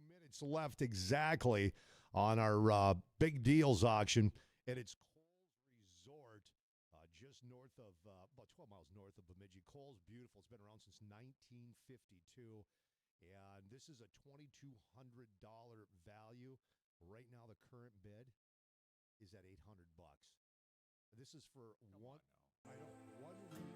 minutes left exactly on our big deals auction, and it's Coles Resort, just north of, about 12 miles north of Bemidji. Coles, beautiful. It's been around since 1952, and this is a $2,200 value. Right now, the current bid is at $800. This is for one week.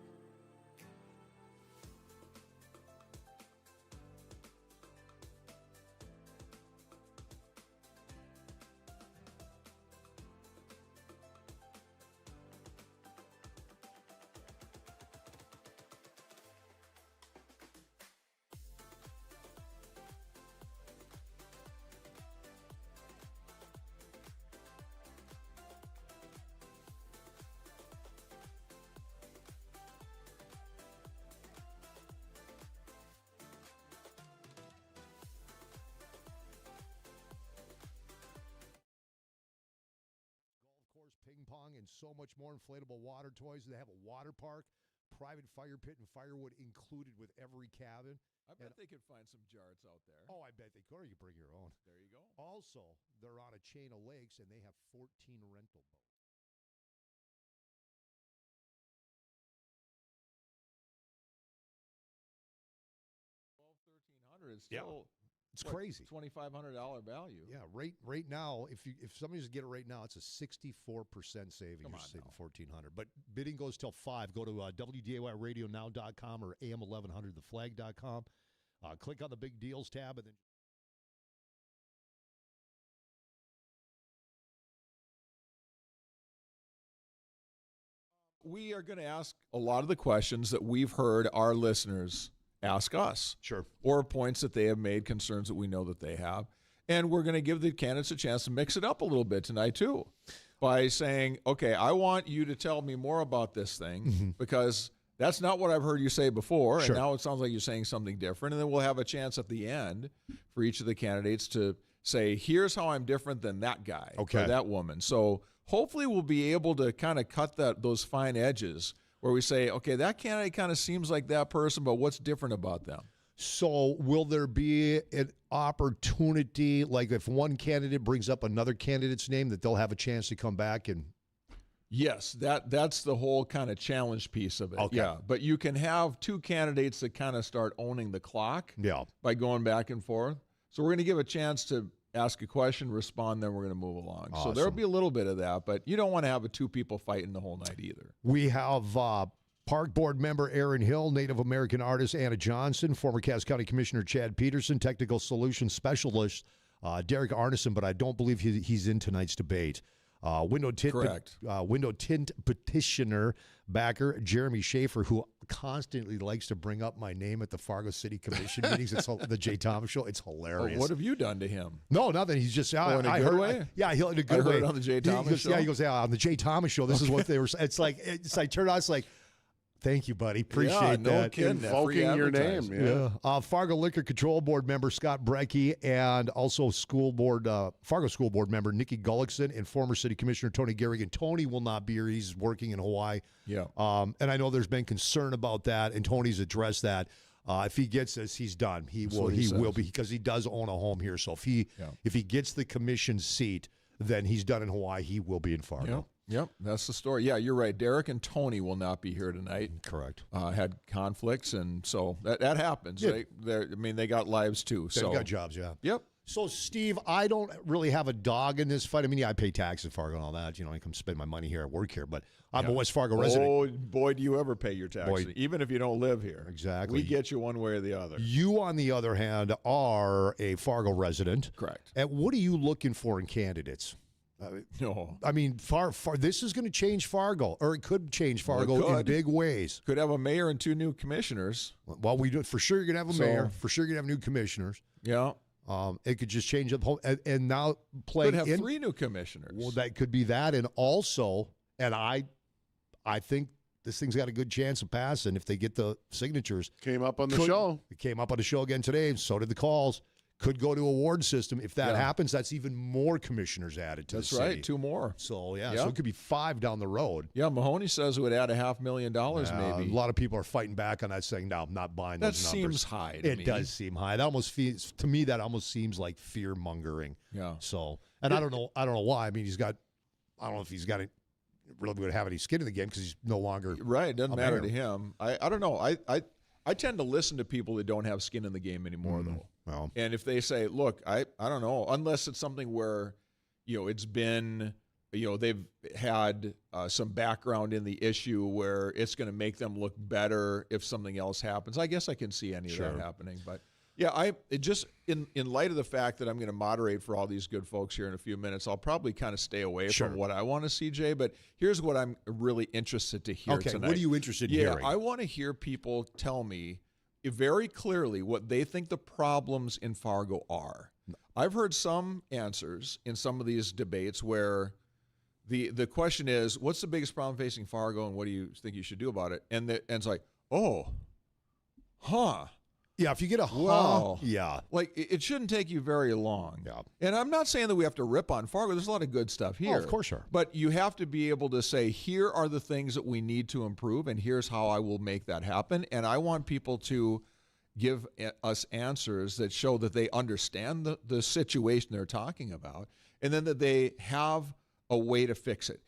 Ping pong and so much more, inflatable water toys. They have a water park, private fire pit, and firewood included with every cabin. I bet they could find some jarts out there. Oh, I bet they could, or you bring your own. There you go. Also, they're on a chain of lakes, and they have 14 rental boats. 1,300 is still it's crazy. $2,500 value. Yeah, right now, if somebody's get it right now, it's a 64% savings. Come You're on saving now. $1,400. But bidding goes till 5. Go to WDAYRadioNow.com or AM1100theflag.com. Click on the big deals tab, and then we are going to ask a lot of the questions that we've heard our listeners ask us. Sure. Or points that they have made, concerns that we know that they have. And we're going to give the candidates a chance to mix it up a little bit tonight, too, by saying, okay, I want you to tell me more about this thing because that's not what I've heard you say before. Sure. And now it sounds like you're saying something different. And then we'll have a chance at the end for each of the candidates to say, here's how I'm different than that guy or that woman. So hopefully we'll be able to kind of cut those fine edges where we say, okay, that candidate kind of seems like that person, but what's different about them? So will there be an opportunity, like if one candidate brings up another candidate's name, that they'll have a chance to come back and... Yes, that's the whole kind of challenge piece of it. Okay. Yeah, but you can have two candidates that kind of start owning the clock by going back and forth. So we're going to give a chance to ask a question, respond, then we're going to move along. Awesome. So there'll be a little bit of that, but you don't want to have two people fighting the whole night either. We have Park Board member Aaron Hill, Native American artist Anna Johnson, former Cass County Commissioner Chad Peterson, Technical Solutions Specialist Derek Arneson, but I don't believe he's in tonight's debate. Window tint petitioner backer Jeremy Schaefer, who constantly likes to bring up my name at the Fargo City Commission meetings. It's the Jay Thomas Show. It's hilarious. What have you done to him? No, nothing. He's just in a good way? in a good way. I heard it on the Jay Thomas Show. Yeah, he goes, on the Jay Thomas Show. This is what they were. It's like turn on. It's like, thank you, buddy. Appreciate no that. kidding. Invoking your name. Yeah. Fargo Liquor Control Board member Scott Brecky, and also Fargo School Board member Nikki Gullickson, and former City Commissioner Tony Garrigan. Tony will not be here. He's working in Hawaii. Yeah. And I know there's been concern about that, and Tony's addressed that. If he gets this, he's done. He will be, because he does own a home here. So if he gets the commission seat, then he's done in Hawaii. He will be in Fargo. Yep, that's the story. Yeah, you're right. Derek and Tony will not be here tonight. Correct. Had conflicts, and so that happens. Yeah. They got lives too. They've got jobs, yeah. Yep. So, Steve, I don't really have a dog in this fight. I mean, I pay taxes in Fargo and all that. I come spend my money here at work here, but I'm a West Fargo resident. Oh, boy, do you ever pay your taxes, even if you don't live here. Exactly. We get you one way or the other. You, on the other hand, are a Fargo resident. Correct. And what are you looking for in candidates? No. I mean, this is going to change Fargo, or it could change Fargo in big ways. Could have a mayor and 2 new commissioners. Well, we do. For sure, you're going to have a mayor. For sure, you're going to have new commissioners. Yeah. It could just change up whole, and now play. Could have 3 new commissioners. Well, that could be that, and also, and I think this thing's got a good chance of passing if they get the signatures. Came up on the show. It came up on the show again today, and so did the calls. could go to a ward system. If that happens, that's even more commissioners added to the city. That's right, 2 more. So, so it could be 5 down the road. Yeah, Mahoney says it would add $500,000 maybe. A lot of people are fighting back on that, saying, no, I'm not buying those numbers. That seems high to me. It does seem high. That almost feels, to me, that almost seems like fear-mongering. Yeah. So, and I don't know why. I mean, I don't know if he's got really would have any skin in the game because he's no longer right. It doesn't matter to him. I don't know. I tend to listen to people that don't have skin in the game anymore, though. Well, and if they say, look, I don't know, unless it's something where, it's been, they've had some background in the issue where it's going to make them look better if something else happens. I guess I can see any of that happening. But yeah, it just in light of the fact that I'm going to moderate for all these good folks here in a few minutes, I'll probably kind of stay away from what I want to see, Jay. But here's what I'm really interested to hear tonight. What are you interested in hearing? I want to hear people tell me very clearly what they think the problems in Fargo are. I've heard some answers in some of these debates where the question is, what's the biggest problem facing Fargo and what do you think you should do about it? And it's like, Yeah, if you get a wow. Yeah. Like, it shouldn't take you very long. Yeah. And I'm not saying that we have to rip on Fargo. There's a lot of good stuff here. Oh, of course, sir. But you have to be able to say, here are the things that we need to improve, and here's how I will make that happen. And I want people to give us answers that show that they understand the situation they're talking about, and then that they have a way to fix it.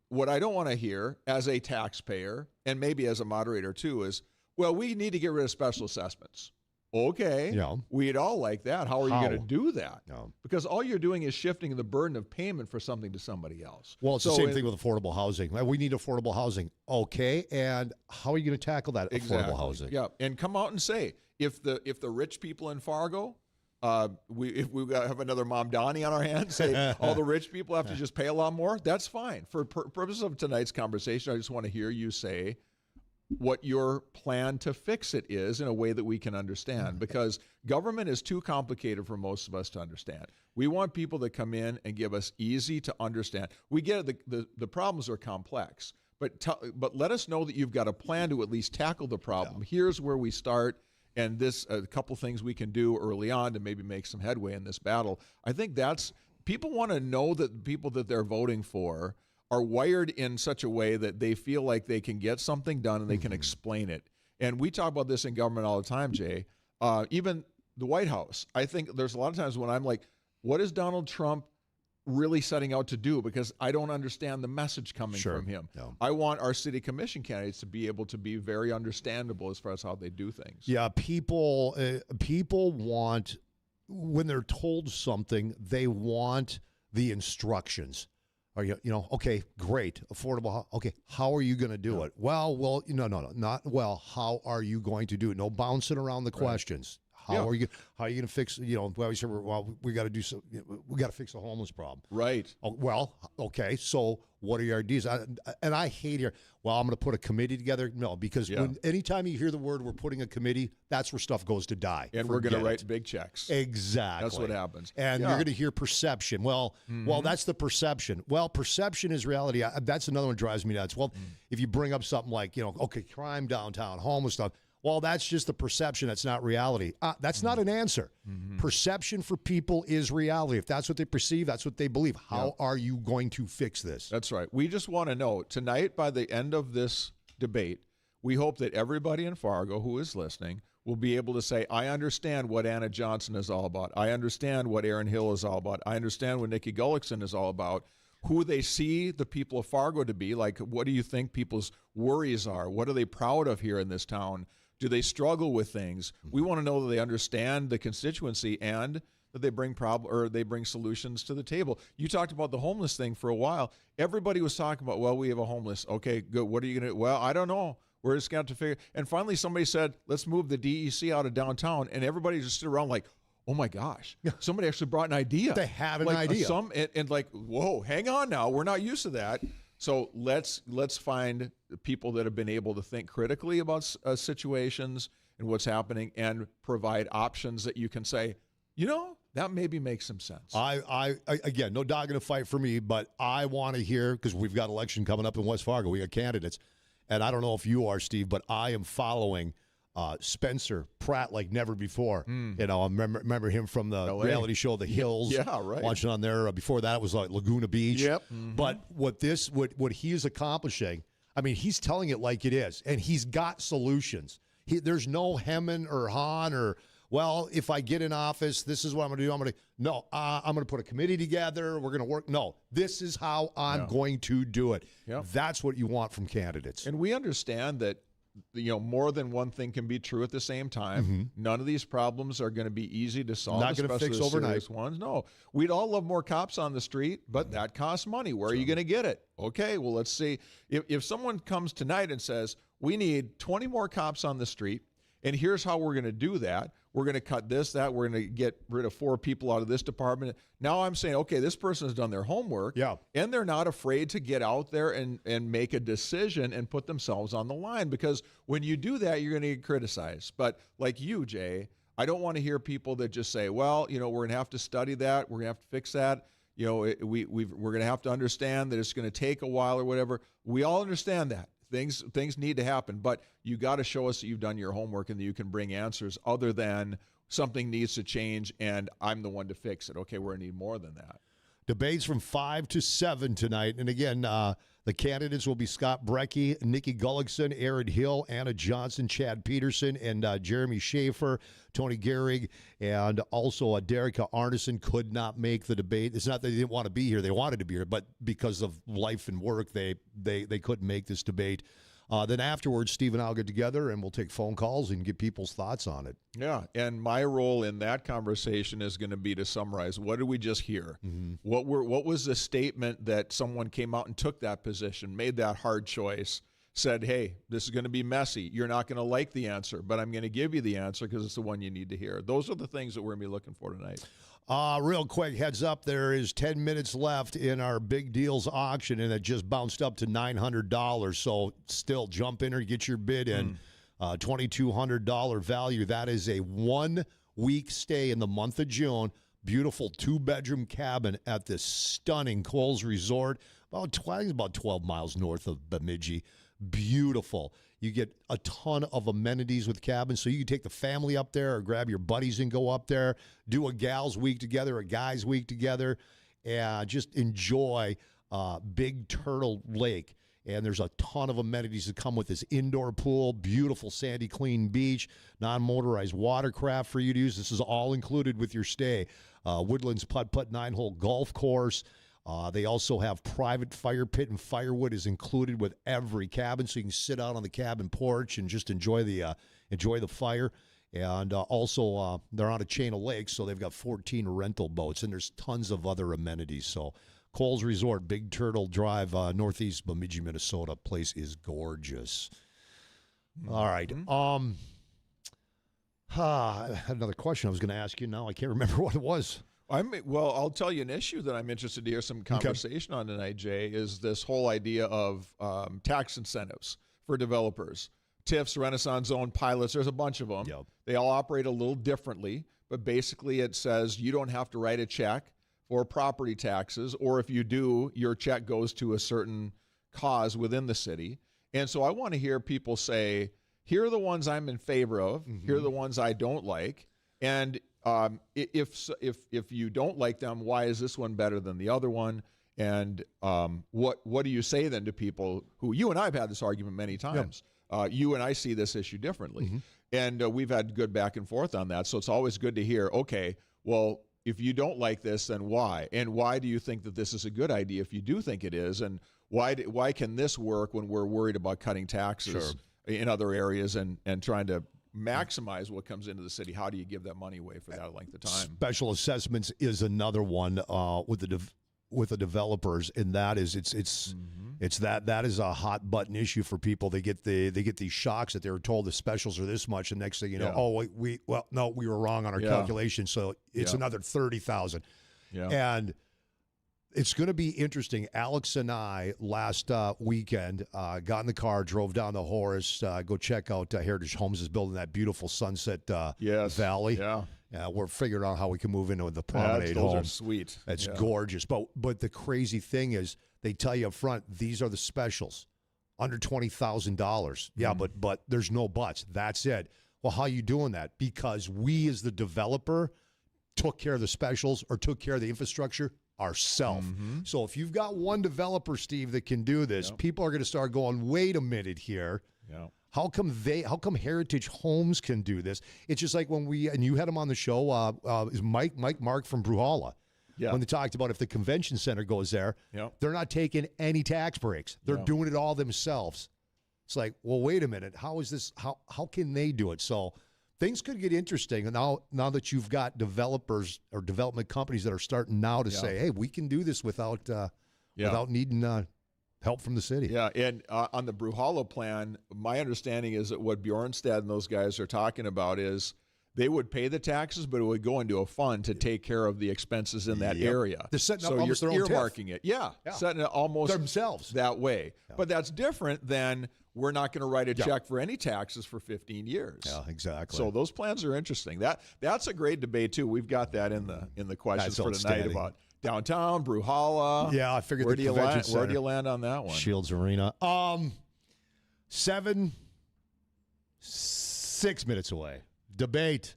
What I don't want to hear as a taxpayer, and maybe as a moderator too, is, well, we need to get rid of special assessments. Okay. Yeah. We'd all like that. How are you going to do that? No. Because all you're doing is shifting the burden of payment for something to somebody else. Well, it's the same thing with affordable housing. We need affordable housing. Okay. And how are you going to tackle that affordable housing? Yeah. And come out and say, if the rich people in Fargo, if we have another Mom Donnie on our hands, say all the rich people have to just pay a lot more, that's fine. For purposes of tonight's conversation, I just want to hear you say what your plan to fix it is in a way that we can understand, because government is too complicated for most of us to understand. We want people that come in and give us easy to understand. We get it, the problems are complex, but let us know that you've got a plan to at least tackle the problem. Yeah. Here's where we start, and this a couple things we can do early on to maybe make some headway in this battle. I think people want to know that the people that they're voting for are wired in such a way that they feel like they can get something done and they can explain it. And we talk about this in government all the time, Jay. Even the White House. I think there's a lot of times when I'm like, what is Donald Trump really setting out to do? Because I don't understand the message coming from him. No. I want our city commission candidates to be able to be very understandable as far as how they do things. Yeah, people want, when they're told something, they want the instructions. Are you okay, great, affordable. Okay, how are you going to do it? Well, no, not well. How are you going to do it? No bouncing around the questions. How are you going to fix? We got to do so. We got to fix the homeless problem. Right. Oh, well, okay. So what are your ideas? And I hate here. Well, I'm going to put a committee together. No, because anytime you hear the word "we're putting a committee," that's where stuff goes to die. And we're going to write big checks. Exactly. That's what happens. And you're going to hear perception. Well, that's the perception. Well, perception is reality. That's another one that drives me nuts. Well, if you bring up something like, okay, crime downtown, homeless stuff. Well, that's just the perception. That's not reality. That's not an answer. Perception for people is reality. If that's what they perceive, that's what they believe. How are you going to fix this? That's right. We just want to know tonight, by the end of this debate, we hope that everybody in Fargo who is listening will be able to say, I understand what Anna Johnson is all about. I understand what Aaron Hill is all about. I understand what Nikki Gullickson is all about. Who they see the people of Fargo to be. Like, what do you think people's worries are? What are they proud of here in this town? Do they struggle with things? We want to know that they understand the constituency and that they bring solutions to the table. You talked about the homeless thing for a while. Everybody was talking about, well, we have a homeless. Okay, good. What are you going to do? Well, I don't know. We're just going to have to figure. And finally, somebody said, let's move the DEC out of downtown. And everybody just stood around like, oh my gosh, somebody actually brought an idea. They have an idea. And like, whoa, hang on now. We're not used to that. So let's find people that have been able to think critically about situations and what's happening and provide options that you can say, that maybe makes some sense. I again, no dog in a fight for me, but I want to hear, because we've got election coming up in West Fargo. We got candidates. And I don't know if you are, Steve, but I am following Spencer Pratt like never before. You know, I remember him from the LA. reality show The Hills. Yeah, right. Watching on there. Before that, it was like Laguna Beach. Yep. But what he is accomplishing, I mean, he's telling it like it is, and he's got solutions. There's no hemming or hawing or, well, if I get in office, this is what I'm going to do. I'm going to put a committee together. We're going to work. No, this is how I'm going to do it. Yep. That's what you want from candidates. And we understand that, you know, more than one thing can be true at the same time. None of these problems are going to be easy to solve. Not going to fix overnight. Ones. No, we'd all love more cops on the street, but that costs money. Where are you going to get it? Okay, well, let's see. If someone comes tonight and says, we need 20 more cops on the street, and here's how we're going to do that. We're going to cut this, that. We're going to get rid of 4 people out of this department. Now I'm saying, okay, this person has done their homework, and they're not afraid to get out there and make a decision and put themselves on the line, because when you do that, you're going to get criticized. But like you, Jay, I don't want to hear people that just say, well, you know, we're going to have to study that. We're going to have to fix that. You know, we're going to have to understand that it's going to take a while or whatever. We all understand that. Things need to happen, but you got to show us that you've done your homework and that you can bring answers other than something needs to change and I'm the one to fix it. Okay, we're going to need more than that. Debates from 5 to 7 tonight. And again, the candidates will be Scott Brecky, Nikki Gullickson, Aaron Hill, Anna Johnson, Chad Peterson, and Jeremy Schaefer, Tony Gehrig, and also Derica Arneson could not make the debate. It's not that they didn't want to be here. They wanted to be here, but because of life and work, they couldn't make this debate. Then afterwards, Steve and I will get together and we'll take phone calls and get people's thoughts on it. Yeah, and my role in that conversation is going to be to summarize, what did we just hear? What was the statement that someone came out and took that position, made that hard choice, said, hey, this is going to be messy. You're not going to like the answer, but I'm going to give you the answer because it's the one you need to hear. Those are the things that we're going to be looking for tonight. Real quick, heads up, there is 10 minutes left in our big deals auction, and it just bounced up to $900. So still jump in or get your bid in. $2,200 value. That is a 1-week stay in the month of June. Beautiful 2-bedroom cabin at this stunning Coles Resort. About 12 miles north of Bemidji. Beautiful. You get a ton of amenities with cabins, so you can take the family up there or grab your buddies and go up there, do a gals week together, a guys week together, and just enjoy Big Turtle Lake. And there's a ton of amenities that come with this indoor pool, beautiful sandy clean beach, non-motorized watercraft for you to use. This is all included with your stay. Woodlands Putt-Putt 9-hole golf course. They also have private fire pit, and firewood is included with every cabin, so you can sit out on the cabin porch and just enjoy the fire. And also, they're on a chain of lakes, so they've got 14 rental boats, and there's tons of other amenities. So Coles Resort, Big Turtle Drive, northeast Bemidji, Minnesota. Place is gorgeous. All right. I had another question I was going to ask you. Now I can't remember what it was. Well, I'll tell you an issue that I'm interested to hear some conversation on tonight, Jay, is this whole idea of tax incentives for developers. TIFs, Renaissance Zone, pilots, there's a bunch of them. Yep. They all operate a little differently, but basically it says you don't have to write a check for property taxes, or if you do, your check goes to a certain cause within the city. And so I want to hear people say, here are the ones I'm in favor of, here are the ones I don't like, and if you don't like them, why is this one better than the other one? And what do you say then to people who, you and I have had this argument many times. You and I see this issue differently. And we've had good back and forth on that. So it's always good to hear, okay, well, if you don't like this, then why? And why do you think that this is a good idea if you do think it is? And why can this work when we're worried about cutting taxes in other areas and trying to maximize what comes into the city? How do you give that money away for that length of time? Special assessments is another one with the developers, and that is that is a hot button issue for people. They get these shocks that they were told the specials are this much, and next thing you know, we were wrong on our calculation, so it's another $30,000. And it's going to be interesting. Alex and I last weekend got in the car, drove down to Horace, go check out Heritage Homes is building that beautiful Sunset Valley. We're figuring out how we can move into the promenade home. Those are sweet. That's gorgeous. But the crazy thing is, they tell you up front, these are the specials, under $20,000. Yeah, but there's no buts. That's it. Well, how are you doing that? Because we as the developer took care of the specials or took care of the infrastructure ourselves. So if you've got one developer, Steve, that can do this, people are going to start going, wait a minute here. How come Heritage Homes can do this? It's just like when you had him on the show, is Mike Mark from Bruhala. When they talked about if the convention center goes there, they're not taking any tax breaks. They're doing it all themselves. It's like, well, wait a minute. How is this? How can they do it? So things could get interesting. And now that you've got developers or development companies that are starting now to say, hey, we can do this without needing help from the city. Yeah, and on the Bruhala plan, my understanding is that what Bjornstad and those guys are talking about is they would pay the taxes, but it would go into a fund to take care of the expenses in that area. They're setting up so almost you're their own earmarking it. Setting it almost themselves that way. But that's different than we're not going to write a check for any taxes for 15 years. Yeah, exactly. So those plans are interesting. That's a great debate too. We've got that in the questions for tonight about downtown, Bruhala. Yeah, I figured where do you land on that one? Shields Arena. 6 minutes away. Debate.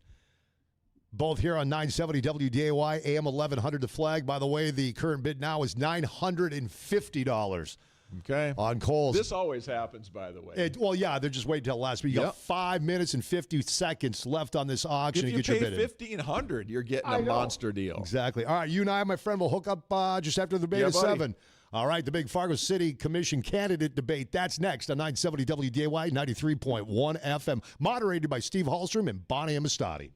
Both here on 970 WDAY, AM 1100 The Flag. By the way, the current bid now is $950. Okay. On Kohl's. This always happens, by the way. They're just waiting till last week. You got 5 minutes and 50 seconds left on this auction to get your bid in. If you pay $1,500, you're getting a monster deal. Exactly. All right, you and I, my friend, will hook up just after the debate at 7. All right, the big Fargo City Commission candidate debate. That's next on 970 WDAY 93.1 FM. Moderated by Steve Hallstrom and Bonnie Amistadi.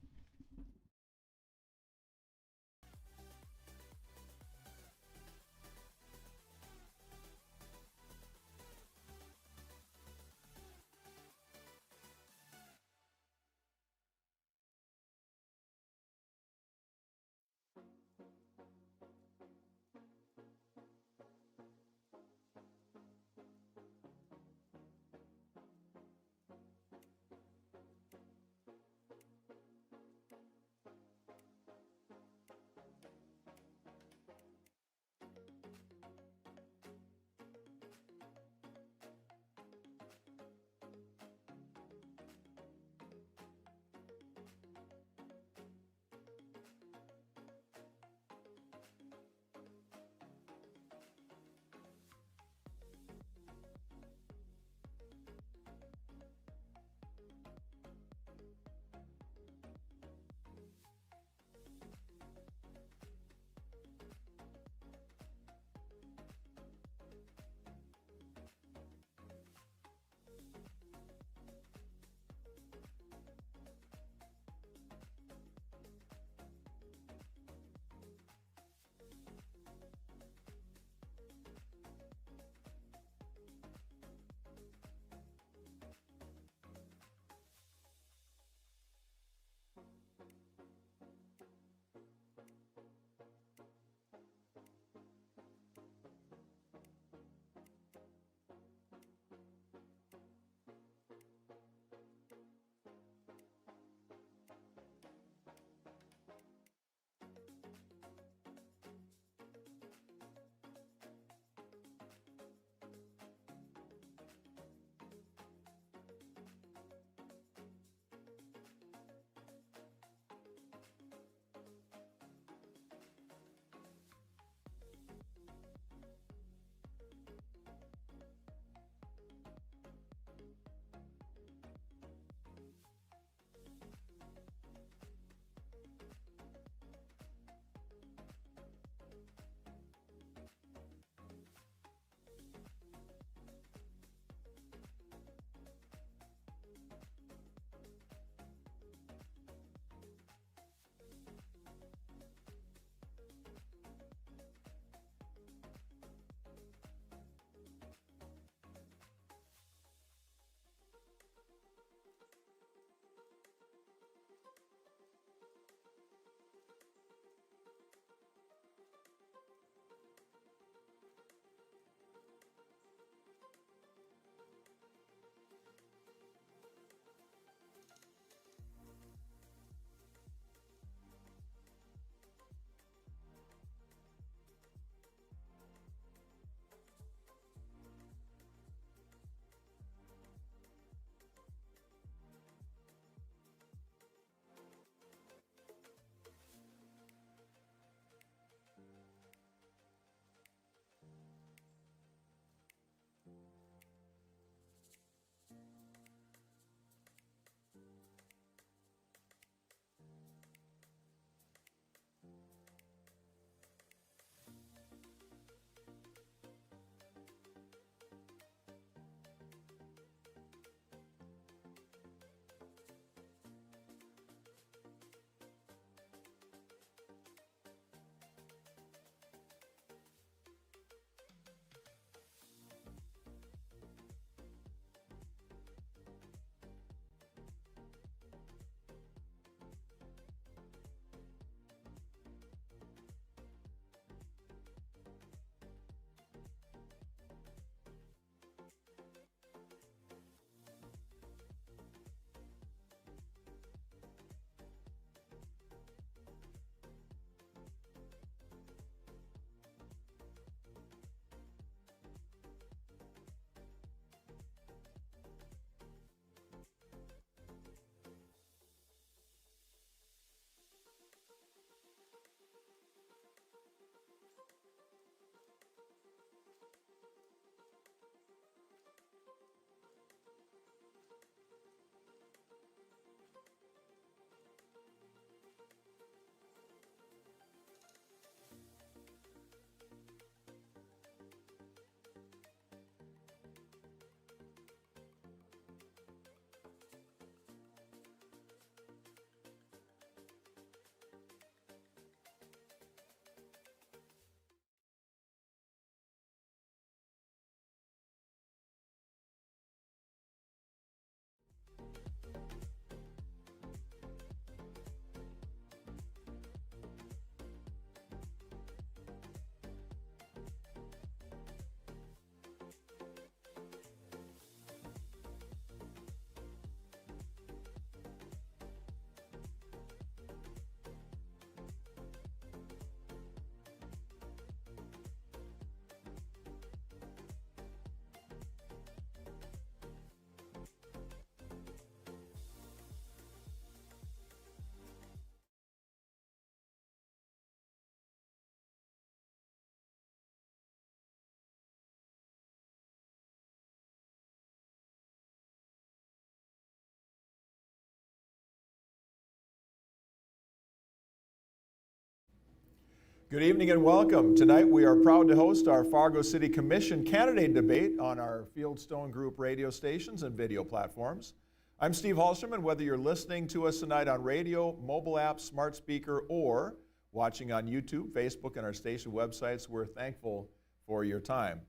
Good evening and welcome. Tonight we are proud to host our Fargo City Commission candidate debate on our Fieldstone Group radio stations and video platforms. I'm Steve Hallstrom, and whether you're listening to us tonight on radio, mobile app, smart speaker, or watching on YouTube, Facebook, and our station websites, we're thankful for your time.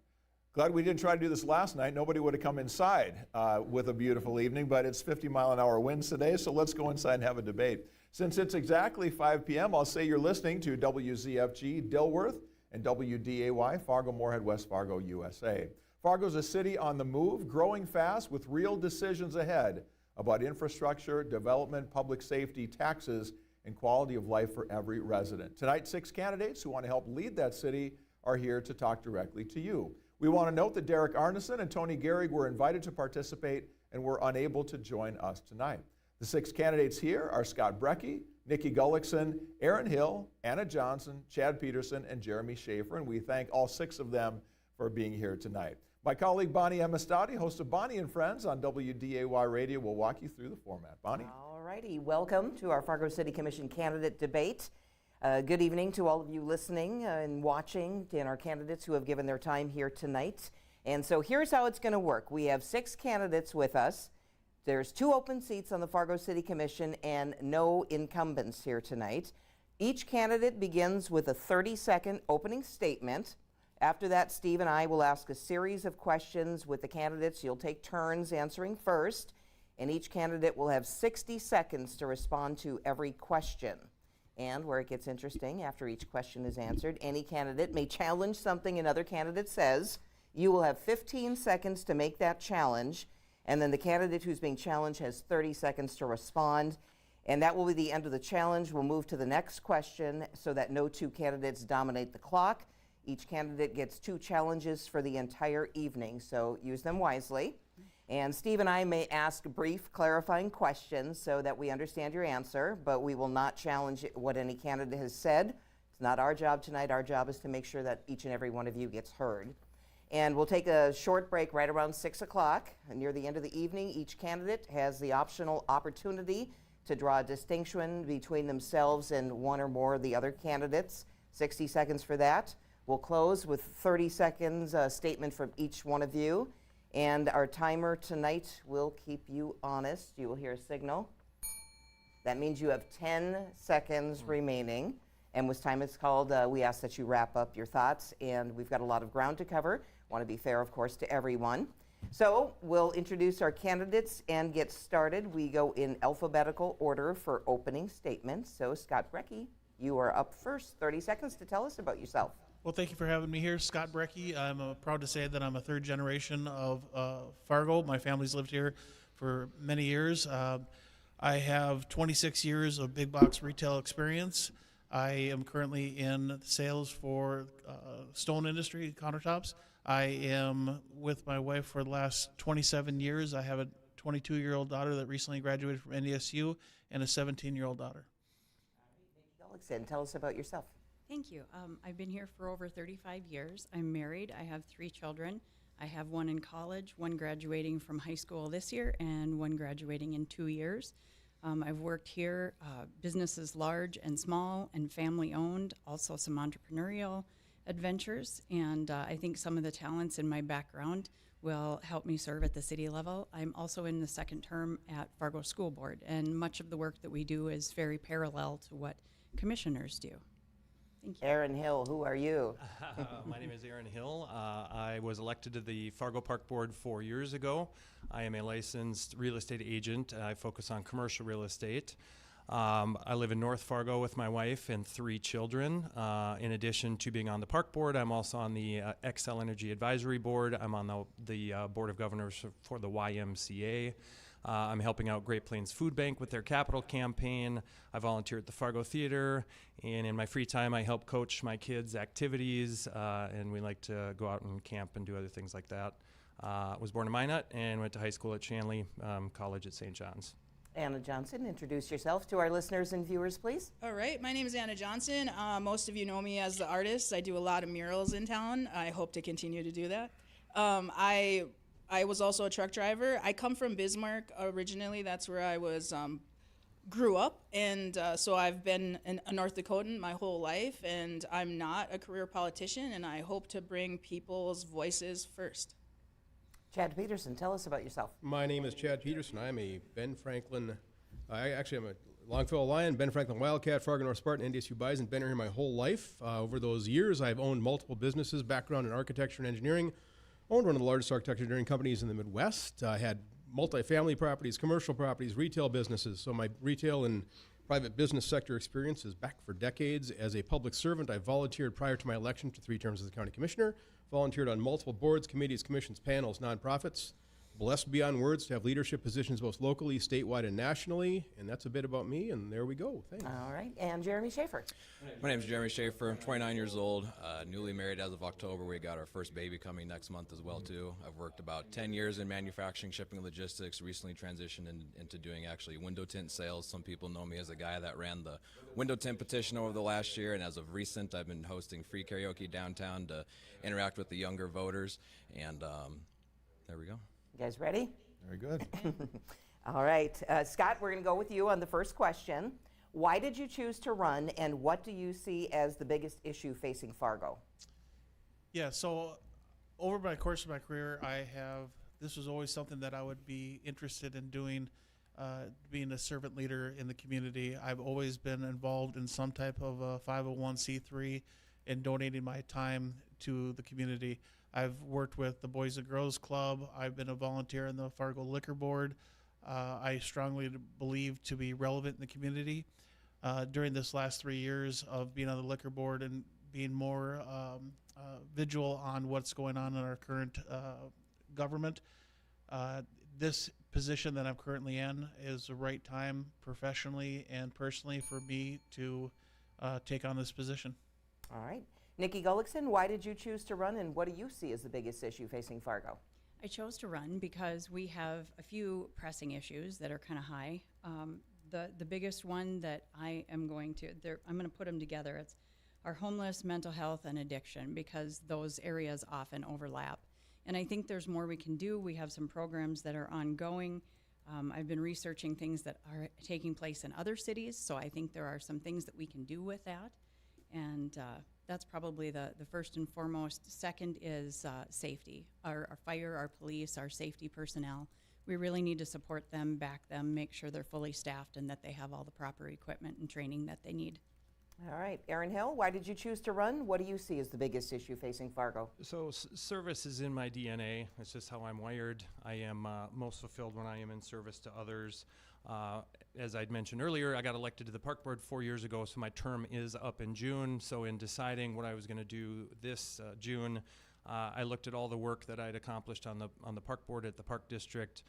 Glad we didn't try to do this last night. Nobody would have come inside with a beautiful evening, but it's 50-mile-an-hour winds today, so let's go inside and have a debate. Since it's exactly 5 p.m., I'll say you're listening to WZFG Dilworth and WDAY Fargo Moorhead, West Fargo, USA. Fargo's a city on the move, growing fast with real decisions ahead about infrastructure, development, public safety, taxes, and quality of life for every resident. Tonight, 6 candidates who want to help lead that city are here to talk directly to you. We want to note that Derek Arneson and Tony Gehrig were invited to participate and were unable to join us tonight. The 6 candidates here are Scott Brecky, Nikki Gullickson, Aaron Hill, Anna Johnson, Chad Peterson, and Jeremy Schaefer, and we thank all 6 of them for being here tonight. My colleague Bonnie Amistadi, host of Bonnie and Friends on WDAY Radio, will walk you through the format. Bonnie? All righty. Welcome to our Fargo City Commission candidate debate. Good evening to all of you listening and watching, and our candidates who have given their time here tonight. And so here's how it's going to work. We have 6 candidates with us. There's 2 open seats on the Fargo City Commission and no incumbents here tonight. Each candidate begins with a 30-second opening statement. After that, Steve and I will ask a series of questions with the candidates. You'll take turns answering first, and each candidate will have 60 seconds to respond to every question. And where it gets interesting, after each question is answered, any candidate may challenge something another candidate says. You will have 15 seconds to make that challenge, and then the candidate who's being challenged has 30 seconds to respond. And that will be the end of the challenge. We'll move to the next question so that no 2 candidates dominate the clock. Each candidate gets 2 challenges for the entire evening, so use them wisely. And Steve and I may ask brief clarifying questions so that we understand your answer, but we will not challenge what any candidate has said. It's not our job tonight. Our job is to make sure that each and every one of you gets heard. And we'll take a short break right around 6 o'clock. And near the end of the evening, each candidate has the optional opportunity to draw a distinction between themselves and one or more of the other candidates. 60 seconds for that. We'll close with 30 seconds statement from each one of you. And our timer tonight will keep you honest. You will hear a signal. That means you have 10 seconds remaining. And when time is called, we ask that you wrap up your thoughts. And we've got a lot of ground to cover. Want to be fair, of course, to everyone. So we'll introduce our candidates and get started. We go in alphabetical order for opening statements. So Scott Brecky, you are up first. 30 seconds to tell us about yourself. Well, thank you for having me here. Scott Brecky. I'm proud to say that I'm a 3rd generation of Fargo. My family's lived here for many years. I have 26 years of big box retail experience. I am currently in sales for stone industry countertops. I am with my wife for the last 27 years. I have a 22-year-old daughter that recently graduated from NDSU and a 17-year-old daughter. Alex, tell us about yourself. Thank you. I've been here for over 35 years. I'm married. I have 3 children. I have 1 in college, 1 graduating from high school this year, and 1 graduating in 2 years. I've worked here, businesses large and small and family-owned, also some entrepreneurial adventures, and I think some of the talents in my background will help me serve at the city level. I'm also in the 2nd term at Fargo School Board, and much of the work that we do is very parallel to what commissioners do. Thank you. Aaron Hill, who are you? My name is Aaron Hill. I was elected to the Fargo Park Board 4 years ago. I am a licensed real estate agent. I focus on commercial real estate. I live in North Fargo with my wife and 3 children. In addition to being on the Park Board, I'm also on the Xcel Energy Advisory Board. I'm on the Board of Governors for the YMCA. I'm helping out Great Plains Food Bank with their capital campaign. I volunteer at the Fargo Theater, and in my free time I help coach my kids' activities, and we like to go out and camp and do other things like that. I was born in Minot and went to high school at Shanley, college at St. John's. Anna Johnson, introduce yourself to our listeners and viewers, please. All right, my name is Anna Johnson. Most of you know me as the artist. I do a lot of murals in town. I hope to continue to do that. I was also a truck driver. I come from Bismarck originally. That's where I was grew up, and so I've been a North Dakotan my whole life, and I'm not a career politician, and I hope to bring people's voices first. Chad Peterson, tell us about yourself. My name is Chad Peterson. I'm a Ben Franklin, I'm a Longfellow Lion, Ben Franklin Wildcat, Fargo North Spartan, NDSU Bison. Been here my whole life. Over those years, I've owned multiple businesses, background in architecture and engineering. Owned one of the largest architecture engineering companies in the Midwest. I had multifamily properties, commercial properties, retail businesses. So my retail and private business sector experience is back for decades. As a public servant, I volunteered prior to my election to 3 terms as a county commissioner, volunteered on multiple boards, committees, commissions, panels, nonprofits. Blessed beyond words to have leadership positions both locally, statewide, and nationally. And that's a bit about me, and there we go. Thanks. All right, and Jeremy Schaefer. My name is Jeremy Schaefer. I'm 29 years old, newly married as of October. We got our first baby coming next month as well, too. I've worked about 10 years in manufacturing, shipping, logistics, recently transitioned into doing actually window tint sales. Some people know me as a guy that ran the window tint petition over the last year, and as of recent, I've been hosting free karaoke downtown to interact with the younger voters, and there we go. You guys ready? Very good. All right. Scott, we're going to go with you on the first question. Why did you choose to run, and what do you see as the biggest issue facing Fargo? Yeah, so over my course of my career, this was always something that I would be interested in doing, being a servant leader in the community. I've always been involved in some type of a 501c3 and donating my time to the community. I've worked with the Boys and Girls Club. I've been a volunteer in the Fargo Liquor Board. I strongly believe to be relevant in the community. During this last 3 years of being on the liquor board and being more vigilant on what's going on in our current government, this position that I'm currently in is the right time professionally and personally for me to take on this position. All right. Nikki Gullickson, why did you choose to run, and what do you see as the biggest issue facing Fargo? I chose to run because we have a few pressing issues that are kind of high. The biggest one that I'm going to put them together. It's our homeless, mental health, and addiction, because those areas often overlap. And I think there's more we can do. We have some programs that are ongoing. I've been researching things that are taking place in other cities, so I think there are some things that we can do with that. And that's probably the first and foremost. Second is safety. Our fire, our police, our safety personnel. We really need to support them, back them, make sure they're fully staffed and that they have all the proper equipment and training that they need. All right. Aaron Hill, why did you choose to run? What do you see as the biggest issue facing Fargo? So service is in my DNA. It's just how I'm wired. I am most fulfilled when I am in service to others. As I'd mentioned earlier, I got elected to the park board 4 years ago, so my term is up in June. So in deciding what I was going to do this June, I looked at all the work that I'd accomplished on the park board at the park district.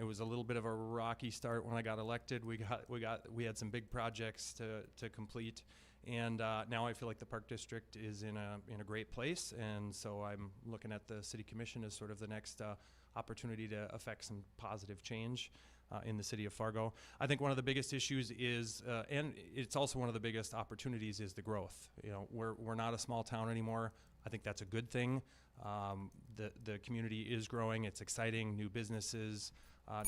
It was a little bit of a rocky start when I got elected. We had some big projects to complete, and now I feel like the park district is in a great place. And so I'm looking at the city commission as sort of the next opportunity to affect some positive change in the city of Fargo. I think one of the biggest issues is, and it's also one of the biggest opportunities, is the growth. You know, we're not a small town anymore. I think that's a good thing. The community is growing. It's exciting, new businesses,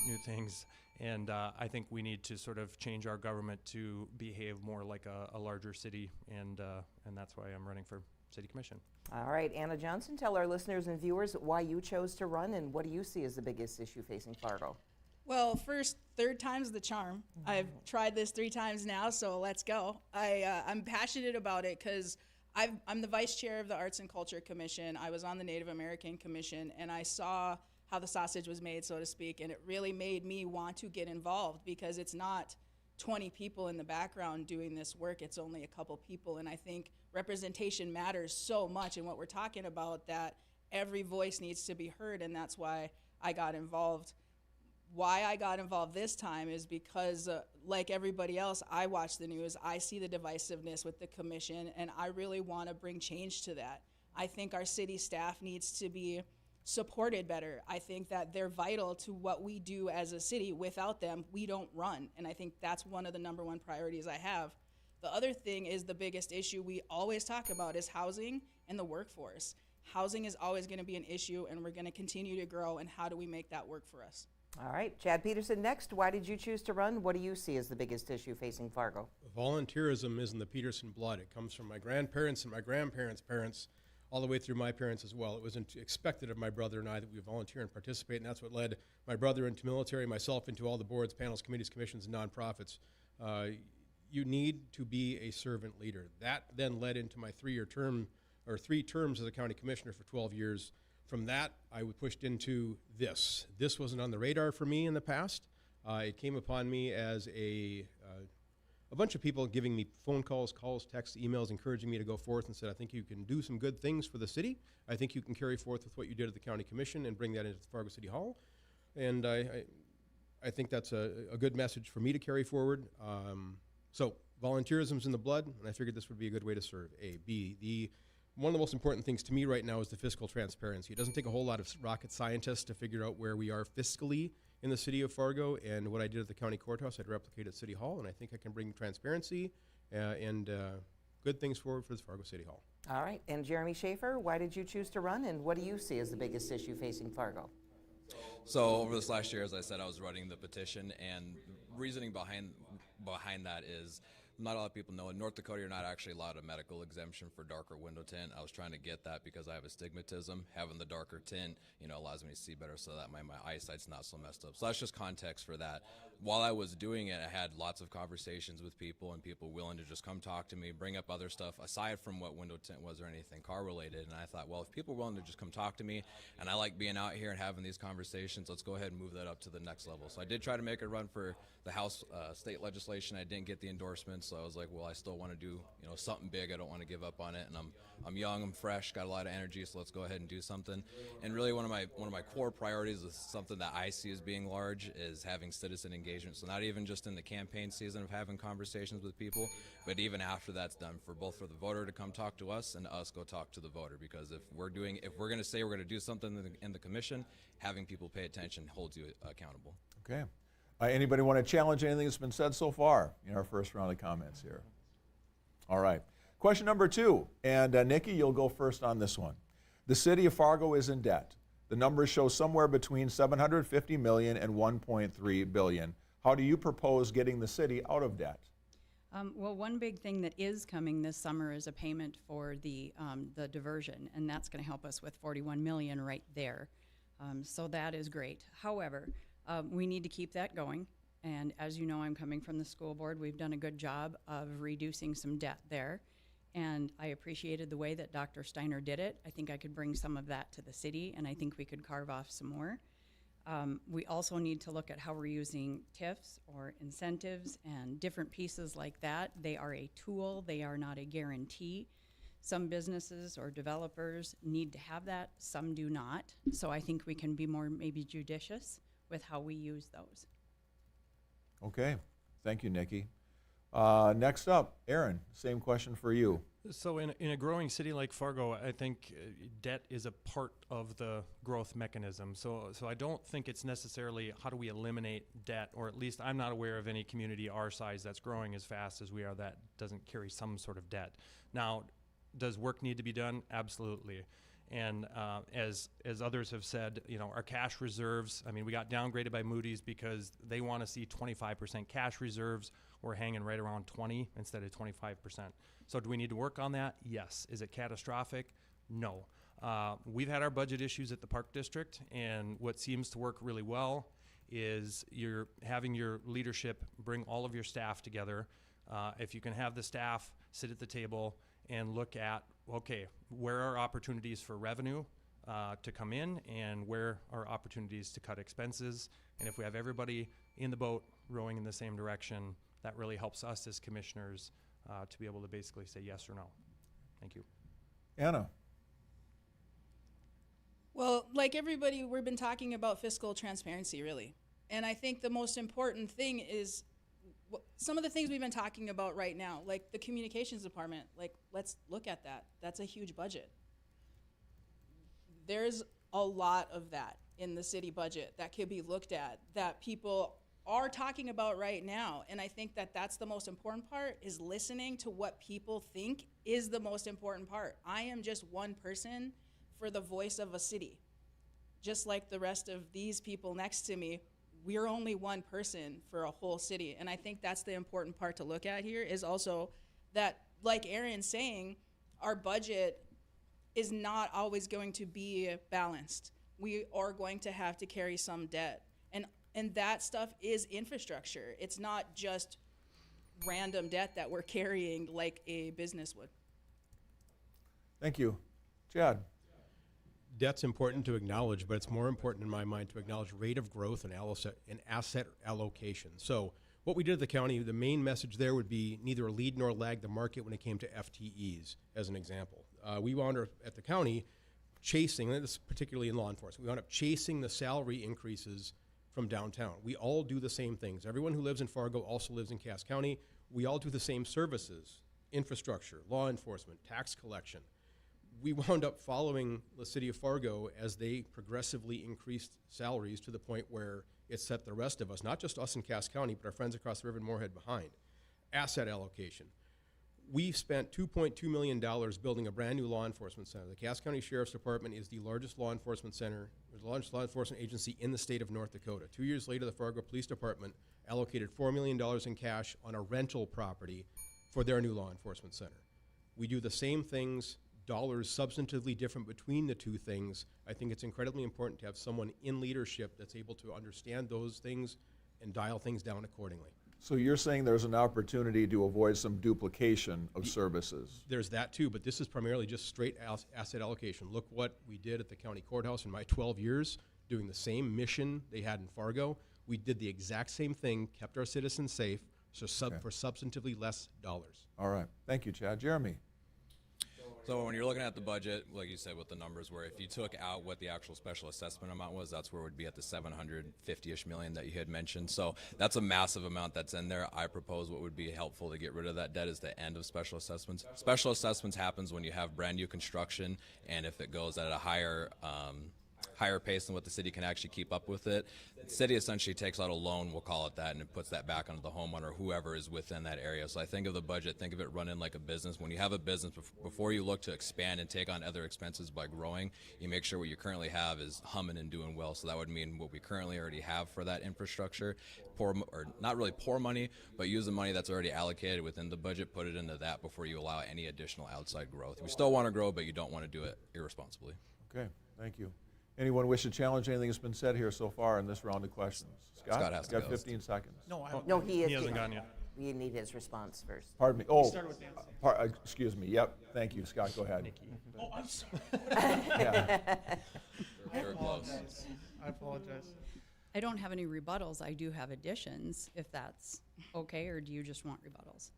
new things. And I think we need to sort of change our government to behave more like a larger city. And that's why I'm running for city commission. All right. Anna Johnson, tell our listeners and viewers why you chose to run, and what do you see as the biggest issue facing Fargo? Well, first, third time's the charm. I've tried this 3 times now, so let's go. I'm passionate about it because I'm the vice chair of the Arts and Culture Commission. I was on the Native American Commission, and I saw how the sausage was made, so to speak, and it really made me want to get involved, because it's not 20 people in the background doing this work. It's only a couple people, and I think representation matters so much in what we're talking about, that every voice needs to be heard, and that's why I got involved. Why I got involved this time is because, like everybody else, I watch the news, I see the divisiveness with the commission, and I really want to bring change to that. I think our city staff needs to be supported better. I think that they're vital to what we do as a city. Without them, we don't run, and I think that's one of the #1 priorities I have. The other thing is the biggest issue we always talk about is housing and the workforce. Housing is always going to be an issue, and we're going to continue to grow, and how do we make that work for us? All right, Chad Peterson next. Why did you choose to run? What do you see as the biggest issue facing Fargo? Volunteerism is in the Peterson blood. It comes from my grandparents and my grandparents' parents, all the way through my parents as well. It was expected of my brother and I that we volunteer and participate, and that's what led my brother into military, myself into all the boards, panels, committees, commissions, and nonprofits. You need to be a servant leader. That then led into my 3-year term, or 3 terms as a county commissioner for 12 years. From that, I was pushed into this. This wasn't on the radar for me in the past. It came upon me as a bunch of people giving me phone calls, texts, emails, encouraging me to go forth and said, I think you can do some good things for the city. I think you can carry forth with what you did at the county commission and bring that into Fargo City Hall. And I think that's a good message for me to carry forward. So volunteerism's in the blood, and I figured this would be a good way to serve. A. B. One of the most important things to me right now is the fiscal transparency. It doesn't take a whole lot of rocket scientists to figure out where we are fiscally in the city of Fargo, and what I did at the county courthouse, I'd replicate at City Hall, and I think I can bring transparency and good things forward for the Fargo City Hall. All right, and Jeremy Schaefer, why did you choose to run, and what do you see as the biggest issue facing Fargo? So over this last year, as I said, I was running the petition, and reasoning behind that is, not a lot of people know, in North Dakota, you're not actually allowed a medical exemption for darker window tint. I was trying to get that because I have astigmatism. Having the darker tint, allows me to see better so that my eyesight's not so messed up. So that's just context for that. While I was doing it, I had lots of conversations with people, and people willing to just come talk to me, bring up other stuff aside from what window tint was or anything car related. And I thought, well, if people are willing to just come talk to me, and I like being out here and having these conversations, let's go ahead and move that up to the next level. So I did try to make a run for the House state legislation. I didn't get the endorsement, so I was like, well, I still want to do something big. I don't want to give up on it, and I'm young, I'm fresh, got a lot of energy, so let's go ahead and do something. And really, one of my core priorities is something that I see as being large is having citizen engagement. So not even just in the campaign season of having conversations with people, but even after that's done, for the voter to come talk to us and us go talk to the voter. Because if we're going to say we're going to do something in the commission, having people pay attention holds you accountable. Okay. Anybody want to challenge anything that's been said so far in our first round of comments here? All right. Question number 2, and Nikki, you'll go first on this one. The city of Fargo is in debt. The numbers show somewhere between $750 million and $1.3 billion. How do you propose getting the city out of debt? Well, one big thing that is coming this summer is a payment for the diversion, and that's going to help us with $41 million right there. So that is great. However, we need to keep that going. And as you know, I'm coming from the school board. We've done a good job of reducing some debt there. And I appreciated the way that Dr. Steiner did it. I think I could bring some of that to the city, and I think we could carve off some more. We also need to look at how we're using TIFs or incentives and different pieces like that. They are a tool. They are not a guarantee. Some businesses or developers need to have that. Some do not. So I think we can be more maybe judicious with how we use those. Okay. Thank you, Nikki. Next up, Aaron, same question for you. So in a growing city like Fargo, I think debt is a part of the growth mechanism. So I don't think it's necessarily how do we eliminate debt, or at least I'm not aware of any community our size that's growing as fast as we are that doesn't carry some sort of debt. Now, does work need to be done? Absolutely. And as others have said, our cash reserves, we got downgraded by Moody's because they want to see 25% cash reserves. We're hanging right around 20 instead of 25%. So do we need to work on that? Yes. Is it catastrophic? No. We've had our budget issues at the Park District, and what seems to work really well is you're having your leadership bring all of your staff together. If you can have the staff sit at the table and look at, okay, where are opportunities for revenue to come in, and where are opportunities to cut expenses. And if we have everybody in the boat rowing in the same direction, that really helps us as commissioners to be able to basically say yes or no. Thank you. Anna. Well, like everybody, we've been talking about fiscal transparency, really. And I think the most important thing is some of the things we've been talking about right now, like the communications department, let's look at that. That's a huge budget. There's a lot of that in the city budget that could be looked at that people are talking about right now. And I think that that's the most important part, is listening to what people think is the most important part. I am just one person for the voice of a city. Just like the rest of these people next to me, we're only one person for a whole city. And I think that's the important part to look at here, is also that, like Aaron's saying, our budget is not always going to be balanced. We are going to have to carry some debt. And that stuff is infrastructure. It's not just random debt that we're carrying like a business would. Thank you. Chad. Debt's important to acknowledge, but it's more important in my mind to acknowledge rate of growth and asset allocation. So what we did at the county, the main message there would be neither lead nor lag the market when it came to FTEs, as an example. We wound up at the county chasing, and this is particularly in law enforcement, we wound up chasing the salary increases from downtown. We all do the same things. Everyone who lives in Fargo also lives in Cass County. We all do the same services: infrastructure, law enforcement, tax collection. We wound up following the city of Fargo as they progressively increased salaries to the point where it set the rest of us, not just us in Cass County, but our friends across the river in Moorhead behind. Asset allocation. We spent $2.2 million building a brand new law enforcement center. The Cass County Sheriff's Department is the largest law enforcement center, the largest law enforcement agency in the state of North Dakota. 2 years later, the Fargo Police Department allocated $4 million in cash on a rental property for their new law enforcement center. We do the same things, dollars substantively different between the two things. I think it's incredibly important to have someone in leadership that's able to understand those things and dial things down accordingly. So you're saying there's an opportunity to avoid some duplication of services? There's that too, but this is primarily just straight asset allocation. Look what we did at the county courthouse in my 12 years, doing the same mission they had in Fargo. We did the exact same thing, kept our citizens safe, so for substantively less dollars. All right. Thank you, Chad. Jeremy. So when you're looking at the budget, like you said, with the numbers, where if you took out what the actual special assessment amount was, that's where it would be at the 750-ish million that you had mentioned. So that's a massive amount that's in there. I propose what would be helpful to get rid of that debt is the end of special assessments. Special assessments happens when you have brand new construction, and if it goes at a higher pace than what the city can actually keep up with it. The city essentially takes out a loan, we'll call it that, and it puts that back onto the homeowner, whoever is within that area. So I think of the budget, think of it running like a business. When you have a business, before you look to expand and take on other expenses by growing, you make sure what you currently have is humming and doing well. So that would mean what we currently already have for that infrastructure, not really pour money, but use the money that's already allocated within the budget, put it into that before you allow any additional outside growth. We still want to grow, but you don't want to do it irresponsibly. Okay, thank you. Anyone wish to challenge anything that's been said here so far in this round of questions? Scott has to got go. 15 seconds. No, he hasn't gone yet. We need his response first. Pardon me. Oh, started with dancing. excuse me. Yep. Thank you, Scott. Go ahead. Oh, I'm sorry. Yeah. Very close. I apologize. I don't have any rebuttals. I do have additions, if that's okay, or do you just want rebuttals?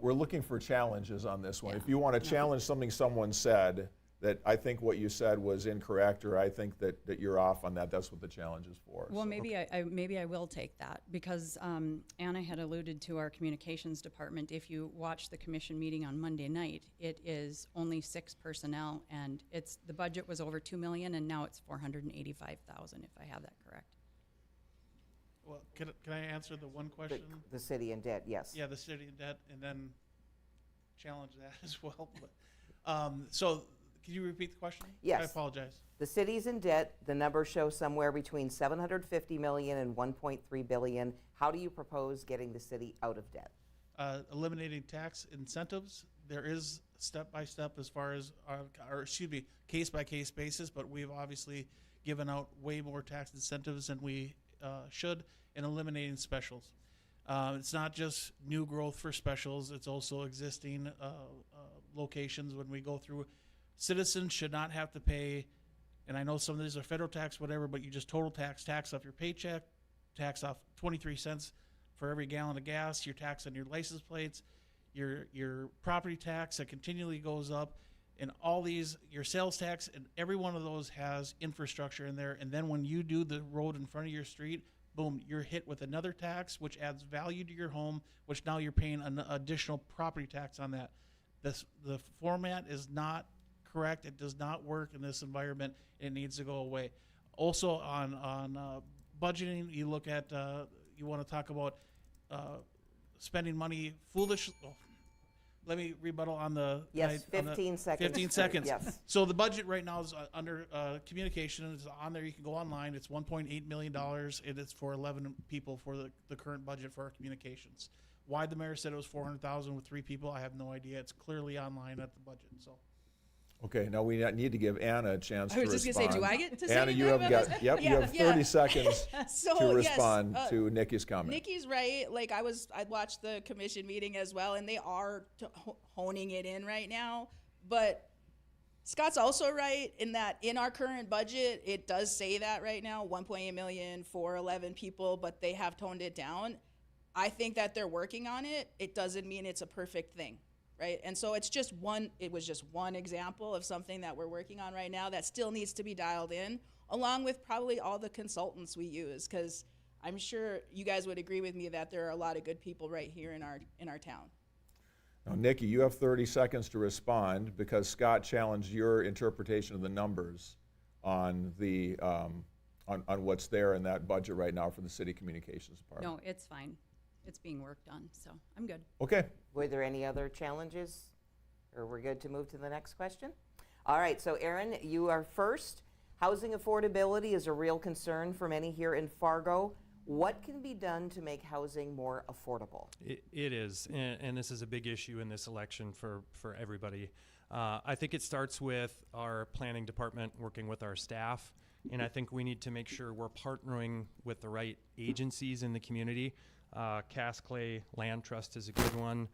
We're looking for challenges on this one. Yeah. If you want to challenge something someone said, that I think what you said was incorrect, or I think that you're off on that, that's what the challenge is for. Well, So, maybe I will take that, because Anna had alluded to our communications department. If you watch the commission meeting on Monday night, it is only 6 personnel, and the budget was over $2 million, and now it's $485,000, if I have that correct. Well, can I answer the one question? The city in debt, yes. Yeah, the city in debt, and then challenge that as well. But, so, can you repeat the question? Yes. I apologize. The city's in debt. The numbers show somewhere between $750 million and $1.3 billion. How do you propose getting the city out of debt? Eliminating tax incentives. There is step-by-step as far as, case-by-case basis, but we've obviously given out way more tax incentives than we should, and eliminating specials. It's not just new growth for specials, it's also existing locations. When we go through, citizens should not have to pay, and I know some of these are federal tax, whatever, but you just total tax off your paycheck, tax off 23 cents for every gallon of gas, your tax on your license plates, your property tax that continually goes up, and all these, your sales tax, and every one of those has infrastructure in there. And then when you do the road in front of your street, boom, you're hit with another tax, which adds value to your home, which now you're paying an additional property tax on that. The format is not correct. It does not work in this environment. It needs to go away. Also on budgeting, you look at, you want to talk about spending money foolishly. let me rebuttal on the. Yes, on the 15 seconds. 15 seconds. Yes. So the budget right now is under communication. It's on there. You can go online. It's $1.8 million. It is for 11 people for the current budget for our communications. Why the mayor said it was 400,000 with 3 people, I have no idea. It's clearly online at the budget. So. Okay, now we need to give Anna a chance to respond. I was just going to say, do I get to say Anna, anything you have about got, this? you have 30 seconds So, to yes, respond to Nikki's comment. Nikki's right. Like I watched the commission meeting as well, and they are honing it in right now. But Scott's also right in that in our current budget, it does say that right now, 1.8 million for 11 people, but they have toned it down. I think that they're working on it. It doesn't mean it's a perfect thing. Right. And so it was just one example of something that we're working on right now that still needs to be dialed in, along with probably all the consultants we use, because I'm sure you guys would agree with me that there are a lot of good people right here in our town. Now, Nikki, you have 30 seconds to respond because Scott challenged your interpretation of the numbers on the on what's there in that budget right now for the city communications department. No, it's fine. It's being worked on, so I'm good. Okay. Were there any other challenges? Or we're good to move to the next question? All right, so Aaron, you are first. Housing affordability is a real concern for many here in Fargo. What can be done to make housing more affordable? It is, and this is a big issue in this election for everybody. I think it starts with our planning department working with our staff, and I think we need to make sure we're partnering with the right agencies in the community. Cass Clay Land Trust is a good one.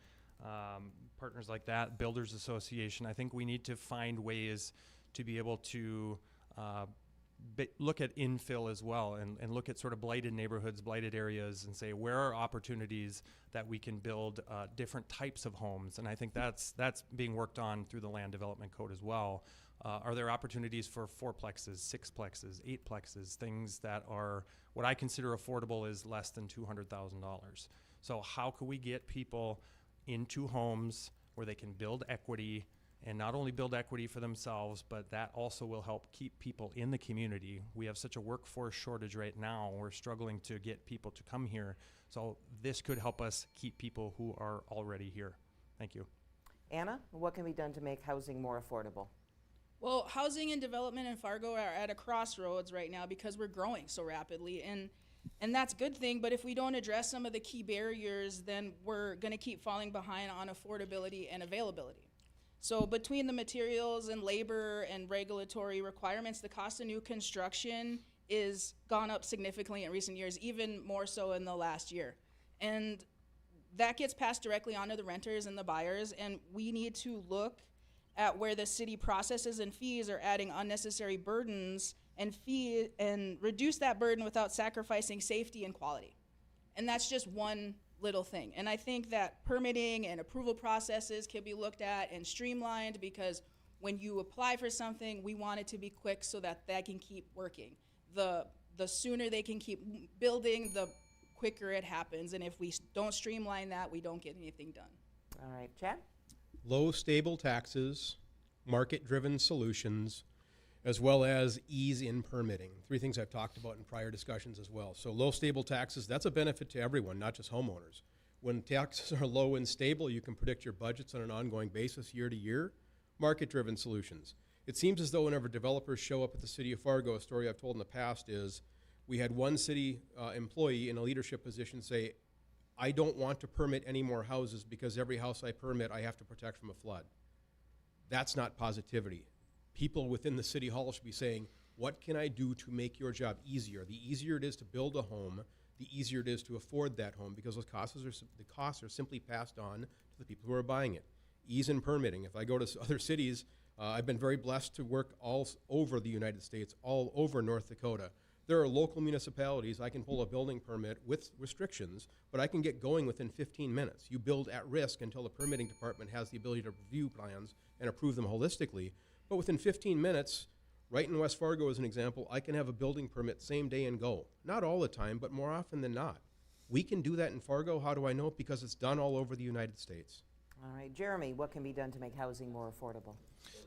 Partners like that, Builders Association. I think we need to find ways to be able to look at infill as well and look at sort of blighted neighborhoods, blighted areas, and say where are opportunities that we can build different types of homes. And I think that's being worked on through the Land Development Code as well. Are there opportunities for 4plexes, 6plexes, 8plexes, things that are what I consider affordable is less than $200,000. So how can we get people into homes where they can build equity, and not only build equity for themselves, but that also will help keep people in the community. We have such a workforce shortage right now. We're struggling to get people to come here. So this could help us keep people who are already here. Thank you. Anna, what can be done to make housing more affordable? Well, housing and development in Fargo are at a crossroads right now because we're growing so rapidly, and that's a good thing, but if we don't address some of the key barriers, then we're going to keep falling behind on affordability and availability. So between the materials and labor and regulatory requirements, the cost of new construction is gone up significantly in recent years, even more so in the last year. And that gets passed directly onto the renters and the buyers, and we need to look at where the city processes and fees are adding unnecessary burdens and reduce that burden without sacrificing safety and quality. And that's just one little thing. And I think that permitting and approval processes can be looked at and streamlined, because when you apply for something, we want it to be quick so that can keep working. The sooner they can keep building, the quicker it happens. And if we don't streamline that, we don't get anything done. All right, Chad? Low stable taxes, market-driven solutions, as well as ease in permitting. 3 things I've talked about in prior discussions as well. So low stable taxes, that's a benefit to everyone, not just homeowners. When taxes are low and stable, you can predict your budgets on an ongoing basis year to year. Market-driven solutions. It seems as though whenever developers show up at the city of Fargo, a story I've told in the past is we had one city employee in a leadership position say, I don't want to permit any more houses because every house I permit I have to protect from a flood. That's not positivity. People within the city hall should be saying, what can I do to make your job easier? The easier it is to build a home, the easier it is to afford that home, because the costs are simply passed on to the people who are buying it. Ease in permitting. If I go to other cities, I've been very blessed to work all over the United States, all over North Dakota. There are local municipalities I can pull a building permit with restrictions, but I can get going within 15 minutes. You build at risk until the permitting department has the ability to review plans and approve them holistically. But within 15 minutes, right in West Fargo as an example, I can have a building permit same day and go. Not all the time, but more often than not. We can do that in Fargo. How do I know? Because it's done all over the United States. All right, Jeremy, what can be done to make housing more affordable?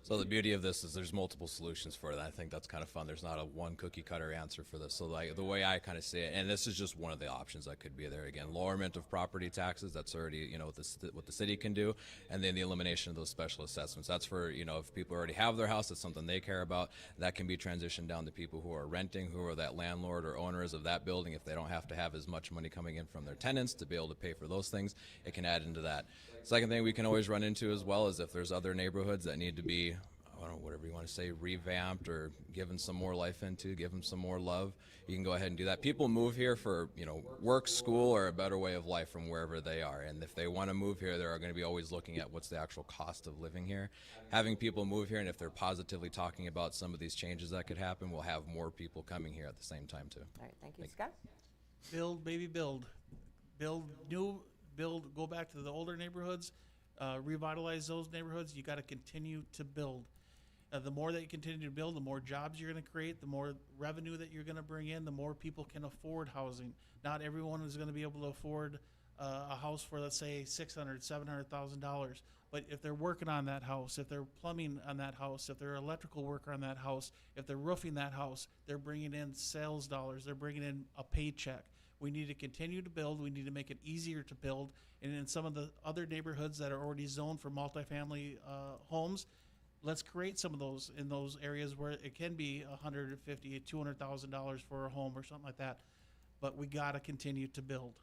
So the beauty of this is there's multiple solutions for it. I think that's kind of fun. There's not a one cookie cutter answer for this. So like the way I kind of see it, and this is just one of the options that could be there. Again, lowerment of property taxes. That's already, you know, what the city can do, and then the elimination of those special assessments. That's for, you know, if people already have their house, that's something they care about. That can be transitioned down to people who are renting, who are that landlord or owners of that building. If they don't have to have as much money coming in from their tenants to be able to pay for those things, it can add into that. Second thing we can always run into as well is if there's other neighborhoods that need to be, I don't know, whatever you want to say, revamped or given some more life into, give them some more love, you can go ahead and do that. People move here for, you know, work, school, or a better way of life from wherever they are. And if they want to move here, they're going to be always looking at what's the actual cost of living here. Having people move here, and if they're positively talking about some of these changes that could happen, we'll have more people coming here at the same time too. All right, thank you. Scott? Build, baby, build. Build new, build, go back to the older neighborhoods, revitalize those neighborhoods. You got to continue to build. The more that you continue to build, the more jobs you're going to create, the more revenue that you're going to bring in, the more people can afford housing. Not everyone is going to be able to afford a house for, let's say, $600,000, $700,000. But if they're working on that house, if they're plumbing on that house, if they're electrical worker on that house, if they're roofing that house, they're bringing in sales dollars. They're bringing in a paycheck. We need to continue to build. We need to make it easier to build. And in some of the other neighborhoods that are already zoned for multifamily homes, let's create some of those in those areas where it can be $150,000, $200,000 for a home or something like that. But we got to continue to build.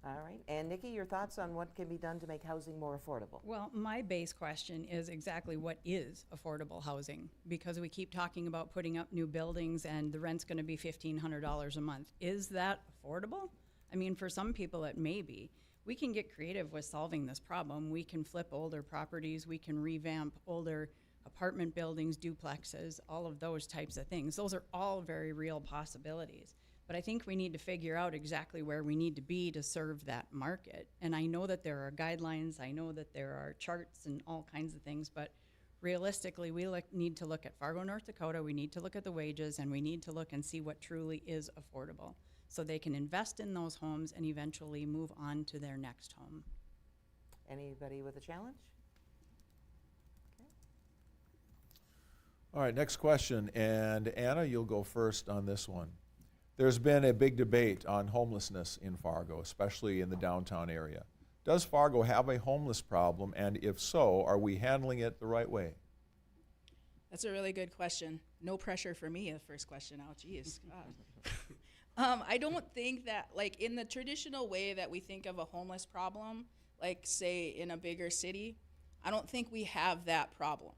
All right. And Nikki, your thoughts on what can be done to make housing more affordable? Well, my base question is exactly what is affordable housing? Because we keep talking about putting up new buildings and the rent's going to be $1,500 a month. Is that affordable? I mean, for some people it may be. We can get creative with solving this problem. We can flip older properties. We can revamp older apartment buildings, duplexes, all of those types of things. Those are all very real possibilities. But I think we need to figure out exactly where we need to be to serve that market. And I know that there are guidelines, I know that there are charts and all kinds of things, but realistically, we need to look at Fargo, North Dakota, we need to look at the wages, and we need to look and see what truly is affordable so they can invest in those homes and eventually move on to their next home. Anybody with a challenge? All right, next question. And Anna, you'll go first on this one. There's been a big debate on homelessness in Fargo, especially in the downtown area. Does Fargo have a homeless problem? And if so, are we handling it the right way? That's a really good question. No pressure for me, the first question. Oh, geez. I don't think that, like, in the traditional way that we think of a homeless problem, like, say, in a bigger city, I don't think we have that problem.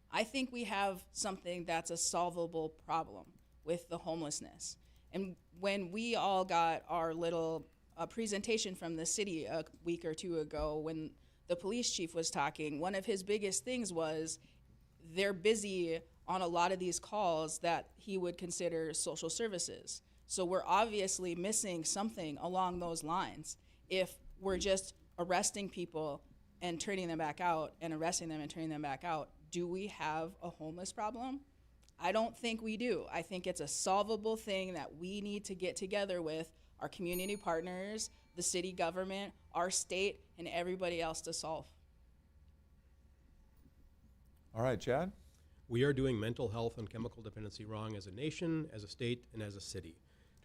I think we have something that's a solvable problem with the homelessness. And when we all got our little presentation from the city a week or two ago, when the police chief was talking, one of his biggest things was they're busy on a lot of these calls that he would consider social services. So we're obviously missing something along those lines. If we're just arresting people and turning them back out and arresting them and turning them back out, do we have a homeless problem? I don't think we do. I think it's a solvable thing that we need to get together with our community partners, the city government, our state, and everybody else to solve. All right, Chad? We are doing mental health and chemical dependency wrong as a nation, as a state, and as a city.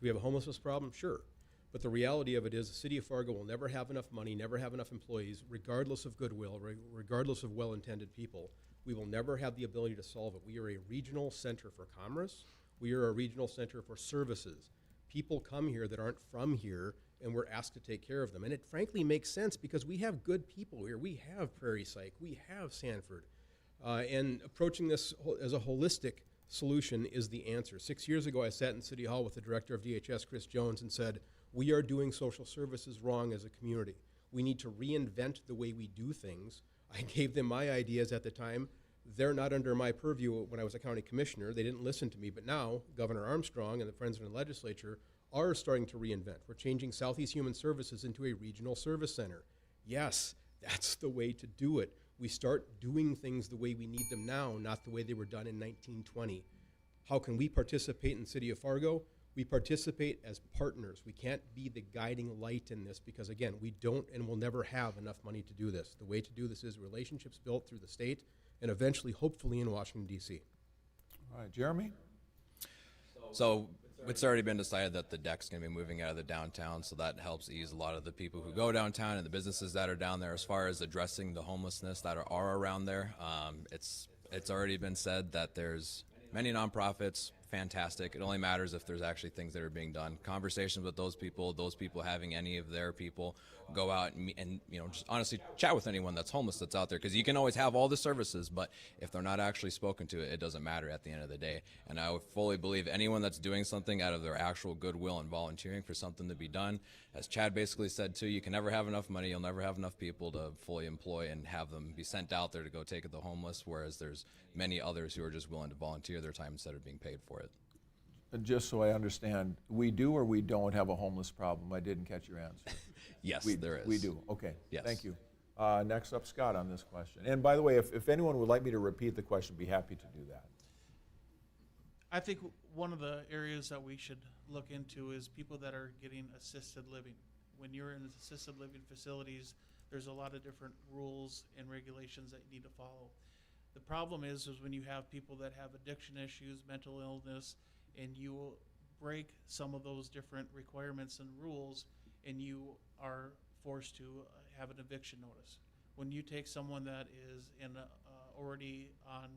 Do we have a homelessness problem? Sure. But the reality of it is the city of Fargo will never have enough money, never have enough employees, regardless of goodwill, regardless of well-intended people. We will never have the ability to solve it. We are a regional center for commerce. We are a regional center for services. People come here that aren't from here, and we're asked to take care of them. And it frankly makes sense because we have good people here. We have Prairie Psych. We have Sanford. And approaching this as a holistic solution is the answer. 6 years ago, I sat in City Hall with the director of DHS, Chris Jones, and said, we are doing social services wrong as a community. We need to reinvent the way we do things. I gave them my ideas at the time. They're not under my purview when I was a county commissioner. They didn't listen to me. But now, Governor Armstrong and the Friends of the Legislature are starting to reinvent. We're changing Southeast Human Services into a regional service center. Yes, that's the way to do it. We start doing things the way we need them now, not the way they were done in 1920. How can we participate in the city of Fargo? We participate as partners. We can't be the guiding light in this because, again, we don't and will never have enough money to do this. The way to do this is relationships built through the state and eventually, hopefully, in Washington, D.C. All right, Jeremy? So it's already been decided that the deck's going to be moving out of the downtown, so that helps ease a lot of the people who go downtown and the businesses that are down there. As far as addressing the homelessness that are around there, it's already been said that there's many nonprofits. Fantastic. It only matters if there's actually things that are being done. Conversations with those people having any of their people go out and just honestly chat with anyone that's homeless that's out there, because you can always have all the services, but if they're not actually spoken to, it doesn't matter at the end of the day. And I would fully believe anyone that's doing something out of their actual goodwill and volunteering for something to be done, as Chad basically said too, you can never have enough money, you'll never have enough people to fully employ and have them be sent out there to go take the homeless, whereas there's many others who are just willing to volunteer their time instead of being paid for it. And just so I understand, we do or we don't have a homeless problem? I didn't catch your answer. Yes, there is. We do. Okay. Yes. Thank you. Next up, Scott, on this question. And by the way, if anyone would like me to repeat the question, be happy to do that. I think one of the areas that we should look into is people that are getting assisted living. When you're in assisted living facilities, there's a lot of different rules and regulations that you need to follow. The problem is when you have people that have addiction issues, mental illness, and you break some of those different requirements and rules, and you are forced to have an eviction notice. When you take someone that is already on,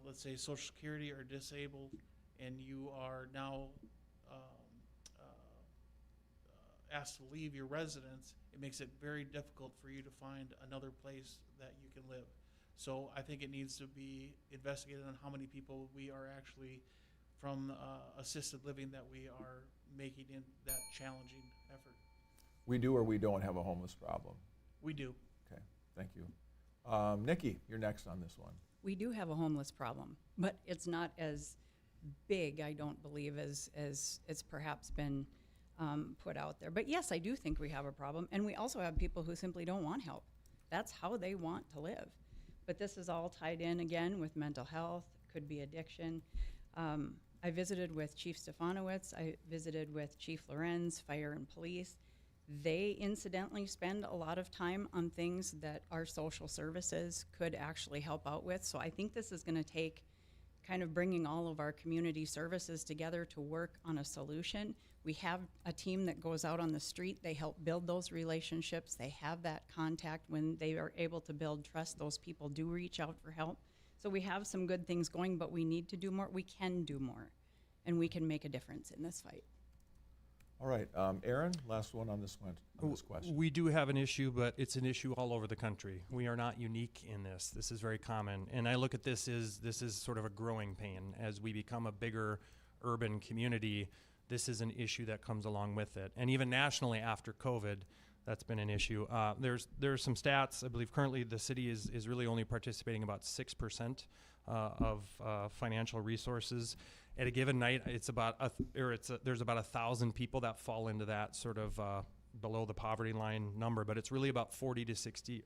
let's say, Social Security or disabled, and you are now asked to leave your residence, it makes it very difficult for you to find another place that you can live. So I think it needs to be investigated on how many people we are actually from assisted living that we are making in that challenging effort. We do or we don't have a homeless problem? We do. Okay, thank you. Nikki, you're next on this one. We do have a homeless problem, but it's not as big, I don't believe, as it's perhaps been put out there. But yes, I do think we have a problem, and we also have people who simply don't want help. That's how they want to live. But this is all tied in again with mental health, could be addiction. I visited with Chief Stefanowitz, I visited with Chief Lorenz, Fire and Police. They incidentally spend a lot of time on things that our social services could actually help out with. So I think this is going to take kind of bringing all of our community services together to work on a solution. We have a team that goes out on the street. They help build those relationships. They have that contact. When they are able to build trust, those people do reach out for help. So we have some good things going, but we need to do more. We can do more, and we can make a difference in this fight. All right, Aaron, last one on this one. On this question. We do have an issue, but it's an issue all over the country. We are not unique in this. This is very common, and I look at this as sort of a growing pain. As we become a bigger urban community, this is an issue that comes along with it. And even nationally after COVID, that's been an issue. There's some stats. I believe currently the city is really only participating about 6% of financial resources. At a given night, it's about there's about 1,000 people that fall into that sort of below the poverty line number, but it's really about 40 to 60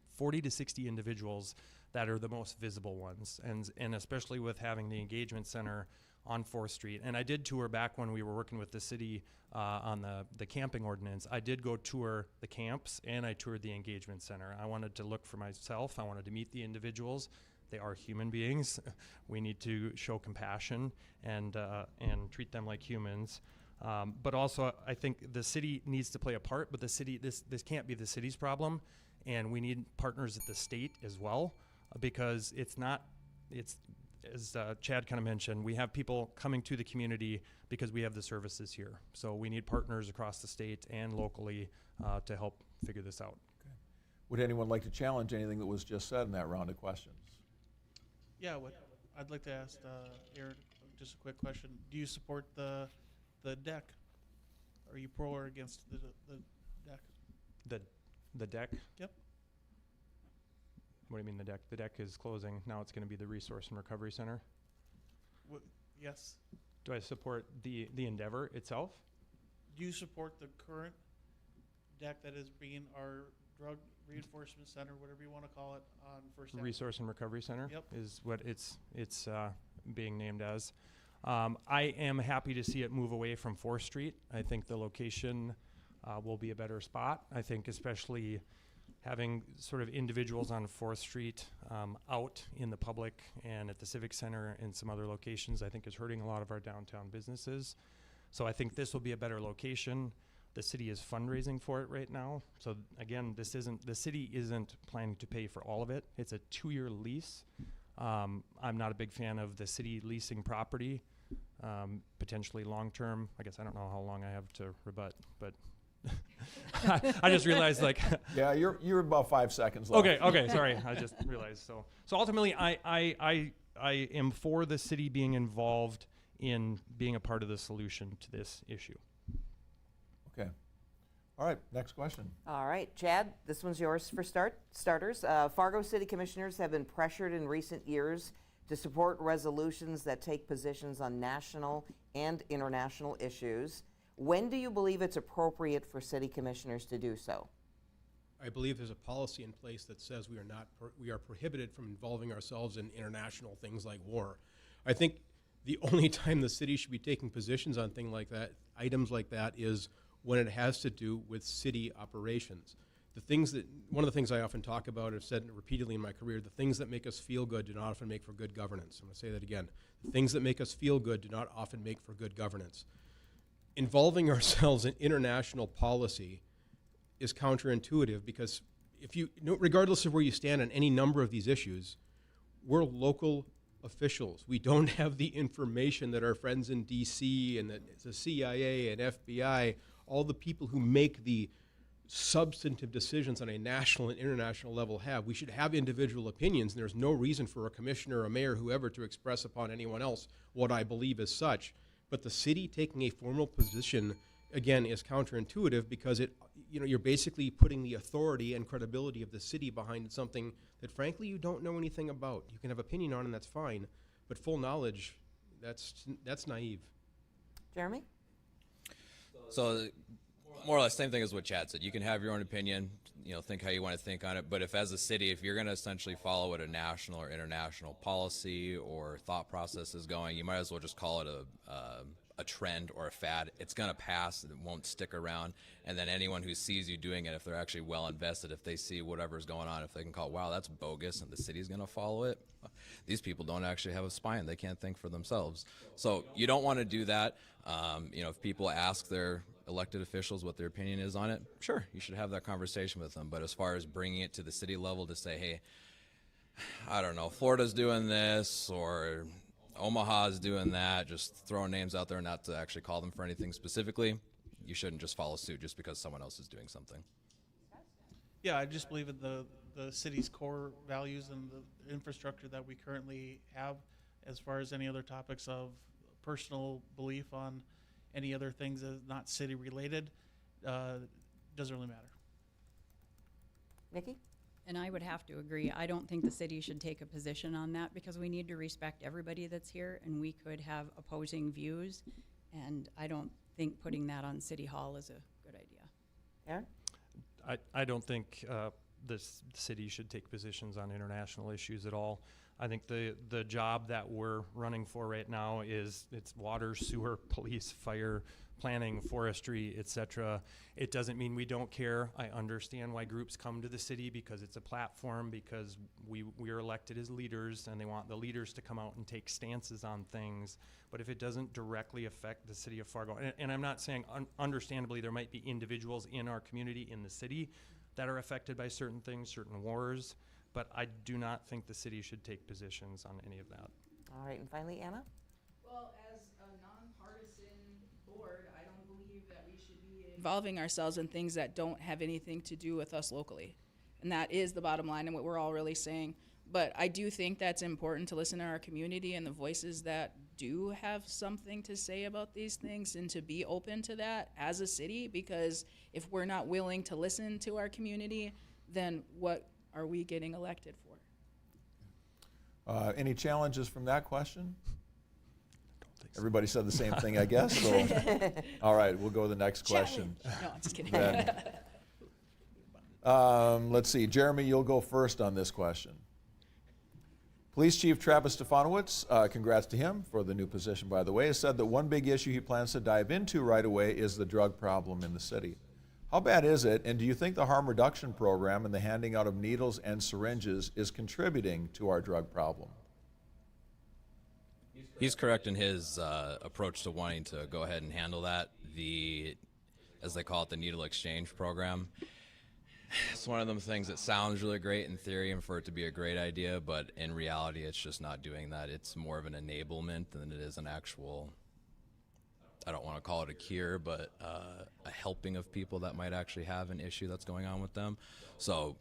individuals that are the most visible ones, and especially with having the engagement center on 4th Street. And I did tour back when we were working with the city on the camping ordinance. I did go tour the camps, and I toured the engagement center. I wanted to look for myself. I wanted to meet the individuals. They are human beings. We need to show compassion and treat them like humans. But also, I think the city needs to play a part, but the city, this can't be the city's problem, and we need partners at the state as well, because it's as Chad kind of mentioned, we have people coming to the community because we have the services here. So we need partners across the state and locally to help figure this out. Okay. Would anyone like to challenge anything that was just said in that round of questions? Yeah, I'd like to ask Aaron just a quick question. Do you support the deck? Are you pro or against the deck? The deck? Yep. What do you mean the deck? The deck is closing. Now it's going to be the Resource and Recovery Center. Yes. Do I support the endeavor itself? Do you support the current deck that is being our drug reinforcement center, whatever you want to call it, on First Avenue? Resource and Recovery Center. Yep. Is what it's being named as. I am happy to see it move away from 4th Street. I think the location will be a better spot. I think especially having sort of individuals on 4th Street out in the public and at the Civic Center and some other locations, I think is hurting a lot of our downtown businesses. So I think this will be a better location. The city is fundraising for it right now. So again, the city isn't planning to pay for all of it. It's a 2-year lease. I'm not a big fan of the city leasing property, potentially long-term. I guess I don't know how long I have to rebut, but I just realized yeah, you're about 5 seconds left. Okay, sorry. I just realized. So ultimately I am for the city being involved in being a part of the solution to this issue. Okay. All right, next question. All right, Chad, this one's yours for starters. Fargo City Commissioners have been pressured in recent years to support resolutions that take positions on national and international issues. When do you believe it's appropriate for city commissioners to do so? I believe there's a policy in place that says we are prohibited from involving ourselves in international things like war. I think the only time the city should be taking positions on things like that, items like that, is when it has to do with city operations. One of the things I often talk about, I've said it repeatedly in my career, the things that make us feel good do not often make for good governance. I'm going to say that again. The things that make us feel good do not often make for good governance. Involving ourselves in international policy is counterintuitive because regardless of where you stand on any number of these issues, we're local officials. We don't have the information that our friends in DC and the CIA and FBI, all the people who make the substantive decisions on a national and international level have. We should have individual opinions, and there's no reason for a commissioner, a mayor, whoever to express upon anyone else what I believe is such. But the city taking a formal position, again, is counterintuitive because you're basically putting the authority and credibility of the city behind something that, frankly, you don't know anything about. You can have opinion on, and that's fine, but full knowledge, that's naive. Jeremy? So more or less same thing as what Chad said. You can have your own opinion, think how you want to think on it, but if as a city, if you're going to essentially follow what a national or international policy or thought process is going, you might as well just call it a trend or a fad. It's going to pass and it won't stick around, and then anyone who sees you doing it, if they're actually well invested, if they see whatever's going on, if they can call, wow, that's bogus, and the city's going to follow it, these people don't actually have a spine. They can't think for themselves. So you don't want to do that. If people ask their elected officials what their opinion is on it, sure, you should have that conversation with them. But as far as bringing it to the city level to say, hey, I don't know, Florida's doing this or Omaha's doing that, just throwing names out there, not to actually call them for anything specifically, you shouldn't just follow suit just because someone else is doing something. Yeah, I just believe in the city's core values and the infrastructure that we currently have. As far as any other topics of personal belief on any other things that are not city related, doesn't really matter. Nikki? And I would have to agree. I don't think the city should take a position on that because we need to respect everybody that's here, and we could have opposing views, and I don't think putting that on City Hall is a good idea. Aaron? I don't think the city should take positions on international issues at all. I think the job that we're running for right now it's water, sewer, police, fire, planning, forestry, etc. It doesn't mean we don't care. I understand why groups come to the city because it's a platform, because we are elected as leaders and they want the leaders to come out and take stances on things. But if it doesn't directly affect the city of Fargo, and I'm not saying understandably there might be individuals in our community in the city that are affected by certain things, certain wars, but I do not think the city should take positions on any of that. All right, and finally, Anna? Well, as a nonpartisan board, I don't believe that we should be involving ourselves in things that don't have anything to do with us locally. And that is the bottom line and what we're all really saying. But I do think that's important to listen to our community and the voices that do have something to say about these things and to be open to that as a city, because if we're not willing to listen to our community, then what are we getting elected for? Any challenges from that question? Everybody said the same thing, I guess. So, all right, we'll go to the next question. No, I'm just kidding. Let's see, Jeremy, you'll go first on this question. Police Chief Travis Stefanowicz, congrats to him for the new position, by the way, has said that one big issue he plans to dive into right away is the drug problem in the city. How bad is it, and do you think the harm reduction program and the handing out of needles and syringes is contributing to our drug problem? He's correct in his approach to wanting to go ahead and handle that. As they call it, the needle exchange program. It's one of them things that sounds really great in theory and for it to be a great idea, but in reality, it's just not doing that. It's more of an enablement than it is an actual, I don't want to call it a cure, but a helping of people that might actually have an issue that's going on with them. So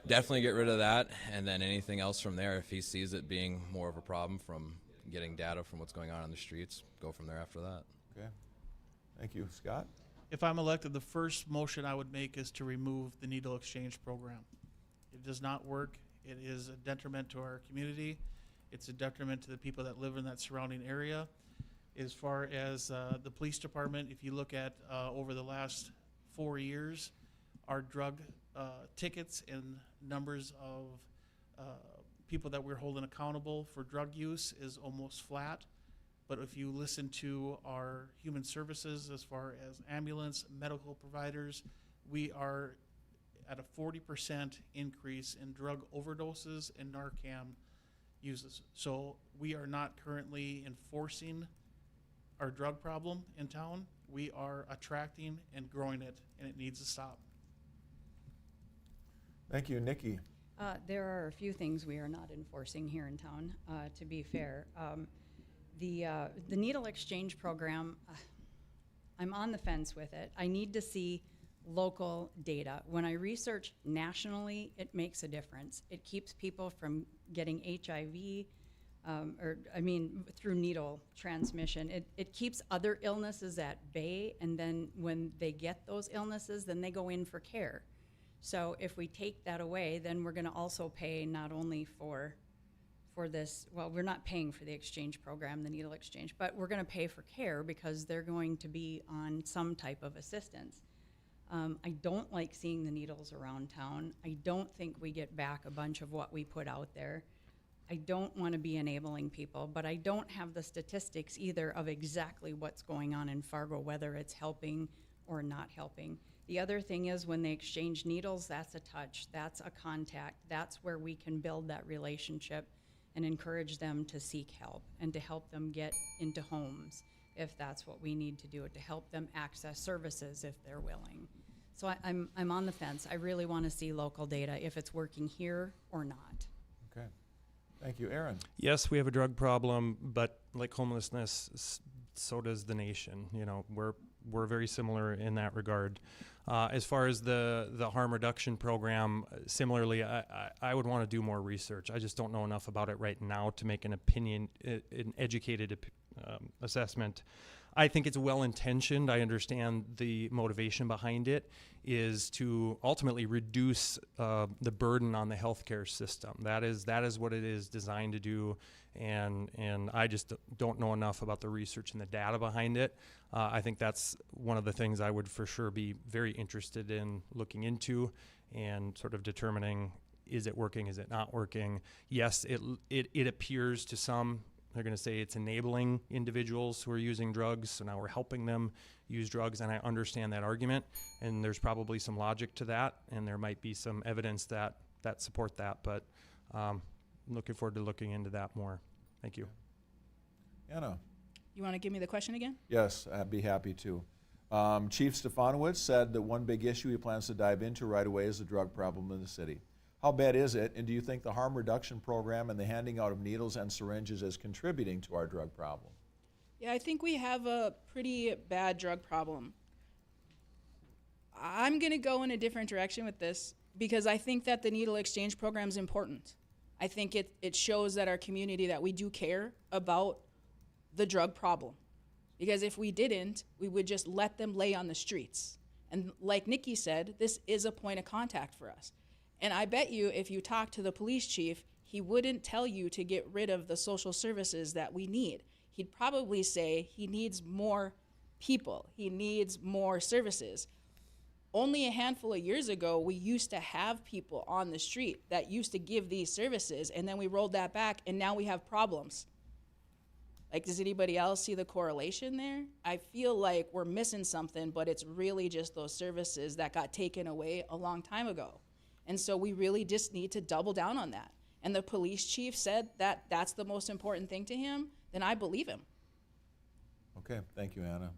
definitely get rid of that, and then anything else from there, if he sees it being more of a problem from getting data from what's going on the streets, go from there after that. Okay. Thank you. Scott? If I'm elected, the first motion I would make is to remove the needle exchange program. It does not work. It is a detriment to our community. It's a detriment to the people that live in that surrounding area. As far as the police department, if you look at over the last 4 years, our drug tickets and numbers of people that we're holding accountable for drug use is almost flat. But if you listen to our human services as far as ambulance, medical providers, we are at a 40% increase in drug overdoses and Narcan uses. So we are not currently enforcing our drug problem in town. We are attracting and growing it, and it needs to stop. Thank you. Nikki? There are a few things we are not enforcing here in town, to be fair. The needle exchange program, I'm on the fence with it. I need to see local data. When I research nationally, it makes a difference. It keeps people from getting HIV, through needle transmission. It keeps other illnesses at bay, and then when they get those illnesses, then they go in for care. So if we take that away, then we're gonna also pay not only for this, well, we're not paying for the exchange program, the needle exchange, but we're gonna pay for care because they're going to be on some type of assistance. I don't like seeing the needles around town. I don't think we get back a bunch of what we put out there. I don't wanna be enabling people, but I don't have the statistics either of exactly what's going on in Fargo, whether it's helping or not helping. The other thing is when they exchange needles, that's a touch, that's a contact, that's where we can build that relationship and encourage them to seek help and to help them get into homes if that's what we need to do, to help them access services if they're willing. So I'm on the fence. I really want to see local data if it's working here or not. Okay. Thank you. Aaron? Yes, we have a drug problem, but like homelessness, so does the nation. You know, we're very similar in that regard. As far as the harm reduction program, similarly, I would want to do more research. I just don't know enough about it right now to make an educated assessment. I think it's well-intentioned. I understand the motivation behind it is to ultimately reduce the burden on the healthcare system. That is what it is designed to do, and I just don't know enough about the research and the data behind it. I think that's one of the things I would for sure be very interested in looking into and sort of determining, is it working, is it not working? Yes, it appears to some, they're going to say it's enabling individuals who are using drugs, so now we're helping them use drugs, and I understand that argument, and there's probably some logic to that, and there might be some evidence that support that, but I'm looking forward to looking into that more. Thank you. Anna? You want to give me the question again? Yes, I'd be happy to. Chief Stefanowicz said that one big issue he plans to dive into right away is the drug problem in the city. How bad is it, and do you think the harm reduction program and the handing out of needles and syringes is contributing to our drug problem? Yeah, I think we have a pretty bad drug problem. I'm going to go in a different direction with this because I think that the needle exchange program is important. I think it shows that our community that we do care about the drug problem. Because if we didn't, we would just let them lay on the streets. And like Nikki said, this is a point of contact for us. And I bet you if you talk to the police chief, he wouldn't tell you to get rid of the social services that we need. He'd probably say he needs more people. He needs more services. Only a handful of years ago, we used to have people on the street that used to give these services, and then we rolled that back, and now we have problems. Like, does anybody else see the correlation there? I feel like we're missing something, but it's really just those services that got taken away a long time ago. And so we really just need to double down on that. And the police chief said that that's the most important thing to him, then I believe him. Okay, thank you, Anna.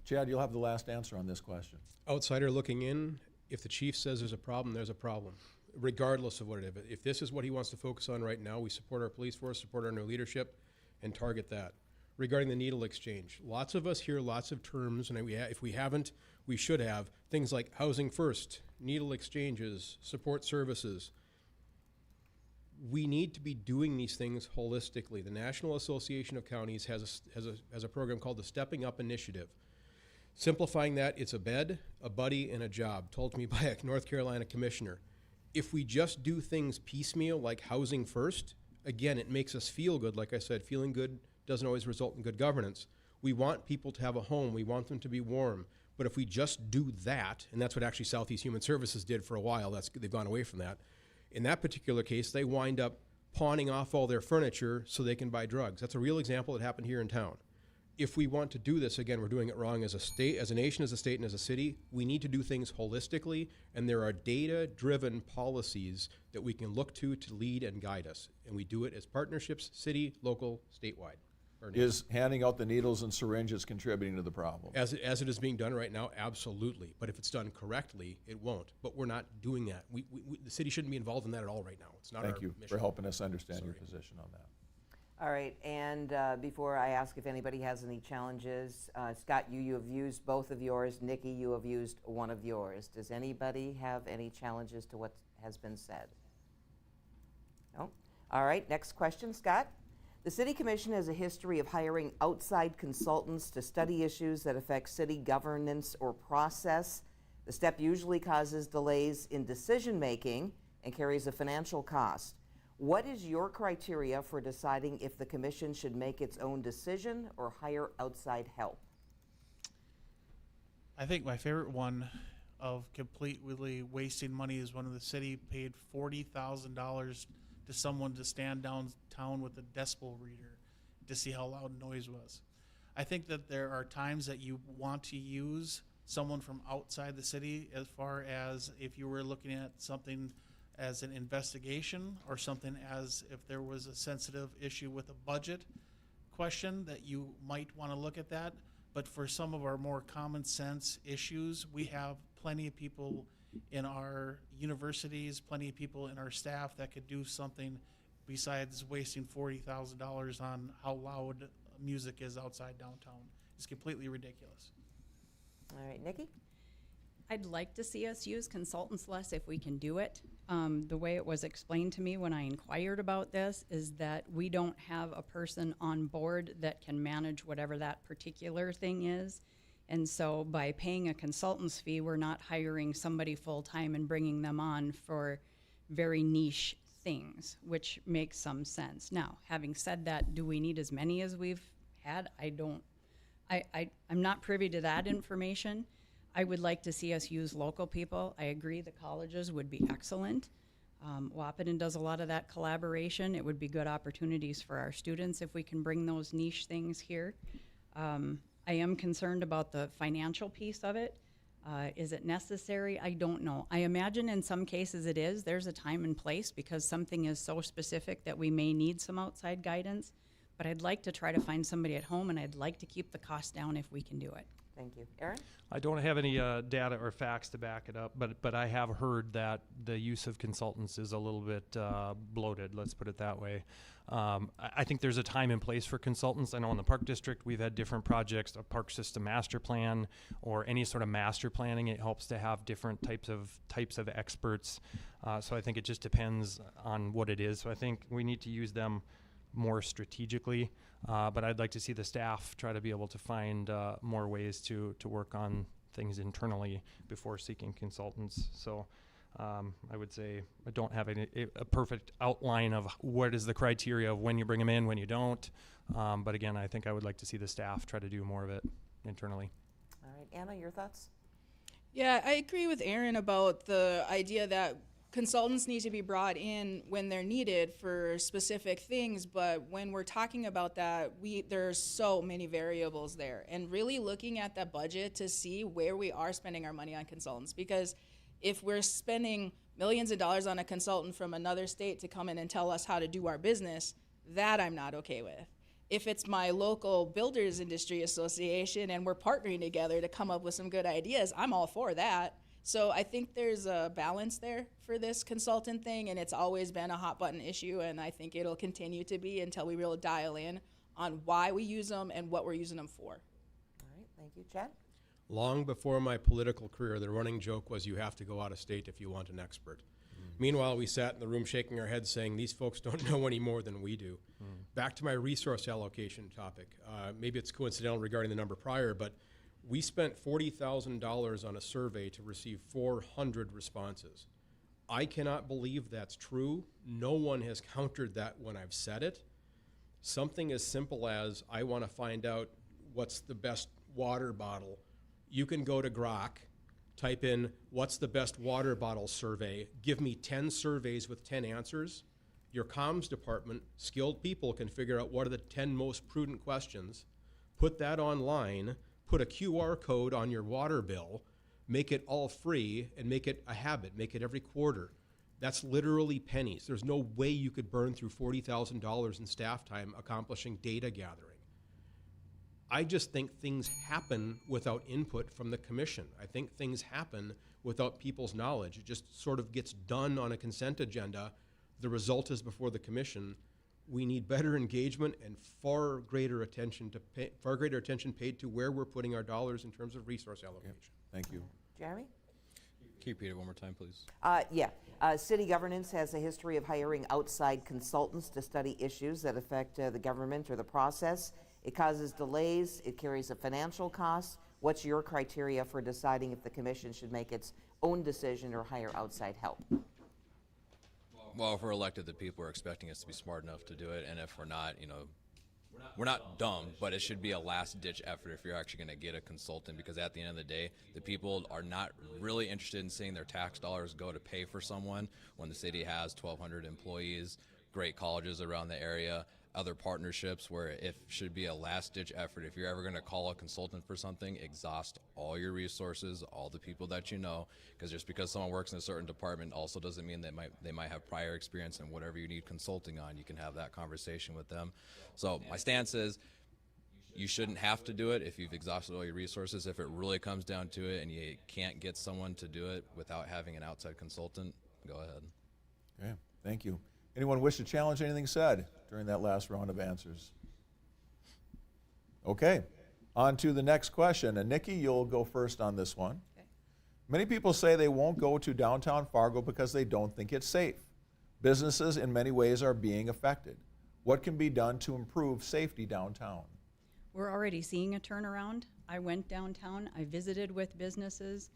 Chad, you'll have the last answer on this question. Outsider looking in, if the chief says there's a problem, regardless of what it is. If this is what he wants to focus on right now, we support our police force, support our new leadership, and target that. Regarding the needle exchange, lots of us hear lots of terms, and if we haven't, we should have, things like housing first, needle exchanges, support services. We need to be doing these things holistically. The National Association of Counties has a program called the Stepping Up Initiative. Simplifying that, it's a bed, a buddy, and a job, told to me by a North Carolina commissioner. If we just do things piecemeal, like housing first, again, it makes us feel good. Like I said, feeling good doesn't always result in good governance. We want people to have a home. We want them to be warm. But if we just do that, and that's what actually Southeast Human Services did for a while, they've gone away from that. In that particular case, they wind up pawning off all their furniture so they can buy drugs. That's a real example that happened here in town. If we want to do this, again, we're doing it wrong as a state, as a nation, as a state, and as a city. We need to do things holistically, and there are data-driven policies that we can look to lead and guide us. And we do it as partnerships, city, local, statewide. Is handing out the needles and syringes contributing to the problem? As it is being done right now, absolutely. But if it's done correctly, it won't. But we're not doing that. The city shouldn't be involved in that at all right now. It's not our mission. Thank you for helping us understand your position on that. All right, and before I ask if anybody has any challenges, Scott, you have used both of yours. Nikki, you have used one of yours. Does anybody have any challenges to what has been said? No? All right, next question, Scott. The City Commission has a history of hiring outside consultants to study issues that affect city governance or process. The step usually causes delays in decision-making and carries a financial cost. What is your criteria for deciding if the commission should make its own decision or hire outside help? I think my favorite one of completely wasting money is when the city paid $40,000 to someone to stand downtown with a decibel reader to see how loud noise was. I think that there are times that you want to use someone from outside the city, as far as if you were looking at something as an investigation or something as if there was a sensitive issue with a budget question that you might want to look at that. But for some of our more common sense issues, we have plenty of people in our universities, plenty of people in our staff that could do something besides wasting $40,000 on how loud music is outside downtown. It's completely ridiculous. All right, Nikki? I'd like to see us use consultants less if we can do it. The way it was explained to me when I inquired about this is that we don't have a person on board that can manage whatever that particular thing is. And so by paying a consultant's fee, we're not hiring somebody full-time and bringing them on for very niche things, which makes some sense. Now, having said that, do we need as many as we've had? I'm not privy to that information. I would like to see us use local people. I agree the colleges would be excellent. Wahpeton does a lot of that collaboration. It would be good opportunities for our students if we can bring those niche things here. I am concerned about the financial piece of it. Is it necessary? I don't know. I imagine in some cases it is. There's a time and place because something is so specific that we may need some outside guidance. But I'd like to try to find somebody at home, and I'd like to keep the cost down if we can do it. Thank you. Aaron? I don't have any data or facts to back it up, but I have heard that the use of consultants is a little bit bloated, let's put it that way. I think there's a time and place for consultants. I know in the Park District we've had different projects, a park system master plan or any sort of master planning. It helps to have different types of experts. So I think it just depends on what it is. So I think we need to use them more strategically, but I'd like to see the staff try to be able to find more ways to work on things internally before seeking consultants. So I would say I don't have a perfect outline of what is the criteria of when you bring them in, when you don't. But again, I think I would like to see the staff try to do more of it internally. All right, Anna, your thoughts? Yeah, I agree with Aaron about the idea that consultants need to be brought in when they're needed for specific things, but when we're talking about that, there's so many variables there, and really looking at that budget to see where we are spending our money on consultants. Because if we're spending millions of dollars on a consultant from another state to come in and tell us how to do our business, that I'm not okay with. If it's my local builders industry association and we're partnering together to come up with some good ideas, I'm all for that. So I think there's a balance there for this consultant thing, and it's always been a hot button issue, and I think it'll continue to be until we really dial in on why we use them and what we're using them for. All right, thank you. Chad? Long before my political career, the running joke was you have to go out of state if you want an expert. Meanwhile, we sat in the room shaking our heads saying these folks don't know any more than we do. Back to my resource allocation topic. Maybe it's coincidental regarding the number prior, but we spent $40,000 on a survey to receive 400 responses. I cannot believe that's true. No one has countered that when I've said it. Something as simple as I want to find out what's the best water bottle. You can go to Grok, type in what's the best water bottle survey, give me 10 surveys with 10 answers. Your comms department, skilled people, can figure out what are the 10 most prudent questions, put that online, put a QR code on your water bill, make it all free, and make it a habit, make it every quarter. That's literally pennies. There's no way you could burn through $40,000 in staff time accomplishing data gathering. I just think things happen without input from the commission. I think things happen without people's knowledge. It just sort of gets done on a consent agenda. The result is before the commission. We need better engagement and far greater attention paid to where we're putting our dollars in terms of resource allocation. Thank you. Jeremy? Can you repeat it one more time, please? City governance has a history of hiring outside consultants to study issues that affect the government or the process. It causes delays. It carries a financial cost. What's your criteria for deciding if the commission should make its own decision or hire outside help? Well, if we're elected, the people are expecting us to be smart enough to do it, and if we're not, we're not dumb, but it should be a last-ditch effort if you're actually going to get a consultant, because at the end of the day, the people are not really interested in seeing their tax dollars go to pay for someone when the city has 1,200 employees, great colleges around the area, other partnerships where it should be a last-ditch effort. If you're ever going to call a consultant for something, exhaust all your resources, all the people that you know, because just because someone works in a certain department also doesn't mean they might have prior experience in whatever you need consulting on. You can have that conversation with them. So my stance is you shouldn't have to do it if you've exhausted all your resources. If it really comes down to it and you can't get someone to do it without having an outside consultant, go ahead. Okay, thank you. Anyone wish to challenge anything said during that last round of answers? Okay, on to the next question. And Nikki, you'll go first on this one. Okay. Many people say they won't go to downtown Fargo because they don't think it's safe. Businesses in many ways are being affected. What can be done to improve safety downtown? We're already seeing a turnaround. I went downtown, I visited with businesses.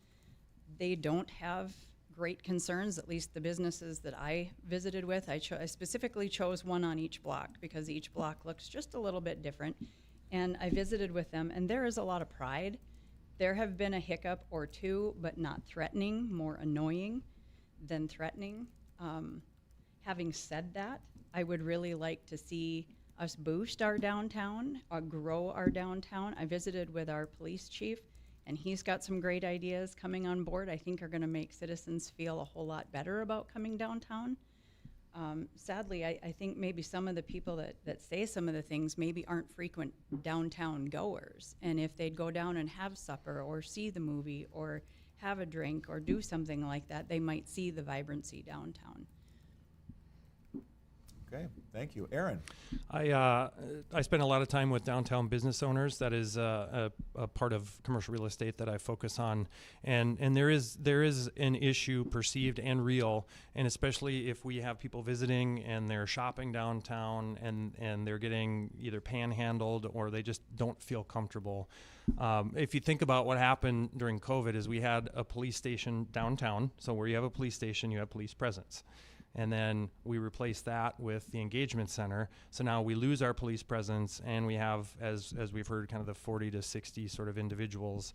They don't have great concerns, at least the businesses that I visited with. I specifically chose one on each block because each block looks just a little bit different. And I visited with them, and there is a lot of pride. There have been a hiccup or two, but not threatening, more annoying than threatening. Having said that, I would really like to see us boost our downtown, grow our downtown. I visited with our police chief, and he's got some great ideas coming on board I think are going to make citizens feel a whole lot better about coming downtown. Sadly, I think maybe some of the people that say some of the things maybe aren't frequent downtown goers. And if they'd go down and have supper or see the movie or have a drink or do something like that, they might see the vibrancy downtown. Okay, thank you. Aaron? I spend a lot of time with downtown business owners. That is a part of commercial real estate that I focus on, and there is an issue, perceived and real, and especially if we have people visiting and they're shopping downtown and they're getting either panhandled or they just don't feel comfortable. If you think about what happened during COVID, is we had a police station downtown. So where you have a police station, you have police presence. And then we replace that with the engagement center. So now we lose our police presence, and we have, as we've heard, kind of the 40 to 60 sort of individuals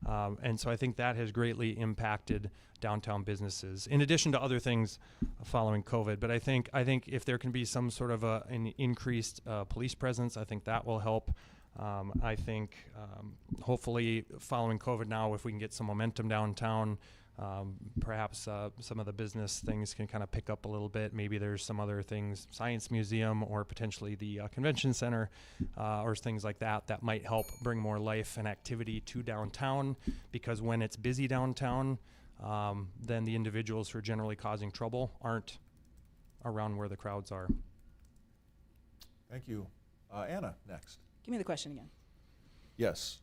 And so I think that has greatly impacted downtown businesses, in addition to other things following COVID. But I think if there can be some sort of an increased police presence, I think that will help. I think hopefully following COVID now, if we can get some momentum downtown, perhaps some of the business things can kind of pick up a little bit. Maybe there's some other things, Science Museum or potentially the Convention Center or things like that that might help bring more life and activity to downtown, because when it's busy downtown, then the individuals who are generally causing trouble aren't around where the crowds are. Thank you. Anna, next. Give me the question again. Yes.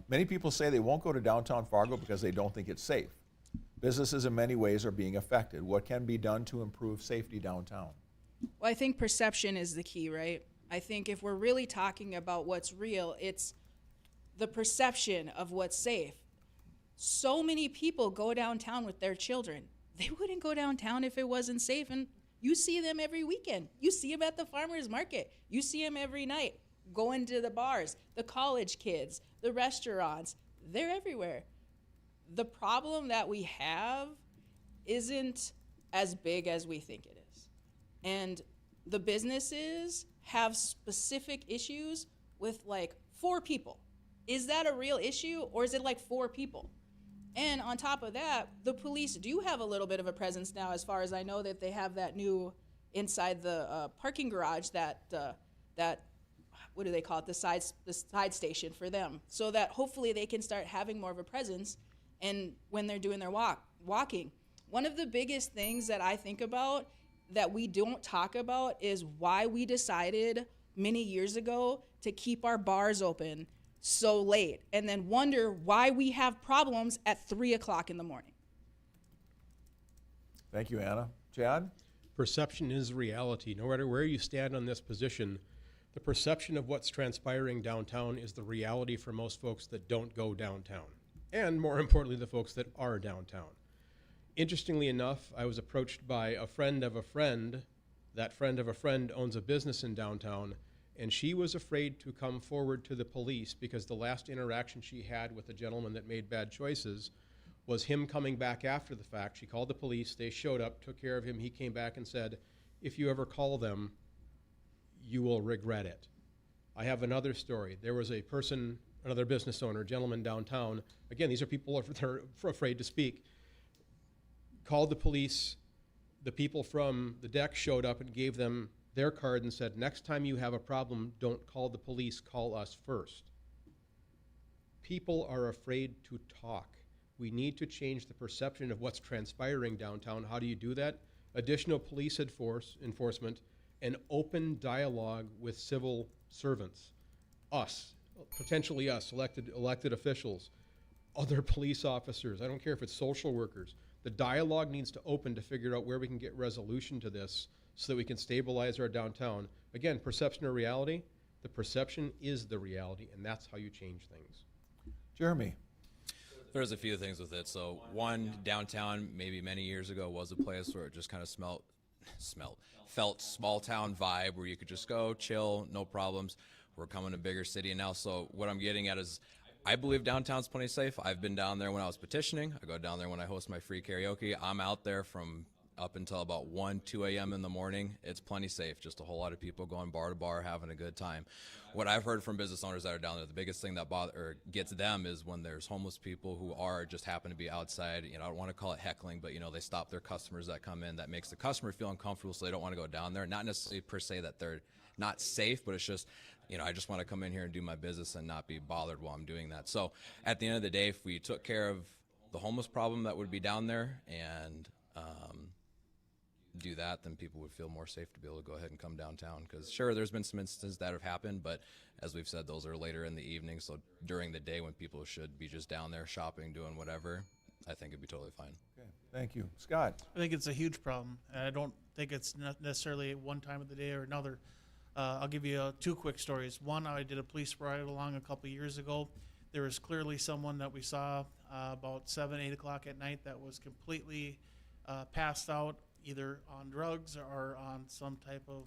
Many people say they won't go to downtown Fargo because they don't think it's safe. Businesses in many ways are being affected. What can be done to improve safety downtown? Well, I think perception is the key, right? I think if we're really talking about what's real, it's the perception of what's safe. So many people go downtown with their children. They wouldn't go downtown if it wasn't safe, and you see them every weekend. You see them at the farmers market. You see them every night, going to the bars, the college kids, the restaurants. They're everywhere. The problem that we have isn't as big as we think it is. And the businesses have specific issues with like 4 people. Is that a real issue, or is it like 4 people? And on top of that, the police do have a little bit of a presence now, as far as I know, that they have that new inside the parking garage that what do they call it? The side station for them, so that hopefully they can start having more of a presence. And when they're doing their walking, one of the biggest things that I think about that we don't talk about is why we decided many years ago to keep our bars open so late, and then wonder why we have problems at 3 o'clock in the morning. Thank you, Anna. Chad? Perception is reality. No matter where you stand on this position, the perception of what's transpiring downtown is the reality for most folks that don't go downtown, and more importantly, the folks that are downtown. Interestingly enough, I was approached by a friend of a friend. That friend of a friend owns a business in downtown, and she was afraid to come forward to the police because the last interaction she had with a gentleman that made bad choices was him coming back after the fact. She called the police, they showed up, took care of him, he came back and said, if you ever call them, you will regret it. I have another story. There was a person, another business owner, a gentleman downtown, again, these are people that are afraid to speak, called the police, the people from the deck showed up and gave them their card and said, next time you have a problem, don't call the police, call us first. People are afraid to talk. We need to change the perception of what's transpiring downtown. How do you do that? Additional police enforcement and open dialogue with civil servants. Us, potentially us, elected officials, other police officers. I don't care if it's social workers. The dialogue needs to open to figure out where we can get resolution to this so that we can stabilize our downtown. Again, perception or reality? The perception is the reality, and that's how you change things. Jeremy? There's a few things with it. So one, downtown maybe many years ago was a place where it just kind of felt small town vibe where you could just go, chill, no problems. We're coming to a bigger city now. So what I'm getting at is I believe downtown's plenty safe. I've been down there when I was petitioning. I go down there when I host my free karaoke. I'm out there from up until about 1, 2 a.m. in the morning. It's plenty safe. Just a whole lot of people going bar to bar, having a good time. What I've heard from business owners that are down there, the biggest thing that gets them is when there's homeless people who just happen to be outside. I don't want to call it heckling, but they stop their customers that come in. That makes the customer feel uncomfortable, so they don't want to go down there. Not necessarily per se that they're not safe, but it's just, I just want to come in here and do my business and not be bothered while I'm doing that. So at the end of the day, if we took care of the homeless problem that would be down there and do that, then people would feel more safe to be able to go ahead and come downtown. Because sure, there's been some instances that have happened, but as we've said, those are later in the evening. So during the day when people should be just down there shopping, doing whatever, I think it'd be totally fine. Okay, thank you. Scott? I think it's a huge problem. And I don't think it's not necessarily one time of the day or another. I'll give you 2 quick stories. One, I did a police ride along a couple years ago. There was clearly someone that we saw about 7, 8 o'clock at night that was completely passed out, either on drugs or on some type of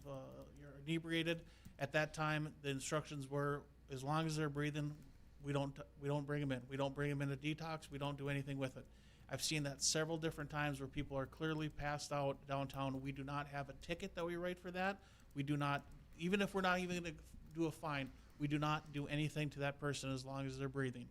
you're inebriated. At that time, the instructions were, as long as they're breathing, we don't bring them in. We don't bring them in a detox. We don't do anything with it. I've seen that several different times where people are clearly passed out downtown. We do not have a ticket that we write for that. We do not, even if we're not even going to do a fine, we do not do anything to that person as long as they're breathing.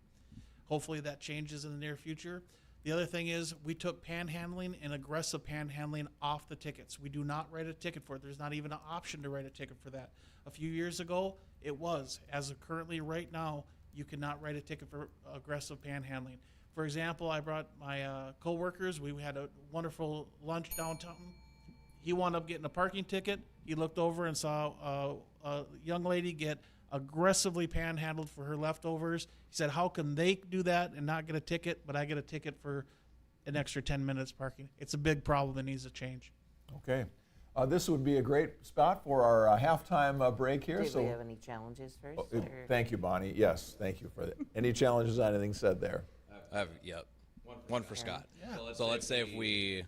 Hopefully that changes in the near future. The other thing is we took panhandling and aggressive panhandling off the tickets. We do not write a ticket for it. There's not even an option to write a ticket for that. A few years ago, it was. As of currently right now, you cannot write a ticket for aggressive panhandling. For example, I brought my co-workers. We had a wonderful lunch downtown. He wound up getting a parking ticket. He looked over and saw a young lady get aggressively panhandled for her leftovers. He said, how can they do that and not get a ticket, but I get a ticket for an extra 10 minutes parking? It's a big problem that needs to change. Okay. This would be a great spot for our halftime break here. Do we have any challenges first? Thank you, Bonnie. Yes, thank you for that. Any challenges on anything said there? Yep. One for Scott. Yeah. So let's say if we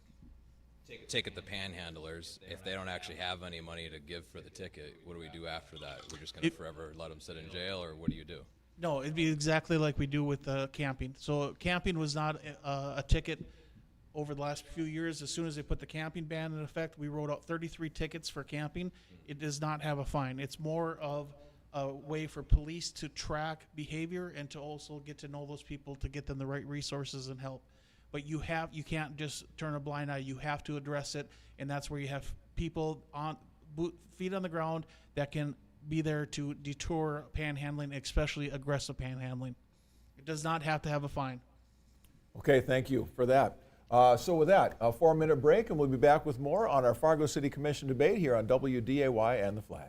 ticket the panhandlers, if they don't actually have any money to give for the ticket, what do we do after that? We're just going to forever let them sit in jail, or what do you do? No, it'd be exactly like we do with camping. So camping was not a ticket over the last few years. As soon as they put the camping ban in effect, we wrote out 33 tickets for camping. It does not have a fine. It's more of a way for police to track behavior and to also get to know those people to get them the right resources and help. But you can't just turn a blind eye. You have to address it, and that's where you have people on feet on the ground that can be there to deter panhandling, especially aggressive panhandling. It does not have to have a fine. Okay, thank you for that. So with that, a 4-minute break, and we'll be back with more on our Fargo City Commission debate here on WDAY and the Flag.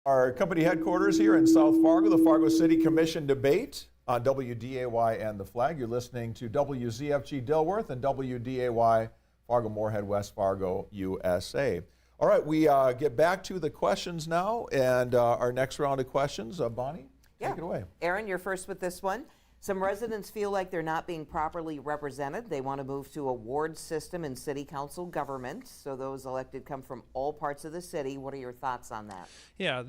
Our company headquarters here in South Fargo, the Fargo City Commission debate on WDAY and the Flag. You're listening to WZFG Dilworth and WDAY Fargo Moorhead, West Fargo, USA. All right, we get back to the questions now, and our next round of questions. Bonnie, take it away. Aaron, you're first with this one. Some residents feel like they're not being properly represented. They want to move to a ward system in city council government, so those elected come from all parts of the city. What are your thoughts on that? Yeah,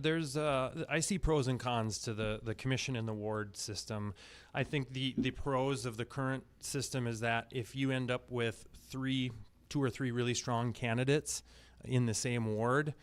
I see pros and cons to the commission and the ward system. I think the pros of the current system is that if you end up with two or three really strong candidates in the same ward,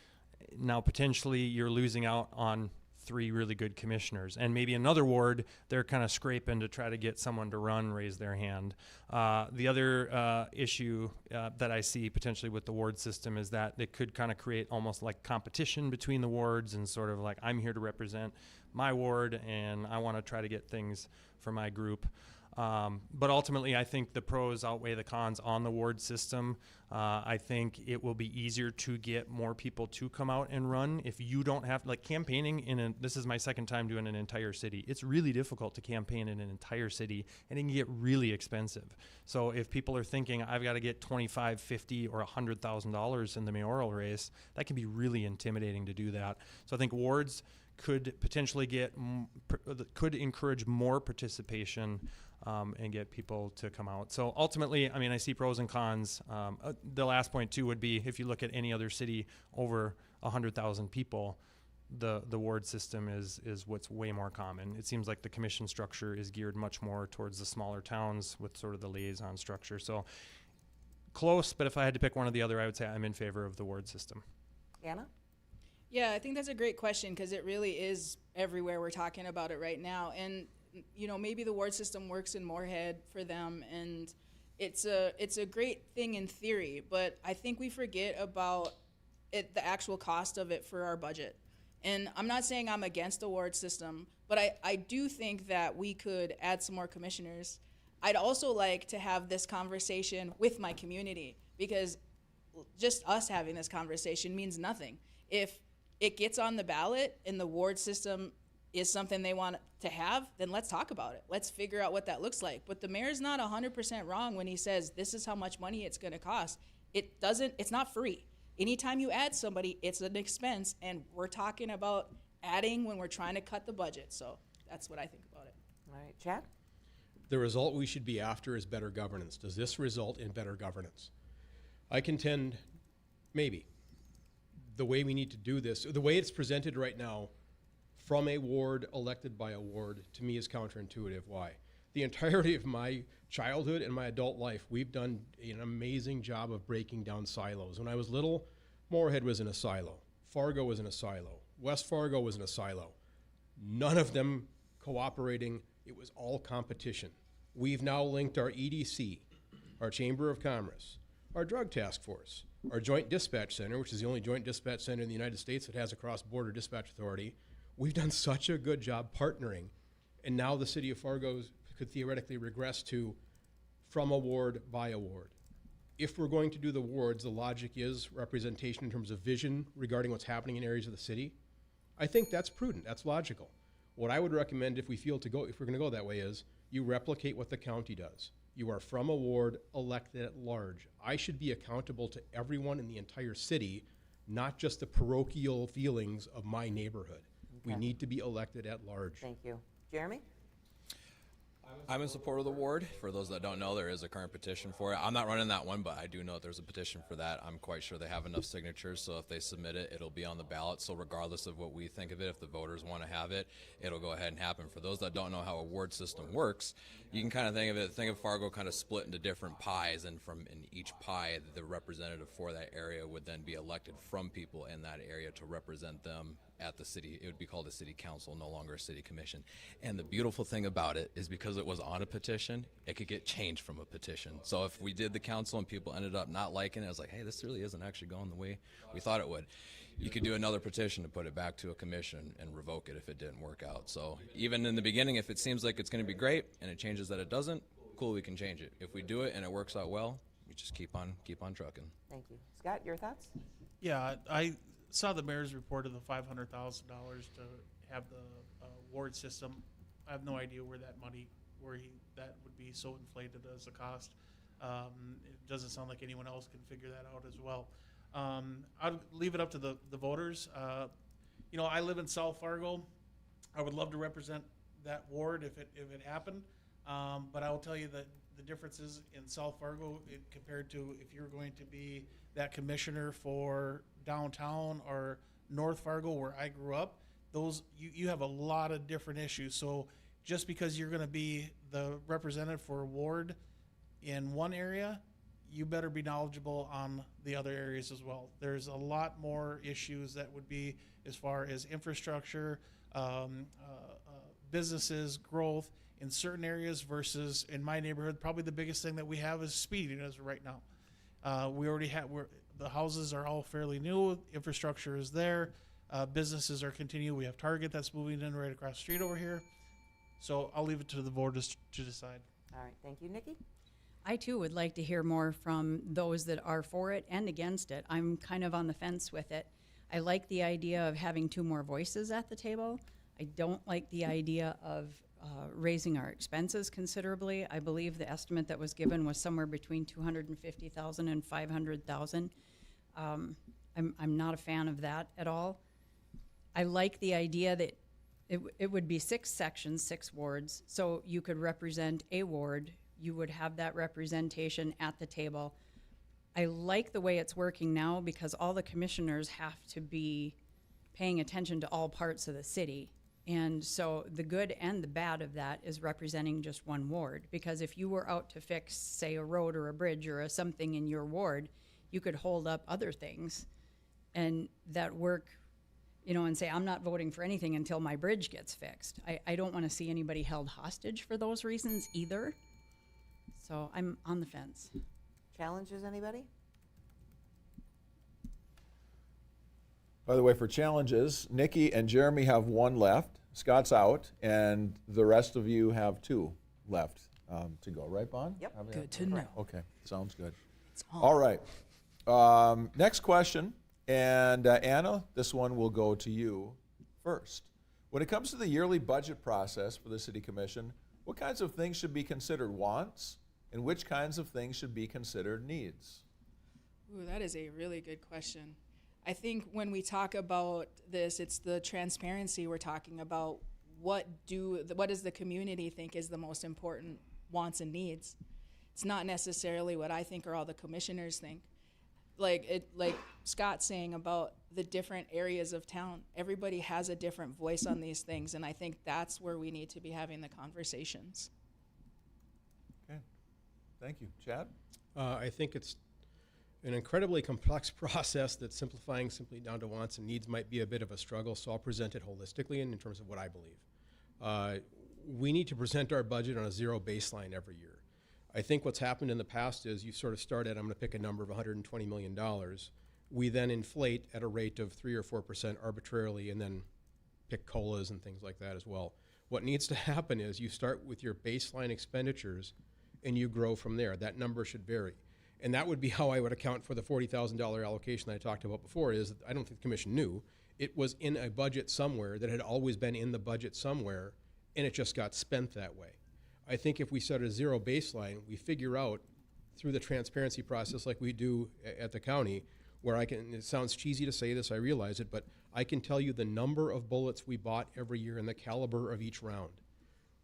now potentially you're losing out on 3 really good commissioners, and maybe another ward they're kind of scraping to try to get someone to raise their hand. The other issue that I see potentially with the ward system is that it could kind of create almost like competition between the wards, and sort of like, I'm here to represent my ward and I want to try to get things for my group. But ultimately, I think the pros outweigh the cons on the ward system. I think it will be easier to get more people to come out and run if you don't have, like, campaigning this is my second time doing an entire city. It's really difficult to campaign in an entire city, and it can get really expensive. So if people are thinking, I've got to get $25,000, $50,000, or $100,000 in the mayoral race, that can be really intimidating to do that. So I think wards could potentially could encourage more participation and get people to come out. So ultimately, I mean, I see pros and cons. The last point too would be, if you look at any other city over 100,000 people, the ward system is what's way more common. It seems like the commission structure is geared much more towards the smaller towns with sort of the liaison structure. So close, but if I had to pick one or the other, I would say I'm in favor of the ward system. Anna? Yeah, I think that's a great question, because it really is everywhere. We're talking about it right now. And, you know, maybe the ward system works in Moorhead for them, and it's a great thing in theory, but I think we forget about the actual cost of it for our budget. And I'm not saying I'm against the ward system, but I do think that we could add some more commissioners. I'd also like to have this conversation with my community, because just us having this conversation means nothing. If it gets on the ballot and the ward system is something they want to have, then let's talk about it. Let's figure out what that looks like. But the mayor's not 100% wrong when he says this is how much money it's going to cost. It's not free. Anytime you add somebody, it's an expense, and we're talking about adding when we're trying to cut the budget. So that's what I think about it. All right, Chad? The result we should be after is better governance. Does this result in better governance? I contend maybe. The way we need to do this, the way it's presented right now, from a ward, elected by a ward, to me is counterintuitive. Why? The entirety of my childhood and my adult life, we've done an amazing job of breaking down silos. When I was little, Moorhead was in a silo. Fargo was in a silo. West Fargo was in a silo. None of them cooperating. It was all competition. We've now linked our EDC, our Chamber of Commerce, our Drug Task Force, our Joint Dispatch Center, which is the only joint dispatch center in the United States that has a cross-border dispatch authority. We've done such a good job partnering, and now the city of Fargo could theoretically regress to from a ward by a ward. If we're going to do the wards, the logic is representation in terms of vision regarding what's happening in areas of the city. I think that's prudent, that's logical. What I would recommend if we're going to go that way is you replicate what the county does. You are from a ward, elected at large. I should be accountable to everyone in the entire city, not just the parochial feelings of my neighborhood. Okay. We need to be elected at large. Thank you. Jeremy? I'm in support of the ward. For those that don't know, there is a current petition for it. I'm not running that one, but I do know there's a petition for that. I'm quite sure they have enough signatures, so if they submit it, it'll be on the ballot. So regardless of what we think of it, if the voters want to have it, it'll go ahead and happen. For those that don't know how a ward system works, you can kind of think of Fargo kind of split into different pies, and in each pie, the representative for that area would then be elected from people in that area to represent them at the city. It would be called a city council, no longer a city commission. And the beautiful thing about it is because it was on a petition, it could get changed from a petition. So if we did the council and people ended up not liking it, I was like, hey, this really isn't actually going the way we thought it would. You could do another petition to put it back to a commission and revoke it if it didn't work out. So even in the beginning, if it seems like it's going to be great and it changes that it doesn't, cool, we can change it. If we do it and it works out well, we just keep on trucking. Thank you. Scott, your thoughts? Yeah, saw the mayor's report of the $500,000 to have the ward system. I have no idea where that money, that would be so inflated as a cost. It doesn't sound like anyone else can figure that out as well. I'd leave it up to the voters. You know, I live in South Fargo. I would love to represent that ward if it happened. But I will tell you that the differences in South Fargo compared to if you're going to be that commissioner for downtown or North Fargo where I grew up, you have a lot of different issues. So just because you're going to be the representative for a ward in one area, you better be knowledgeable on the other areas as well. There's a lot more issues that would be as far as infrastructure, businesses, growth in certain areas versus in my neighborhood. Probably the biggest thing that we have is speeding as of right now. We already have, the houses are all fairly new, infrastructure is there, businesses are continuing. We have Target that's moving in right across the street over here. So I'll leave it to the voters to decide. All right, thank you, Nikki. I too would like to hear more from those that are for it and against it. I'm kind of on the fence with it. I like the idea of having two more voices at the table. I don't like the idea of raising our expenses considerably. I believe the estimate that was given was somewhere between $250,000 and $500,000. I'm not a fan of that at all. I like the idea that it would be 6 sections, 6 wards, so you could represent a ward. You would have that representation at the table. I like the way it's working now because all the commissioners have to be paying attention to all parts of the city. And so the good and the bad of that is representing just one ward. Because if you were out to fix, say, a road or a bridge or something in your ward, you could hold up other things and that work, you know, and say, I'm not voting for anything until my bridge gets fixed. I don't want to see anybody held hostage for those reasons either. So I'm on the fence. Challenges, anybody? By the way, for challenges, Nikki and Jeremy have 1 left. Scott's out, and the rest of you have 2 left to go. Right, Bon? Yep. Good to know. Okay, sounds good. It's on. All right. Next question, and Anna, this one will go to you first. When it comes to the yearly budget process for the City Commission, what kinds of things should be considered wants, and which kinds of things should be considered needs? Ooh, that is a really good question. I think when we talk about this, it's the transparency we're talking about. What does the community think is the most important wants and needs? It's not necessarily what I think or all the commissioners think. Like Scott's saying about the different areas of town, everybody has a different voice on these things, and I think that's where we need to be having the conversations. Okay, thank you. Chad? I think it's an incredibly complex process that simplifying simply down to wants and needs might be a bit of a struggle, so I'll present it holistically in terms of what I believe. We need to present our budget on a zero baseline every year. I think what's happened in the past is you sort of start at, I'm going to pick a number of $120 million. We then inflate at a rate of 3 or 4% arbitrarily and then pick COLAs and things like that as well. What needs to happen is you start with your baseline expenditures and you grow from there. That number should vary. And that would be how I would account for the $40,000 allocation that I talked about before. Is I don't think the commission knew. It was in a budget somewhere that had always been in the budget somewhere, and it just got spent that way. I think if we set a zero baseline, we figure out through the transparency process like we do at the county, where it sounds cheesy to say this, I realize it, but I can tell you the number of bullets we bought every year and the caliber of each round.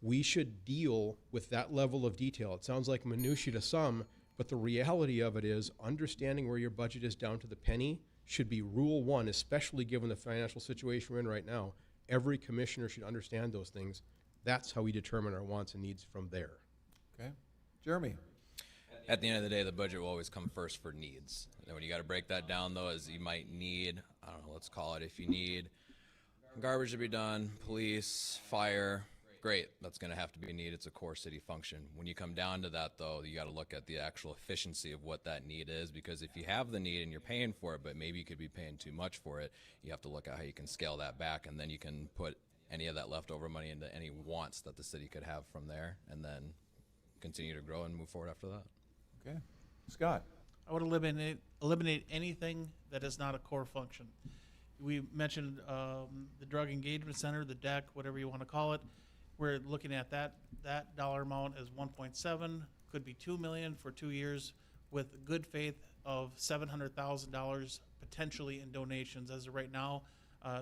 We should deal with that level of detail. It sounds like minutiae to some, but the reality of it is understanding where your budget is down to the penny should be rule 1, especially given the financial situation we're in right now. Every commissioner should understand those things. That's how we determine our wants and needs from there. Okay. Jeremy? At the end of the day, the budget will always come first for needs. And when you got to break that down, though, is you might need, I don't know, let's call it, if you need garbage to be done, police, fire, great, that's going to have to be a need. It's a core city function. When you come down to that, though, you got to look at the actual efficiency of what that need is, because if you have the need and you're paying for it, but maybe you could be paying too much for it, you have to look at how you can scale that back, and then you can put any of that leftover money into any wants that the city could have from there, and then continue to grow and move forward after that. Okay. Scott? I would eliminate anything that is not a core function. We mentioned the drug engagement center, the DEC, whatever you want to call it. We're looking at that dollar amount as 1.7, could be 2 million for 2 years, with good faith of $700,000 potentially in donations. As of right now,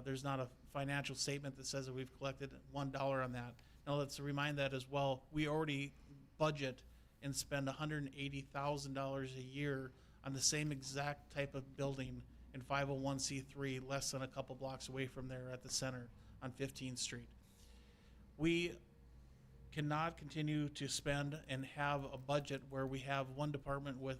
there's not a financial statement that says that we've collected $1 on that. Now let's remind that as well. We already budget and spend $180,000 a year on the same exact type of building in 501c3, less than a couple blocks away from there at the center on 15th Street. We cannot continue to spend and have a budget where we have one department with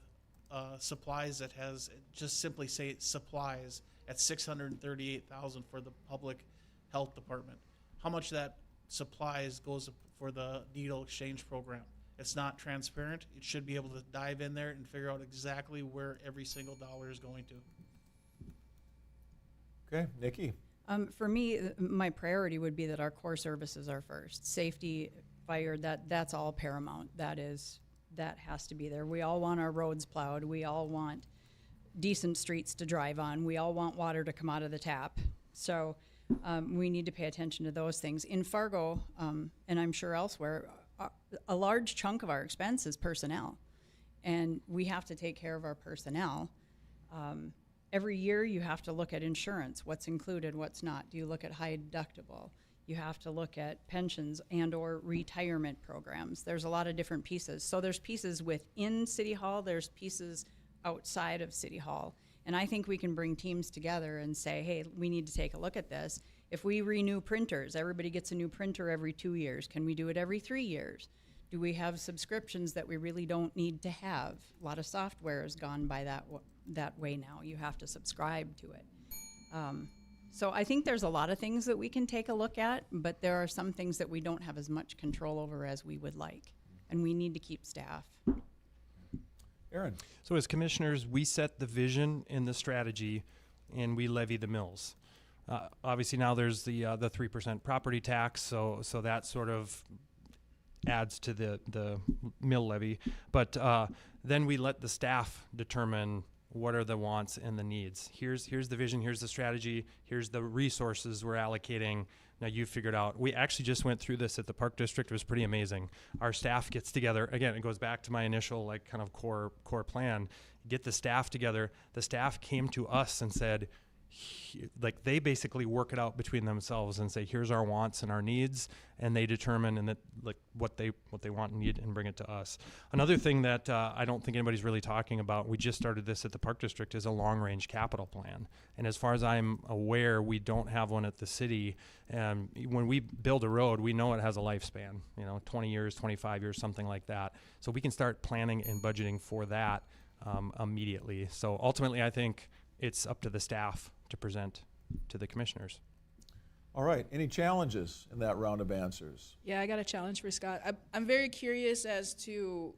supplies that has, just simply say supplies, at $638,000 for the public health department. How much that supplies goes for the needle exchange program? It's not transparent. It should be able to dive in there and figure out exactly where every single dollar is going to. Okay, Nikki. For me, my priority would be that our core services are first. Safety, fire, that's all paramount. That has to be there. We all want our roads plowed. We all want decent streets to drive on. We all want water to come out of the tap. So we need to pay attention to those things. In Fargo, and I'm sure elsewhere, a large chunk of our expense is personnel. And we have to take care of our personnel. Every year you have to look at insurance, what's included, what's not. Do you look at high deductible? You have to look at pensions and or retirement programs. There's a lot of different pieces. So there's pieces within City Hall, there's pieces outside of City Hall. And I think we can bring teams together and say, hey, we need to take a look at this. If we renew printers, everybody gets a new printer every 2 years. Can we do it every 3 years? Do we have subscriptions that we really don't need to have? A lot of software has gone by that way now. You have to subscribe to it. So I think there's a lot of things that we can take a look at, but there are some things that we don't have as much control over as we would like. And we need to keep staff. Aaron. So as commissioners, we set the vision and the strategy, and we levy the mills. Obviously now there's the 3% property tax, so that sort of adds to the mill levy. But then we let the staff determine what are the wants and the needs. Here's the vision, here's the strategy, here's the resources we're allocating. Now you figured out. We actually just went through this at the Park District. It was pretty amazing. Our staff gets together. Again, it goes back to my initial kind of core plan. Get the staff together. The staff came to us and said, they basically work it out between themselves and say, here's our wants and our needs, and they determine and what they want and need and bring it to us. Another thing that I don't think anybody's really talking about, we just started this at the Park District, is a long-range capital plan. And as far as I'm aware, we don't have one at the city. When we build a road, we know it has a lifespan, 20 years, 25 years, something like that. So we can start planning and budgeting for that immediately. So ultimately, I think it's up to the staff to present to the commissioners. All right. Any challenges in that round of answers? Yeah, I got a challenge for Scott. I'm very curious as to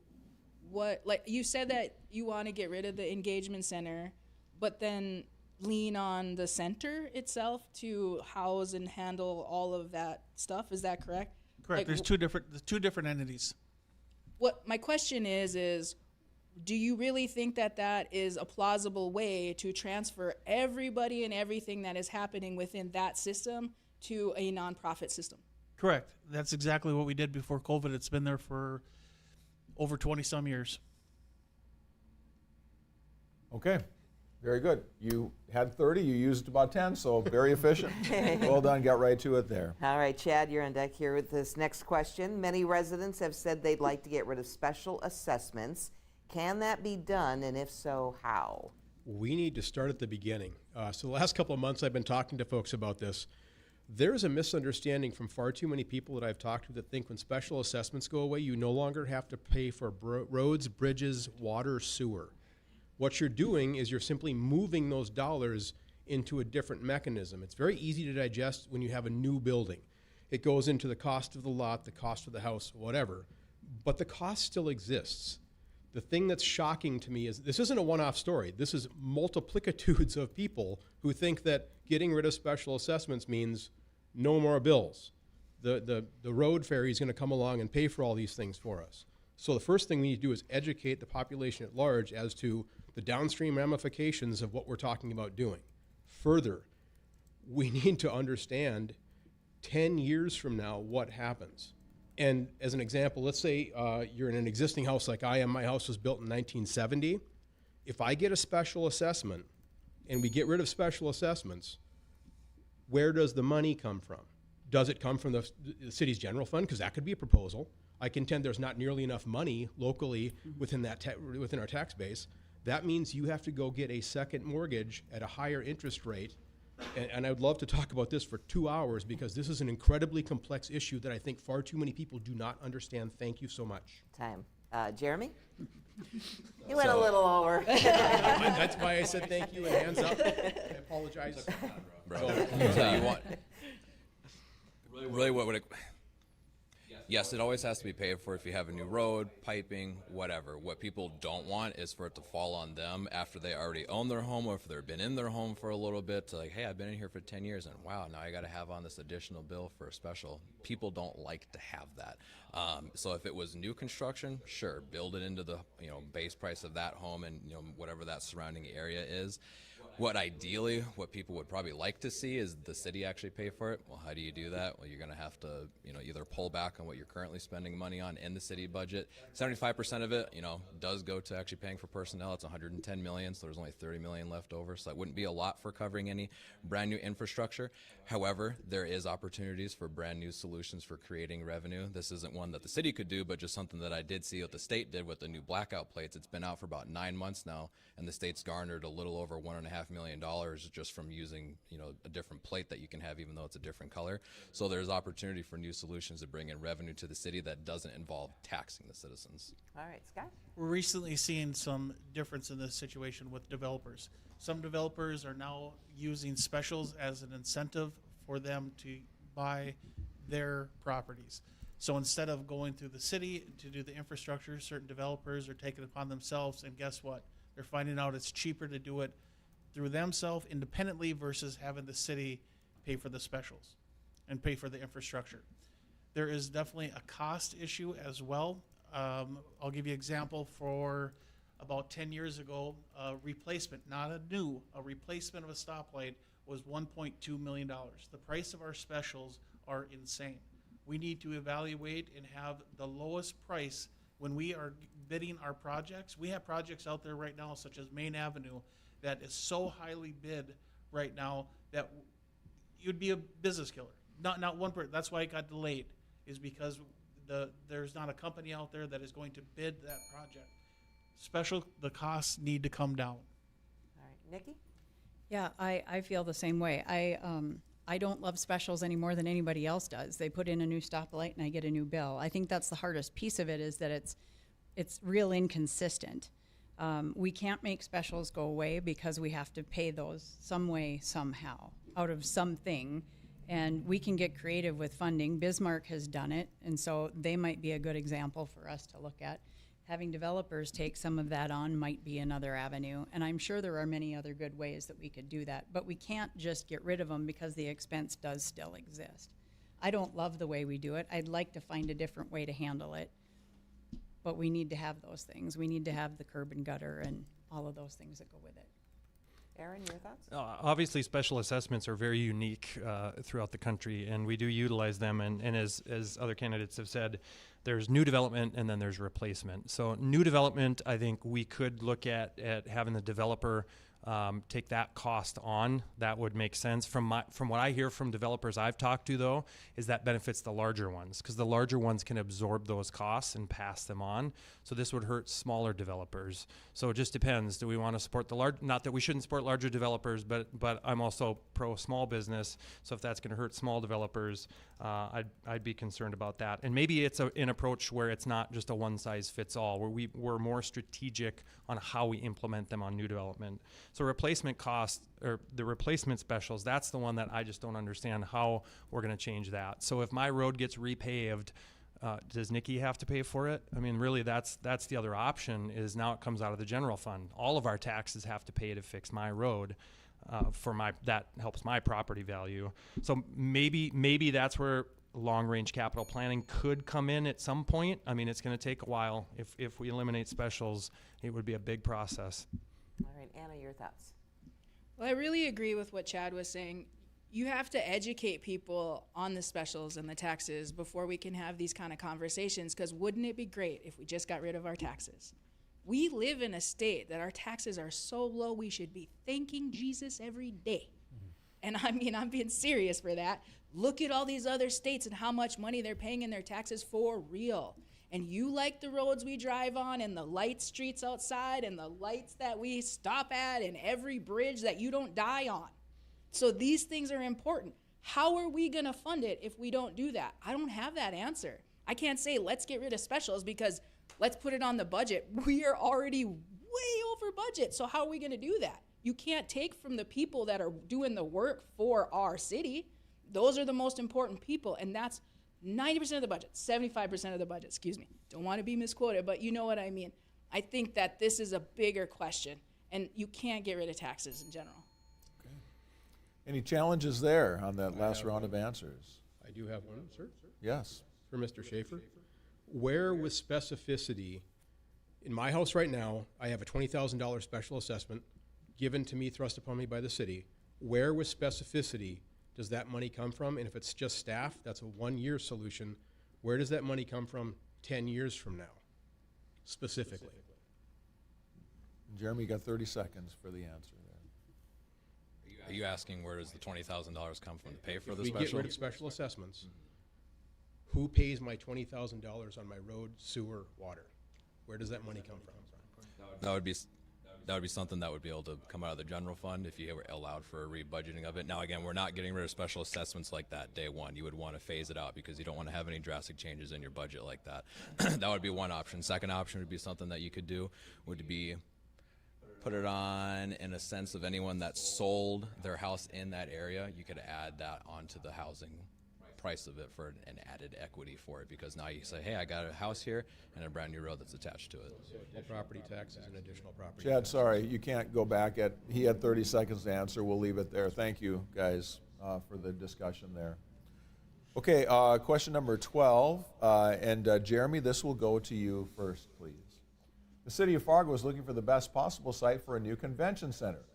what, you said that you want to get rid of the engagement center, but then lean on the center itself to house and handle all of that stuff. Is that correct? Correct. There's two different entities. What my question is, do you really think that is a plausible way to transfer everybody and everything that is happening within that system to a nonprofit system? Correct. That's exactly what we did before COVID. It's been there for over 20-some years. Okay. Very good. You had 30, you used about 10, so very efficient. Well done, got right to it there. All right, Chad, you're on deck here with this next question. Many residents have said they'd like to get rid of special assessments. Can that be done, and if so, how? We need to start at the beginning. So the last couple of months I've been talking to folks about this. There's a misunderstanding from far too many people that I've talked to that think when special assessments go away, you no longer have to pay for roads, bridges, water, sewer. What you're doing is you're simply moving those dollars into a different mechanism. It's very easy to digest when you have a new building. It goes into the cost of the lot, the cost of the house, whatever, but the cost still exists. The thing that's shocking to me is this isn't a one-off story. This is multiplicitudes of people who think that getting rid of special assessments means no more bills. The road ferry is going to come along and pay for all these things for us. So the first thing we need to do is educate the population at large as to the downstream ramifications of what we're talking about doing. Further, we need to understand 10 years from now what happens. And as an example, let's say you're in an existing house like I am. My house was built in 1970. If I get a special assessment and we get rid of special assessments, where does the money come from? Does it come from the city's general fund? Because that could be a proposal. I contend there's not nearly enough money locally within within our tax base. That means you have to go get a second mortgage at a higher interest rate. And I would love to talk about this for 2 hours because this is an incredibly complex issue that I think far too many people do not understand. Thank you so much. Time. Jeremy? You went a little over. That's why I said thank you and hands up. I apologize. So you want really what would it? Yes, it always has to be paid for if you have a new road, piping, whatever. What people don't want is for it to fall on them after they already own their home or if they've been in their home for a little bit to like, hey, I've been in here for 10 years and wow, now I got to have on this additional bill for a special. People don't like to have that. So if it was new construction, sure, build it into the base price of that home and whatever that surrounding area is. What people would probably like to see is the city actually pay for it. Well, how do you do that? Well, you're going to have to, either pull back on what you're currently spending money on in the city budget. 75% of it, does go to actually paying for personnel. It's $110 million, so there's only $30 million left over. So that wouldn't be a lot for covering any brand new infrastructure. However, there is opportunities for brand new solutions for creating revenue. This isn't one that the city could do, but just something that I did see what the state did with the new blackout plates. It's been out for about 9 months now, and the state's garnered a little over $1.5 million just from using a different plate that you can have even though it's a different color. So there's opportunity for new solutions to bring in revenue to the city that doesn't involve taxing the citizens. All right, Scott? We're recently seeing some difference in this situation with developers. Some developers are now using specials as an incentive for them to buy their properties. So instead of going through the city to do the infrastructure, certain developers are taking it upon themselves, and guess what? They're finding out it's cheaper to do it through themselves independently versus having the city pay for the specials and pay for the infrastructure. There is definitely a cost issue as well. I'll give you an example. For about 10 years ago, a replacement, not a new, a replacement of a stoplight was $1.2 million. The price of our specials are insane. We need to evaluate and have the lowest price when we are bidding our projects. We have projects out there right now, such as Main Avenue, that is so highly bid right now that you'd be a business killer. Not one person. That's why it got delayed, is because there's not a company out there that is going to bid that project. The costs need to come down. All right, Nikki? Yeah, I feel the same way. I don't love specials any more than anybody else does. They put in a new stoplight and I get a new bill. I think that's the hardest piece of it, is that it's real inconsistent. We can't make specials go away because we have to pay those some way, somehow, out of something. And we can get creative with funding. Bismarck has done it, and so they might be a good example for us to look at. Having developers take some of that on might be another avenue, and I'm sure there are many other good ways that we could do that. But we can't just get rid of them because the expense does still exist. I don't love the way we do it. I'd like to find a different way to handle it. But we need to have those things. We need to have the curb and gutter and all of those things that go with it. Aaron, your thoughts? Obviously, special assessments are very unique throughout the country, and we do utilize them. And as other candidates have said, there's new development and then there's replacement. So new development, I think we could look at having the developer take that cost on. That would make sense. From what I hear from developers I've talked to, though, is that benefits the larger ones, because the larger ones can absorb those costs and pass them on. So this would hurt smaller developers. So it just depends. Do we want to support the large? Not that we shouldn't support larger developers, but I'm also pro small business. So if that's going to hurt small developers, I'd be concerned about that. And maybe it's an approach where it's not just a one size fits all, where we're more strategic on how we implement them on new development. So replacement costs, or the replacement specials, that's the one that I just don't understand how we're going to change that. So if my road gets repaved, does Nikki have to pay for it? I mean, really, that's the other option, is now it comes out of the general fund. All of our taxes have to pay to fix my road. That helps my property value. So maybe that's where long-range capital planning could come in at some point. I mean, it's going to take a while. If we eliminate specials, it would be a big process. All right, Anna, your thoughts? Well, I really agree with what Chad was saying. you have to educate people on the specials and the taxes before we can have these kind of conversations, because wouldn't it be great if we just got rid of our taxes? We live in a state that our taxes are so low, we should be thanking Jesus every day. And I mean, I'm being serious for that. Look at all these other states and how much money they're paying in their taxes for real. And you like the roads we drive on and the light streets outside and the lights that we stop at and every bridge that you don't die on. So these things are important. How are we gonna fund it if we don't do that? I don't have that answer. I can't say let's get rid of specials because let's put it on the budget. We are already way over budget. So how are we gonna do that? You can't take from the people that are doing the work for our city. Those are the most important people, and that's 90% of the budget, 75% of the budget, excuse me. Don't want to be misquoted, but you know what I mean. I think that this is a bigger question, and you can't get rid of taxes in general. Okay. Any challenges there on that last round of answers? I do have one, sir. Yes. For Mr. Schaefer. Where with specificity, in my house right now, I have a $20,000 special assessment given to me, thrust upon me by the city. Where with specificity does that money come from? And if it's just staff, that's a 1-year solution. Where does that money come from 10 years from now, specifically? Jeremy, you got 30 seconds for the answer there. Are you asking where does the $20,000 come from to pay for If the we special? get rid of special assessments, who pays my $20,000 on my road, sewer, water? Where does that money come from? That would be something that would be able to come out of the general fund if you were allowed for a rebudgeting of it. Now, again, we're not getting rid of special assessments like that day one. You would want to phase it out because you don't want to have any drastic changes in your budget like that. That would be one option. Second option would be something that you could do would be put it on in a sense of anyone that sold their house in that area. You could add that onto the housing price of it for an added equity for it, because now you say, hey, I got a house here and a brand new road that's attached to it. So property tax is an additional property Chad, tax. sorry, you can't go back. He had 30 seconds to answer. We'll leave it there. Thank you, guys, for the discussion there. Okay, question number 12. Jeremy, this will go to you first, please. The city of Fargo is looking for the best possible site for a new convention center.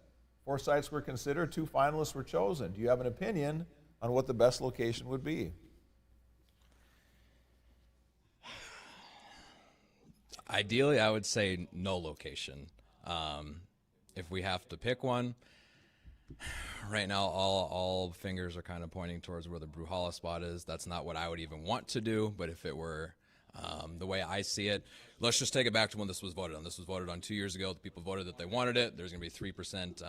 4 sites were considered, 2 finalists were chosen. Do you have an opinion on what the best location would be? Ideally, I would say no location. If we have to pick one, right now all fingers are kind of pointing towards where the Bruhala spot is. That's not what I would even want to do, but if it were the way I see it, let's just take it back to when this was voted on. This was voted on 2 years ago. The people voted that they wanted it. There's going to be 3%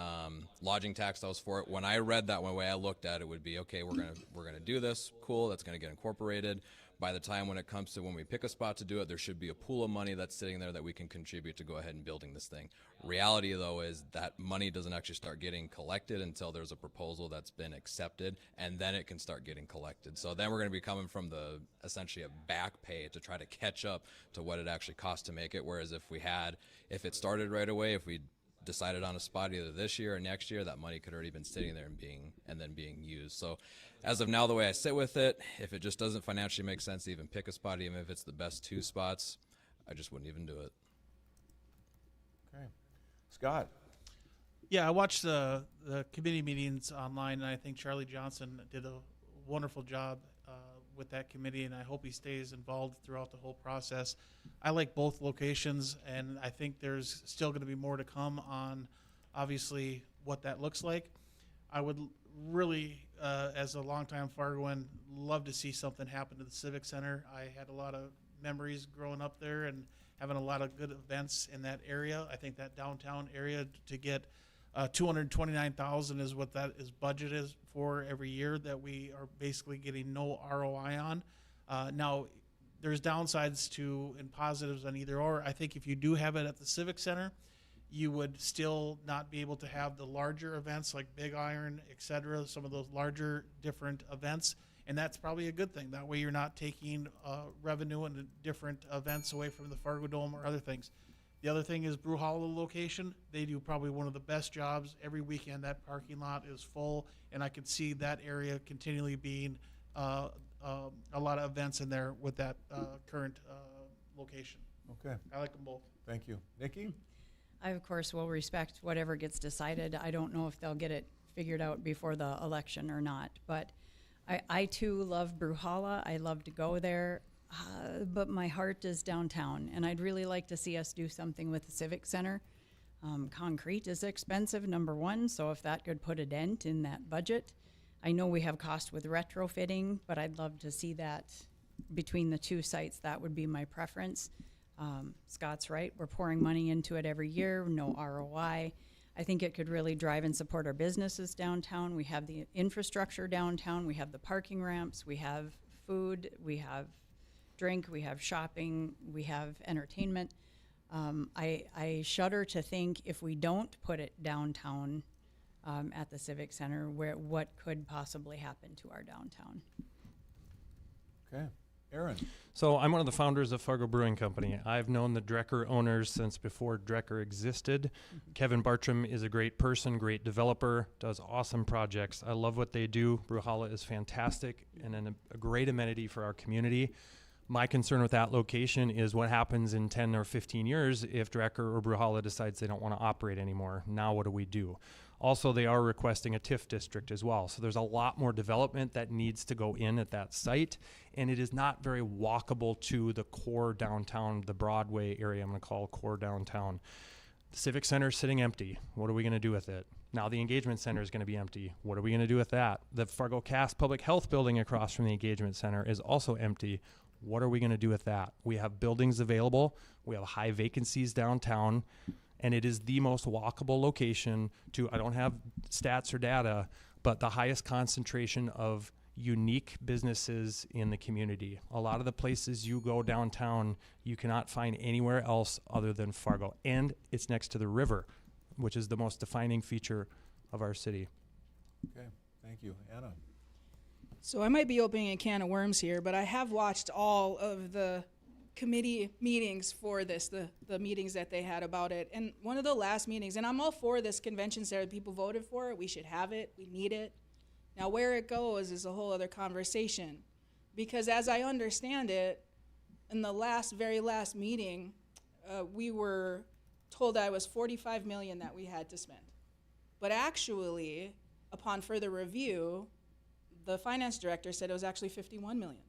lodging tax that was for it. When I read that, one way I looked at it would be, okay, we're gonna do this. Cool, that's going to get incorporated. By the time when it comes to when we pick a spot to do it, there should be a pool of money that's sitting there that we can contribute to go ahead and building this thing. Reality, though, is that money doesn't actually start getting collected until there's a proposal that's been accepted, and then it can start getting collected. So then we're going to be coming from essentially a back pay to try to catch up to what it actually costs to make it. Whereas if it started right away, if we decided on a spot either this year or next year, that money could already been sitting there and then being used. So as of now, the way I sit with it, if it just doesn't financially make sense to even pick a spot, even if it's the best 2 spots, I just wouldn't even do it. Okay. Scott? Yeah, I watched the committee meetings online, and I think Charlie Johnson did a wonderful job with that committee, and I hope he stays involved throughout the whole process. I like both locations, and I think there's still going to be more to come on, obviously, what that looks like. I would really, as a longtime Fargoan, love to see something happen to the Civic Center. I had a lot of memories growing up there and having a lot of good events in that area. I think that downtown area to get $229,000 is what that is budget is for every year that we are basically getting no ROI on. Now, there's downsides to and positives on either or. I think if you do have it at the Civic Center, you would still not be able to have the larger events like Big Iron, et cetera, some of those larger different events. And that's probably a good thing. That way you're not taking revenue and different events away from the Fargo Dome or other things. The other thing is Bruhala location. They do probably one of the best jobs. Every weekend that parking lot is full, and I could see that area continually being a lot of events in there with that current location. Okay. I like them both. Thank you. Nikki? I, of course, will respect whatever gets decided. I don't know if they'll get it figured out before the election or not. But I too love Bruhala. I love to go there, but my heart is downtown, and I'd really like to see us do something with the Civic Center. Concrete is expensive, number one, so if that could put a dent in that budget. I know we have cost with retrofitting, but I'd love to see that between the two sites. That would be my preference. Scott's right, we're pouring money into it every year, no ROI. I think it could really drive and support our businesses downtown. We have the infrastructure downtown, we have the parking ramps, we have food, we have drink, we have shopping, we have entertainment. I shudder to think if we don't put it downtown at the Civic Center, what could possibly happen to our downtown. Okay. Aaron. So I'm one of the founders of Fargo Brewing Company. I've known the Drecker owners since before Drecker existed. Kevin Bartram is a great person, great developer, does awesome projects. I love what they do. Bruhala is fantastic and a great amenity for our community. My concern with that location is what happens in 10 or 15 years if Drecker or Bruhala decides they don't want to operate anymore. Now what do we do? Also, they are requesting a TIF district as well. So there's a lot more development that needs to go in at that site. And it is not very walkable to the core downtown, the Broadway area, I'm going to call core downtown. The Civic Center is sitting empty. What are we going to do with it? Now the Engagement Center is going to be empty. What are we going to do with that? The Fargo Cass Public Health Building across from the Engagement Center is also empty. What are we going to do with that? We have buildings available. We have high vacancies downtown. And it is the most walkable location to, I don't have stats or data, but the highest concentration of unique businesses in the community. A lot of the places you go downtown, you cannot find anywhere else other than Fargo. And it's next to the river, which is the most defining feature of our city. Okay, thank you. Anna. So I might be opening a can of worms here, but I have watched all of the committee meetings for this, the meetings that they had about it. And one of the last meetings, and I'm all for this convention center, people voted for it, we should have it, we need it. Now where it goes is a whole other conversation. Because as I understand it, in the very last meeting, we were told that it was $45 million that we had to spend. But actually, upon further review, the finance director said it was actually $51 million.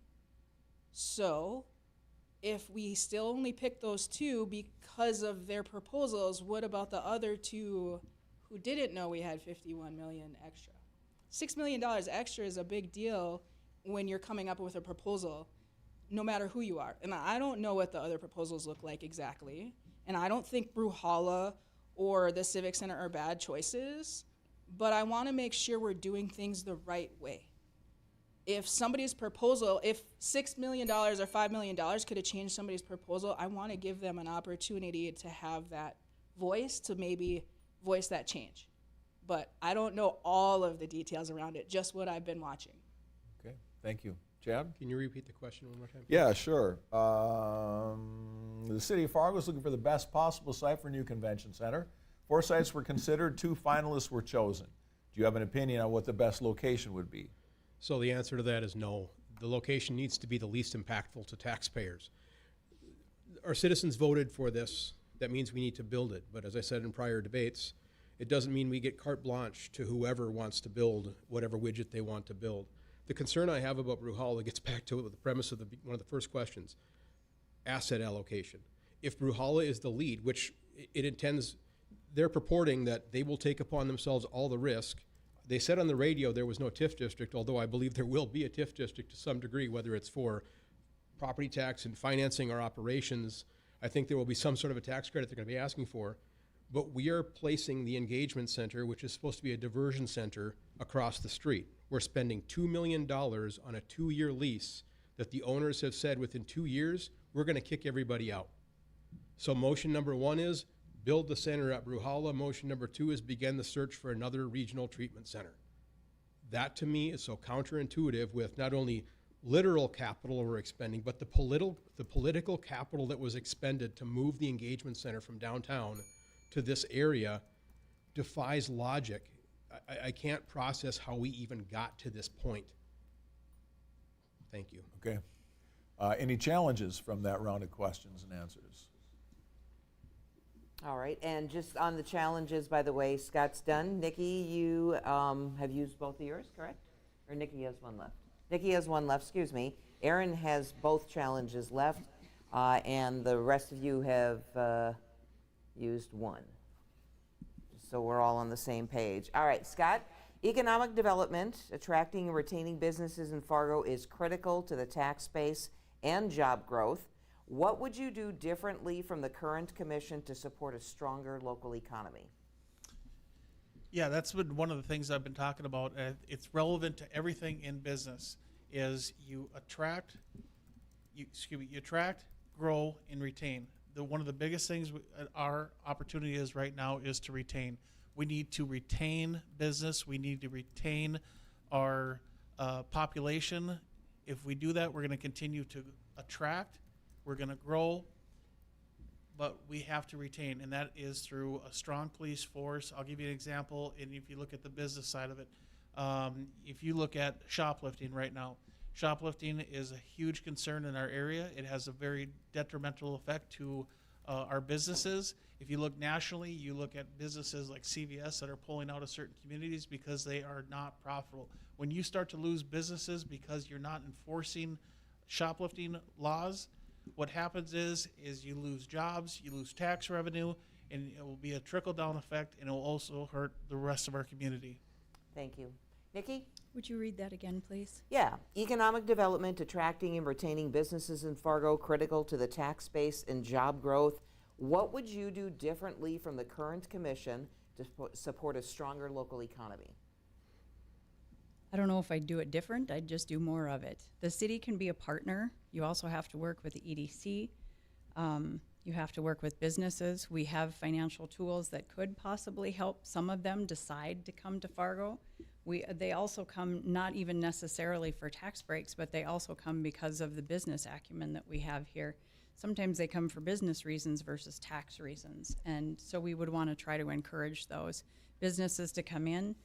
So, if we still only picked those two because of their proposals, what about the other two who didn't know we had $51 million extra? $6 million extra is a big deal when you're coming up with a proposal, no matter who you are. And I don't know what the other proposals look like exactly, and I don't think Bruhala or the Civic Center are bad choices, but I want to make sure we're doing things the right way. If somebody's proposal, if $6 million or $5 million could have changed somebody's proposal, I want to give them an opportunity to have that voice, to maybe voice that change. But I don't know all of the details around it, just what I've been watching. Okay, thank you. Chad? Can you repeat the question one more time? Yeah, sure. The city of Fargo is looking for the best possible site for a new convention center. 4 sites were considered, 2 finalists were chosen. Do you have an opinion on what the best location would be? So the answer to that is no. The location needs to be the least impactful to taxpayers. Our citizens voted for this. That means we need to build it. But as I said in prior debates, it doesn't mean we get carte blanche to whoever wants to build whatever widget they want to build. The concern I have about Bruhala gets back to the premise of one of the first questions, asset allocation. If Bruhala is the lead, which it intends, they're purporting that they will take upon themselves all the risk. They said on the radio there was no TIF district, although I believe there will be a TIF district to some degree, whether it's for property tax and financing our operations. I think there will be some sort of a tax credit they're going to be asking for. But we are placing the engagement center, which is supposed to be a diversion center, across the street. We're spending $2 million on a 2-year lease that the owners have said within 2 years, we're going to kick everybody out. So motion number 1 is build the center at Bruhala. Motion number 2 is begin the search for another regional treatment center. That to me is so counterintuitive with not only literal capital we're expending, but the political capital that was expended to move the engagement center from downtown to this area defies logic. I can't process how we even got to this point. Thank you. Okay. Any challenges from that round of questions and answers? All right, and just on the challenges, by the way, Scott's done. Nikki, you have used both of yours, correct? Or Nikki has one left? Nikki has one left, excuse me. Aaron has both challenges left, and the rest of you have used one. So we're all on the same page. All right, Scott, economic development, attracting and retaining businesses in Fargo is critical to the tax base and job growth. What would you do differently from the current commission to support a stronger local economy? Yeah, that's been one of the things I've been talking about. It's relevant to everything in business. Is you attract, you attract, grow, and retain. One of the biggest things our opportunity is right now is to retain. We need to retain business. We need to retain our population. If we do that, we're going to continue to attract. We're going to grow, but we have to retain, and that is through a strong police force. I'll give you an example, and if you look at the business side of it, if you look at shoplifting right now, shoplifting is a huge concern in our area. It has a very detrimental effect to our businesses. If you look nationally, you look at businesses like CVS that are pulling out of certain communities because they are not profitable. When you start to lose businesses because you're not enforcing shoplifting laws, what happens is you lose jobs, you lose tax revenue, and it will be a trickle-down effect, and it will also hurt the rest of our community. Thank you. Nikki? Would you read that again, please? Yeah. Economic development, attracting and retaining businesses in Fargo, critical to the tax base and job growth. What would you do differently from the current commission to support a stronger local economy? I don't know if I'd do it different. I'd just do more of it. The city can be a partner. You also have to work with the EDC. You have to work with businesses. We have financial tools that could possibly help some of them decide to come to Fargo. They also come not even necessarily for tax breaks, but they also come because of the business acumen that we have here. Sometimes they come for business reasons versus tax reasons. And so we would want to try to encourage those businesses to come in.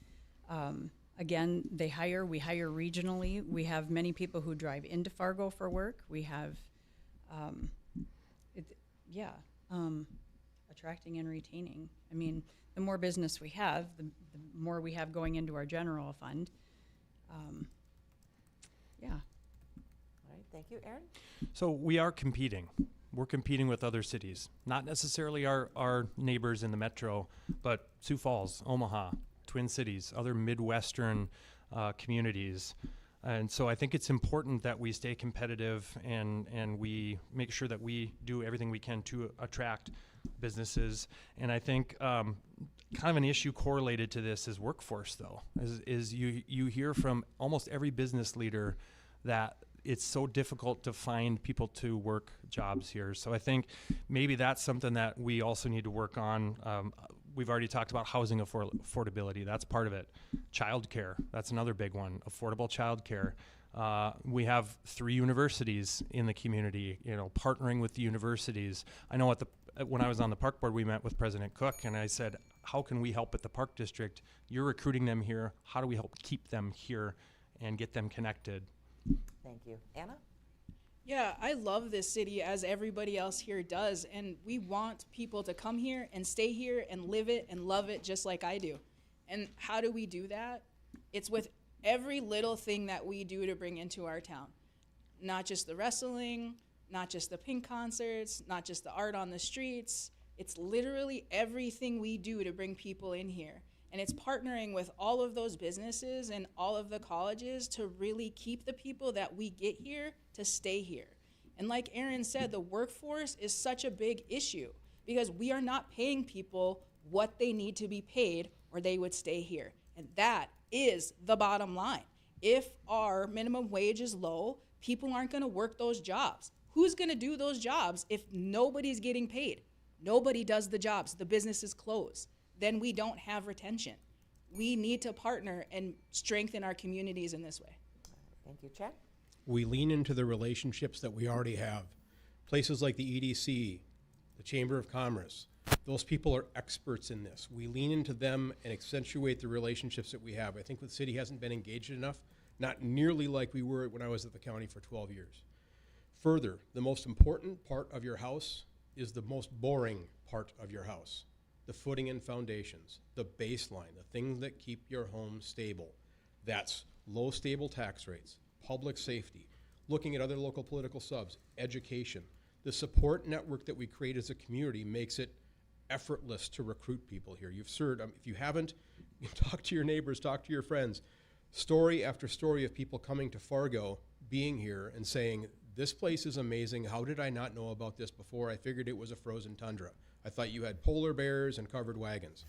Again, we hire regionally. We have many people who drive into Fargo for work. We have, attracting and retaining. I mean, the more business we have, the more we have going into our general fund. All right, thank you. Aaron? So we are competing. We're competing with other cities, not necessarily our neighbors in the metro, but Sioux Falls, Omaha, Twin Cities, other Midwestern communities. And so I think it's important that we stay competitive and we make sure that we do everything we can to attract businesses. And I think kind of an issue correlated to this is workforce, though, is you hear from almost every business leader that it's so difficult to find people to work jobs here. So I think maybe that's something that we also need to work on. We've already talked about housing affordability. That's part of it. Childcare, that's another big one. Affordable childcare. We have 3 universities in the community, partnering with the universities. I know when I was on the park board, we met with President Cook, and I said, how can we help at the park district? You're recruiting them here. How do we help keep them here and get them connected? Thank you. Anna? Yeah, I love this city as everybody else here does, and we want people to come here and stay here and live it and love it just like I do. And how do we do that? It's with every little thing that we do to bring into our town. Not just the wrestling, not just the pink concerts, not just the art on the streets. It's literally everything we do to bring people in here. And it's partnering with all of those businesses and all of the colleges to really keep the people that we get here to stay here. And like Aaron said, the workforce is such a big issue because we are not paying people what they need to be paid or they would stay here. And that is the bottom line. If our minimum wage is low, people aren't going to work those jobs. Who's going to do those jobs if nobody's getting paid? Nobody does the jobs. The businesses close. Then we don't have retention. We need to partner and strengthen our communities in this way. Thank you. Chad? We lean into the relationships that we already have. Places like the EDC, the Chamber of Commerce, those people are experts in this. We lean into them and accentuate the relationships that we have. I think the city hasn't been engaged enough, not nearly like we were when I was at the county for 12 years. Further, the most important part of your house is the most boring part of your house. The footing and foundations, the baseline, the things that keep your home stable. That's low stable tax rates, public safety, looking at other local political subs, education. The support network that we create as a community makes it effortless to recruit people here. You've heard, if you haven't, talk to your neighbors, talk to your friends. Story after story of people coming to Fargo, being here and saying, this place is amazing. How did I not know about this before? I figured it was a frozen tundra. I thought you had polar bears and covered wagons.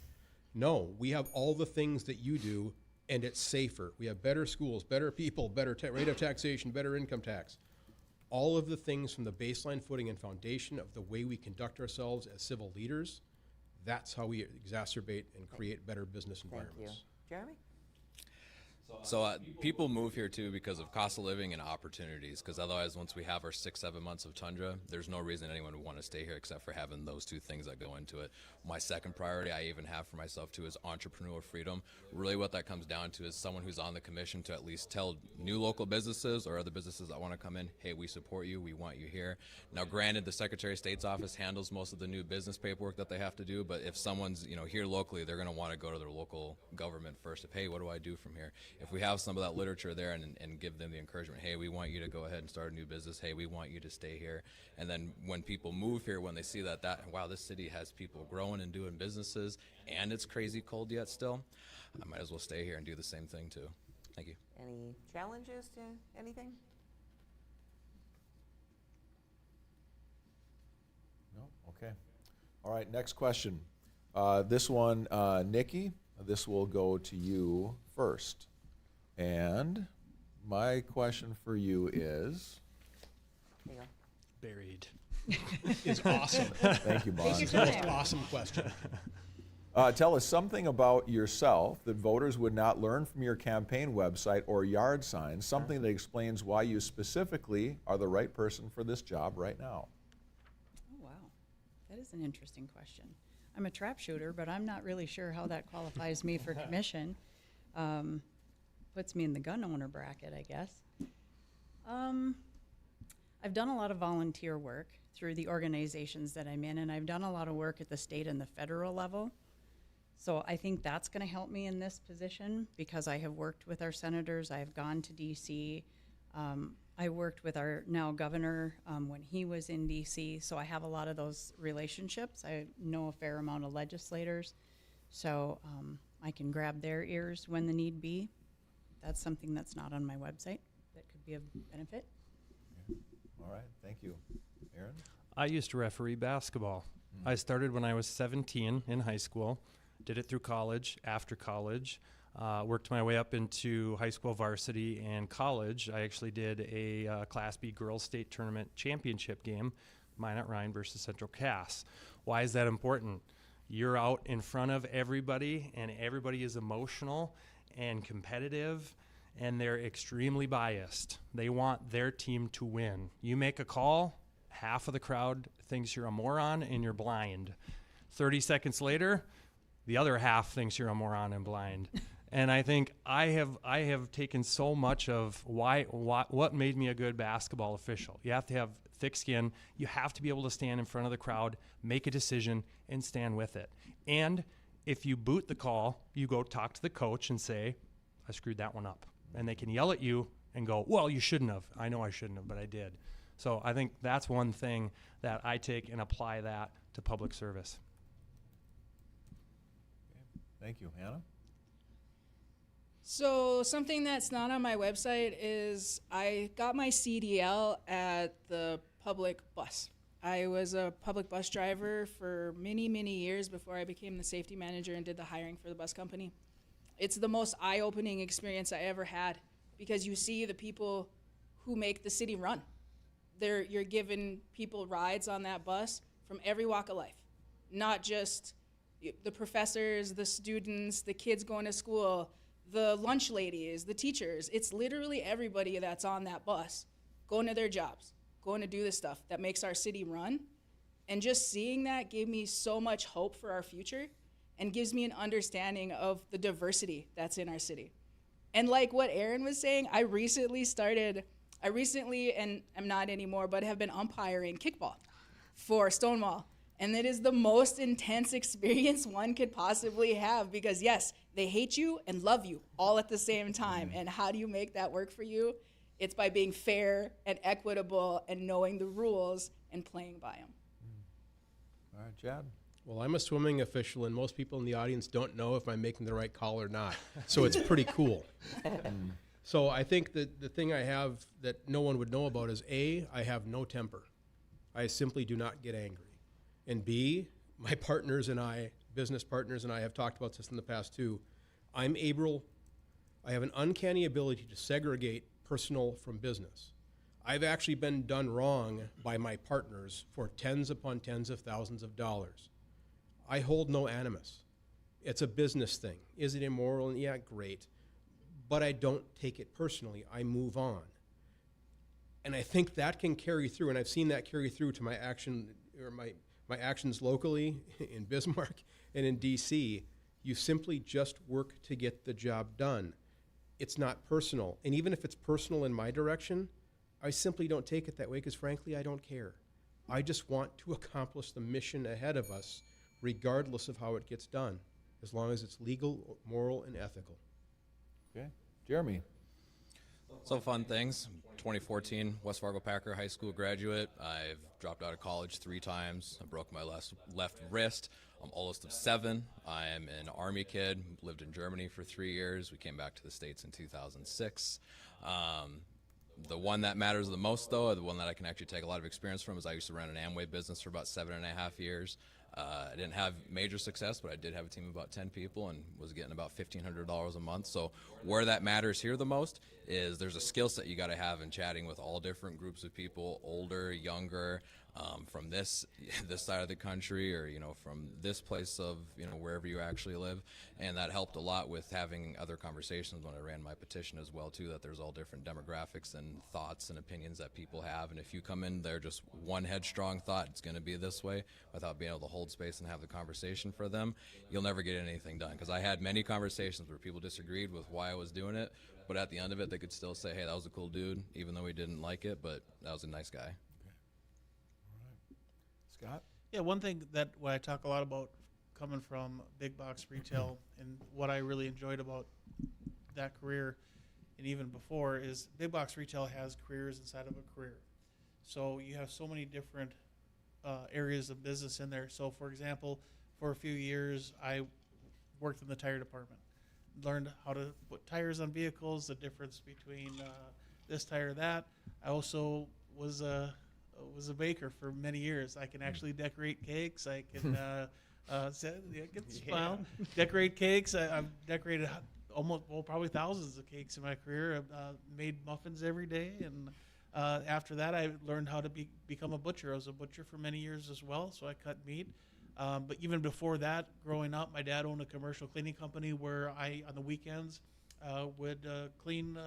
No, we have all the things that you do, and it's safer. We have better schools, better people, better rate of taxation, better income tax. All of the things from the baseline footing and foundation of the way we conduct ourselves as civil leaders, that's how we exacerbate and create better business environments. Thank you. Jeremy? So people move here too because of cost of living and opportunities, because otherwise once we have our 6-7 months of tundra, there's no reason anyone would want to stay here except for having those two things that go into it. My second priority I even have for myself too is entrepreneurial freedom. Really what that comes down to is someone who's on the commission to at least tell new local businesses or other businesses that want to come in, hey, we support you, we want you here. Now granted, the Secretary of State's office handles most of the new business paperwork that they have to do, but if someone's here locally, they're going to want to go to their local government first of, hey, what do I do from here? If we have some of that literature there and give them the encouragement, hey, we want you to go ahead and start a new business, hey, we want you to stay here. And then when people move here, when they see that wow, this city has people growing and doing businesses and it's crazy cold yet still, I might as well stay here and do the same thing too. Thank you. Any challenges to anything? No? Okay. All right, next question. This one, Nikki, this will go to you first. And my question for you is... There you go. Buried. Is awesome. Thank you, Bon. It's the most awesome question. Tell us something about yourself that voters would not learn from your campaign website or yard signs, something that explains why you specifically are the right person for this job right now. Oh, wow. That is an interesting question. I'm a trap shooter, but I'm not really sure how that qualifies me for commission. Puts me in the gun owner bracket, I guess. I've done a lot of volunteer work through the organizations that I'm in, and I've done a lot of work at the state and the federal level. So I think that's going to help me in this position because I have worked with our senators. I've gone to D.C. I worked with our now governor when he was in D.C., so I have a lot of those relationships. I know a fair amount of legislators, so I can grab their ears when the need be. That's something that's not on my website that could be of benefit. Okay. All right, thank you. Aaron? I used to referee basketball. I started when I was 17 in high school, did it through college, after college, worked my way up into high school varsity and college. I actually did a Class B girls state tournament championship game, Minot Rhine versus Central Cass. Why is that important? You're out in front of everybody, and everybody is emotional and competitive, and they're extremely biased. They want their team to win. You make a call, half of the crowd thinks you're a moron and you're blind. 30 seconds later, the other half thinks you're a moron and blind. And I think I have taken so much of what made me a good basketball official. You have to have thick skin. You have to be able to stand in front of the crowd, make a decision, and stand with it. And if you boot the call, you go talk to the coach and say, I screwed that one up. And they can yell at you and go, well, you shouldn't have. I know I shouldn't have, but I did. So I think that's one thing that I take and apply that to public service. Okay. Thank you. Hannah? So something that's not on my website is I got my CDL at the public bus. I was a public bus driver for many, many years before I became the safety manager and did the hiring for the bus company. It's the most eye-opening experience I ever had because you see the people who make the city run. You're giving people rides on that bus from every walk of life, not just the professors, the students, the kids going to school, the lunch ladies, the teachers. It's literally everybody that's on that bus going to their jobs, going to do the stuff that makes our city run. And just seeing that gave me so much hope for our future and gives me an understanding of the diversity that's in our city. And like what Aaron was saying, I recently, and I'm not anymore, but have been umpiring kickball for Stonewall. And it is the most intense experience one could possibly have because, yes, they hate you and love you all at the same time. And how do you make that work for you? It's by being fair and equitable and knowing the rules and playing by them. All right, Chad. Well, I'm a swimming official, and most people in the audience don't know if I'm making the right call or not. So it's pretty cool. So I think that the thing I have that no one would know about is A, I have no temper. I simply do not get angry. And B, my partners and I, business partners and I have talked about this in the past too. I have an uncanny ability to segregate personal from business. I've actually been done wrong by my partners for tens upon tens of thousands of dollars. I hold no animus. It's a business thing. Is it immoral? Yeah, great. But I don't take it personally. I move on. And I think that can carry through, and I've seen that carry through to my action or my actions locally in Bismarck and in DC. You simply just work to get the job done. It's not personal. And even if it's personal in my direction, I simply don't take it that way because frankly, I don't care. I just want to accomplish the mission ahead of us, regardless of how it gets done, as long as it's legal, moral, and ethical. Okay. Jeremy. So fun things. 2014 West Fargo Packer High School graduate. I've dropped out of college 3 times. I broke my left wrist. I'm oldest of 7. I am an Army kid. Lived in Germany for 3 years. We came back to the States in 2006. The one that matters the most, though, the one that I can actually take a lot of experience from, is I used to run an Amway business for about 7.5 years. I didn't have major success, but I did have a team of about 10 people and was getting about $1,500 a month. So where that matters here the most is there's a skill set you got to have in chatting with all different groups of people, older, younger, from this side of the country, or from this place of wherever you actually live. And that helped a lot with having other conversations when I ran my petition as well too, that there's all different demographics and thoughts and opinions that people have. And if you come in there just one headstrong thought, it's going to be this way, without being able to hold space and have the conversation for them, you'll never get anything done. Because I had many conversations where people disagreed with why I was doing it, but at the end of it, they could still say, hey, that was a cool dude, even though he didn't like it, but that was a nice guy. Scott? Yeah, one thing that what I talk a lot about coming from big box retail and what I really enjoyed about that career and even before is big box retail has careers inside of a career. So you have so many different areas of business in there. So for example, for a few years, I worked in the tire department, learned how to put tires on vehicles, the difference between this tire, that. I also was a baker for many years. I can actually decorate cakes. I can decorate cakes. I've decorated probably thousands of cakes in my career. I've made muffins every day, and after that, I learned how to become a butcher. I was a butcher for many years as well, so I cut meat. But even before that, growing up, my dad owned a commercial cleaning company where I, on the weekends, would clean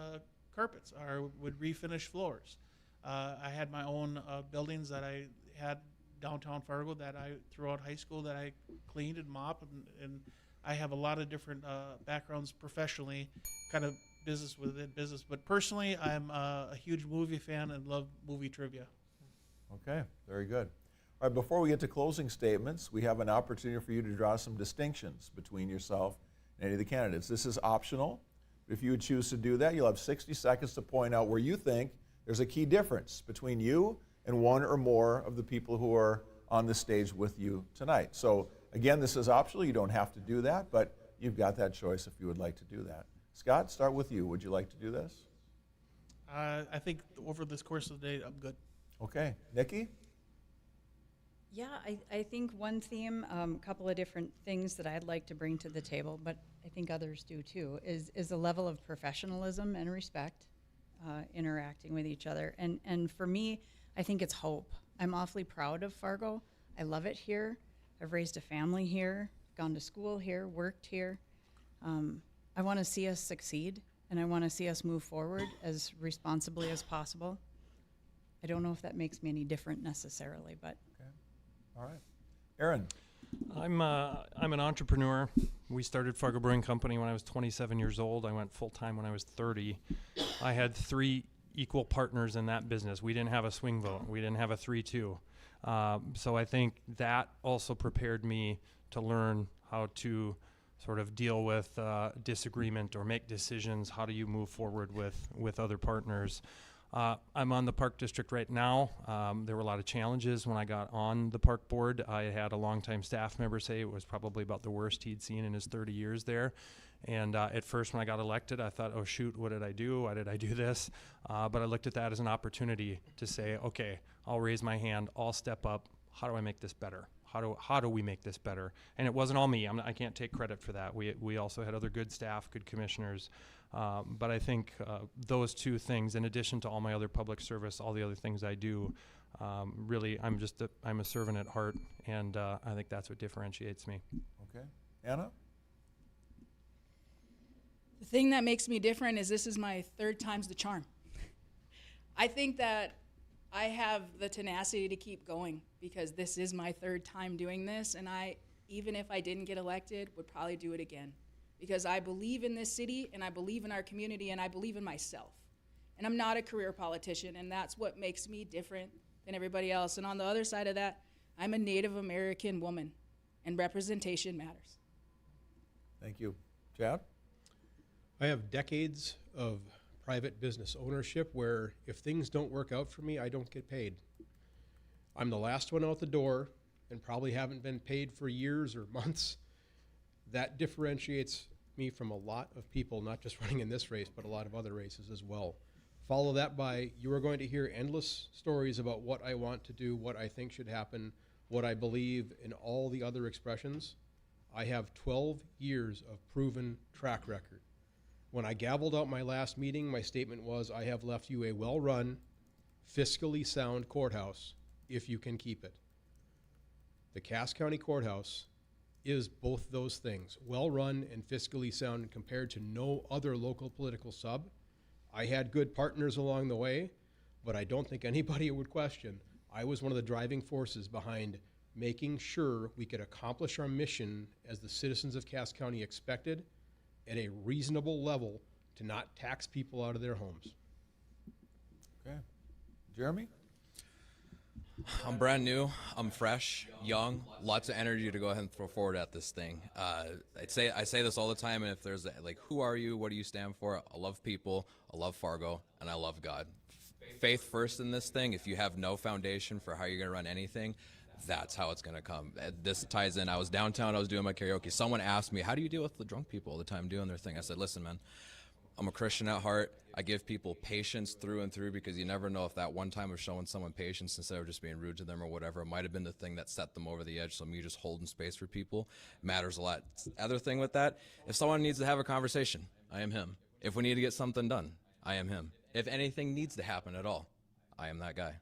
carpets or would refinish floors. I had my own buildings that I had downtown Fargo that I, throughout high school, that I cleaned and mopped, and I have a lot of different backgrounds professionally, kind of business within business. But personally, I'm a huge movie fan and love movie trivia. Okay, very good. All right, before we get to closing statements, we have an opportunity for you to draw some distinctions between yourself and any of the candidates. This is optional, but if you would choose to do that, you'll have 60 seconds to point out where you think there's a key difference between you and one or more of the people who are on the stage with you tonight. So again, this is optional. You don't have to do that, but you've got that choice if you would like to do that. Scott, start with you. Would you like to do this? I think over this course of the day, I'm good. Okay. Nikki? Yeah, I think one theme, a couple of different things that I'd like to bring to the table, but I think others do too, is a level of professionalism and respect, interacting with each other. And for me, I think it's hope. I'm awfully proud of Fargo. I love it here. I've raised a family here, gone to school here, worked here. I want to see us succeed, and I want to see us move forward as responsibly as possible. I don't know if that makes me any different necessarily, but. Okay. All right. Aaron? I'm an entrepreneur. We started Fargo Brewing Company when I was 27 years old. I went full-time when I was 30. I had 3 equal partners in that business. We didn't have a swing vote. We didn't have a 3-2. So I think that also prepared me to learn how to sort of deal with disagreement or make decisions. How do you move forward with other partners? I'm on the park district right now. There were a lot of challenges when I got on the park board. I had a longtime staff member say it was probably about the worst he'd seen in his 30 years there. And at first when I got elected, I thought, oh shoot, what did I do? Why did I do this? But I looked at that as an opportunity to say, okay, I'll raise my hand, I'll step up. How do I make this better? How do we make this better? And it wasn't all me. I can't take credit for that. We also had other good staff, good commissioners. But I think those two things, in addition to all my other public service, all the other things I do, really, I'm a servant at heart, and I think that's what differentiates me. Okay. Anna? The thing that makes me different is this is my third time's the charm. I think that I have the tenacity to keep going because this is my third time doing this, and even if I didn't get elected, would probably do it again because I believe in this city, and I believe in our community, and I believe in myself. And I'm not a career politician, and that's what makes me different than everybody else. And on the other side of that, I'm a Native American woman, and representation matters. Thank you. Chad? I have decades of private business ownership where if things don't work out for me, I don't get paid. I'm the last one out the door and probably haven't been paid for years or months. That differentiates me from a lot of people, not just running in this race, but a lot of other races as well. Follow that by, you are going to hear endless stories about what I want to do, what I think should happen, what I believe in all the other expressions. I have 12 years of proven track record. When I gavelled out my last meeting, my statement was, I have left you a well-run, fiscally sound courthouse if you can keep it. The Cass County Courthouse is both those things, well-run and fiscally sound compared to no other local political sub. I had good partners along the way, but I don't think anybody would question. I was one of the driving forces behind making sure we could accomplish our mission as the citizens of Cass County expected at a reasonable level to not tax people out of their homes. Okay. Jeremy? I'm brand new, I'm fresh, young, lots of energy to go ahead and throw forward at this thing. I say this all the time, and if there's like, who are you, what do you stand for? I love people, I love Fargo, and I love God. Faith first in this thing. If you have no foundation for how you're going to run anything, that's how it's going to come. This ties in. I was downtown, I was doing my karaoke. Someone asked me, how do you deal with the drunk people all the time doing their thing? I said, listen, man, I'm a Christian at heart. I give people patience through and through because you never know if that one time of showing someone patience instead of just being rude to them or whatever, it might have been the thing that set them over the edge. So me just holding space for people matters a lot. Other thing with that, if someone needs to have a conversation, I am him. If we need to get something done, I am him. If anything needs to happen at all, I am that guy.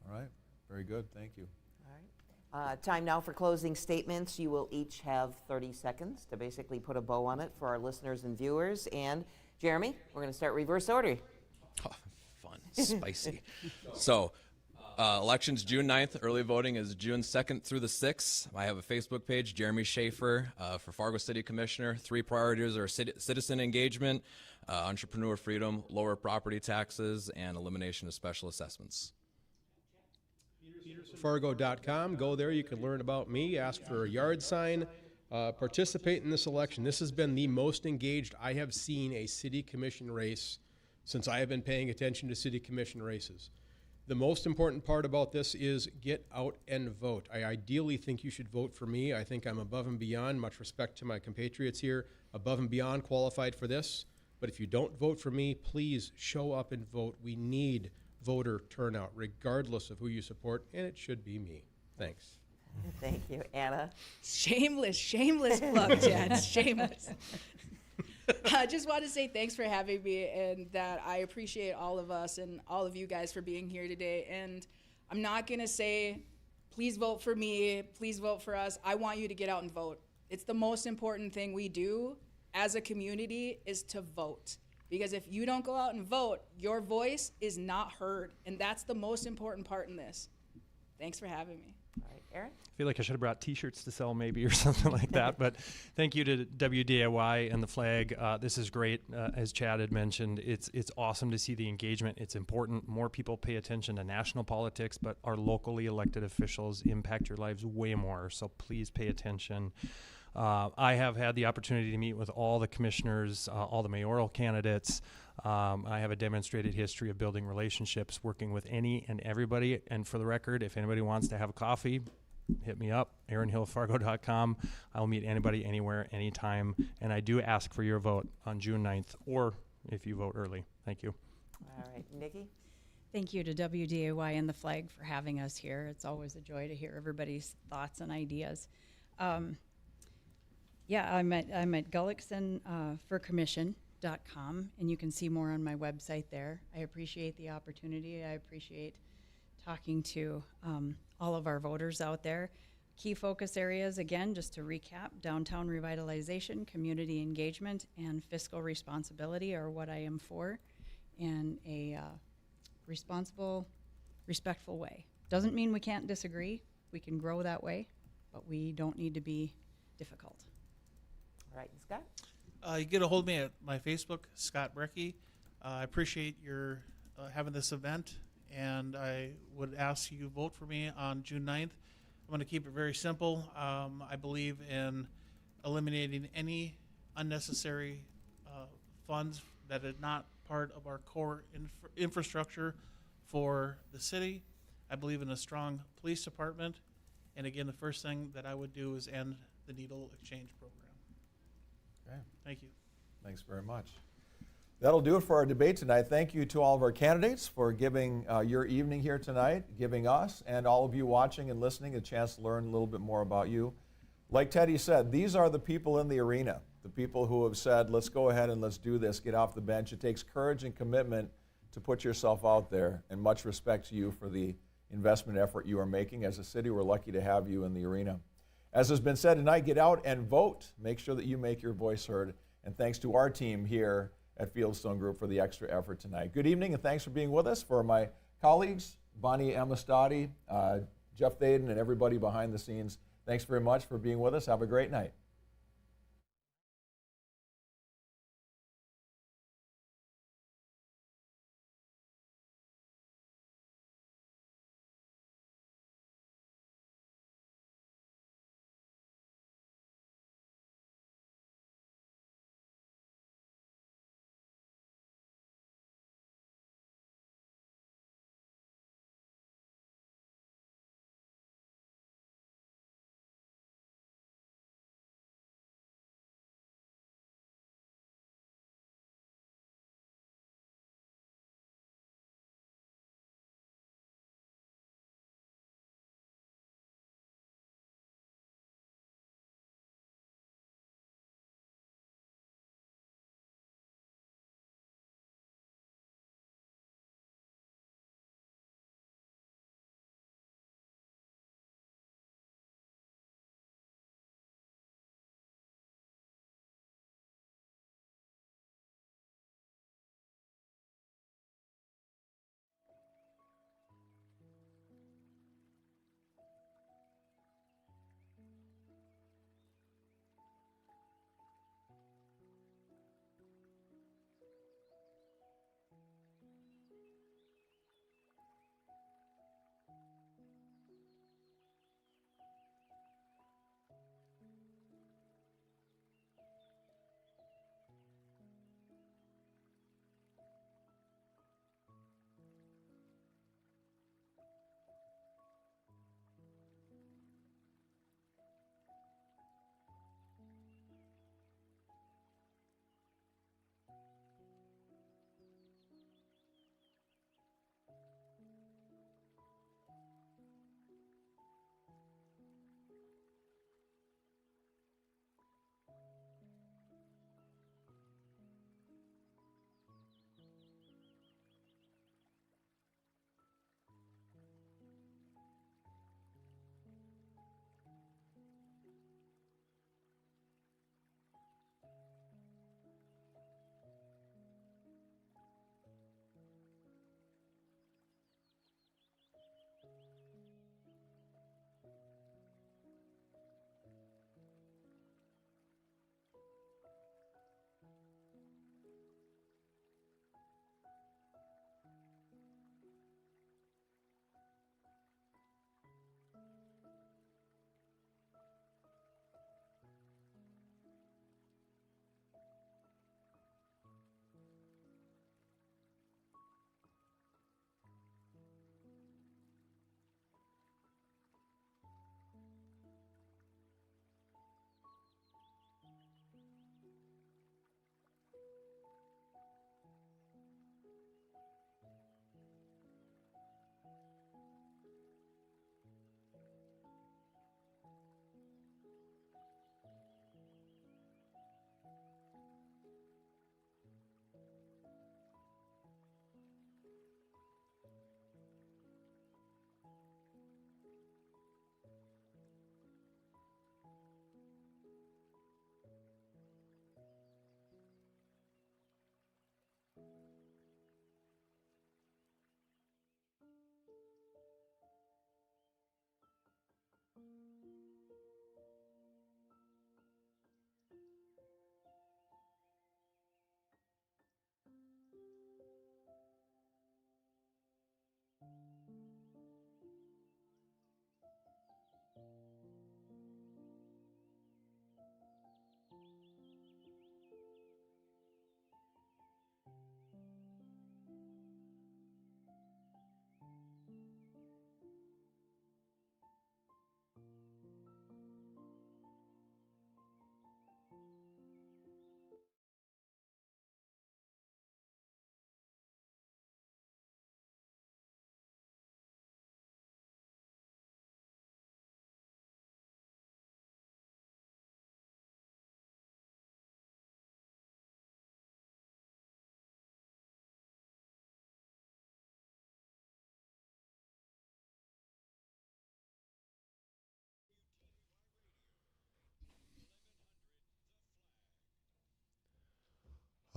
All right. Very good. Thank you. All right. Time now for closing statements. You will each have 30 seconds to basically put a bow on it for our listeners and viewers. And Jeremy, we're going to start reverse order. Oh, fun, spicy. So, election's June 9th. Early voting is June 2nd through the 6th. I have a Facebook page, Jeremy Schaefer, for Fargo City Commissioner. 3 priorities are citizen engagement, entrepreneur freedom, lower property taxes, and elimination of special assessments. Fargo.com. Go there. You can learn about me, ask for a yard sign, participate in this election. This has been the most engaged I have seen a city commission race since I have been paying attention to city commission races. The most important part about this is get out and vote. I ideally think you should vote for me. I think I'm above and beyond, much respect to my compatriots here, above and beyond qualified for this. But if you don't vote for me, please show up and vote. We need voter turnout, regardless of who you support, and it should be me. Thanks. Thank you. Anna? Shameless plug, Chad. Shameless. I just want to say thanks for having me, and that I appreciate all of us and all of you guys for being here today. And I'm not going to say, please vote for me, please vote for us. I want you to get out and vote. It's the most important thing we do as a community is to vote. Because if you don't go out and vote, your voice is not heard. And that's the most important part in this. Thanks for having me. All right. Aaron? I feel like I should have brought T-shirts to sell maybe or something like that. But thank you to WDAY and the flag. This is great. As Chad had mentioned, it's awesome to see the engagement. It's important. More people pay attention to national politics, but our locally elected officials impact your lives way more. So please pay attention. I have had the opportunity to meet with all the commissioners, all the mayoral candidates. I have a demonstrated history of building relationships, working with any and everybody. And for the record, if anybody wants to have a coffee, hit me up, aaronhillfargo.com. I'll meet anybody, anywhere, anytime. And I do ask for your vote on June 9th, or if you vote early. Thank you. All right, Nikki? Thank you to WDAY and the flag for having us here. It's always a joy to hear everybody's thoughts and ideas. Yeah, I'm at gullicksonforcommission.com, and you can see more on my website there. I appreciate the opportunity. I appreciate talking to all of our voters out there. Key focus areas, again, just to recap: downtown revitalization, community engagement, and fiscal responsibility are what I am for in a responsible, respectful way. Doesn't mean we can't disagree. We can grow that way, but we don't need to be difficult. All right, Scott? You get a hold of me at my Facebook, Scott Brecky. I appreciate your having this event, and I would ask you vote for me on June 9th. I'm going to keep it very simple. I believe in eliminating any unnecessary funds that are not part of our core infrastructure for the city. I believe in a strong police department. And again, the first thing that I would do is end the needle exchange program. Okay. Thank you. Thanks very much. That'll do it for our debate tonight. Thank you to all of our candidates for giving your evening here tonight, giving us and all of you watching and listening a chance to learn a little bit more about you. Like Teddy said, these are the people in the arena, the people who have said, let's go ahead and let's do this, get off the bench. It takes courage and commitment to put yourself out there, and much respect to you for the investment effort you are making. As a city, we're lucky to have you in the arena. As has been said tonight, get out and vote. Make sure that you make your voice heard. And thanks to our team here at Fieldstone Group for the extra effort tonight. Good evening, and thanks for being with us. For my colleagues, Bonnie Amistadi, Jeff Thaden, and everybody behind the scenes, thanks very much for being with us. Have a great night.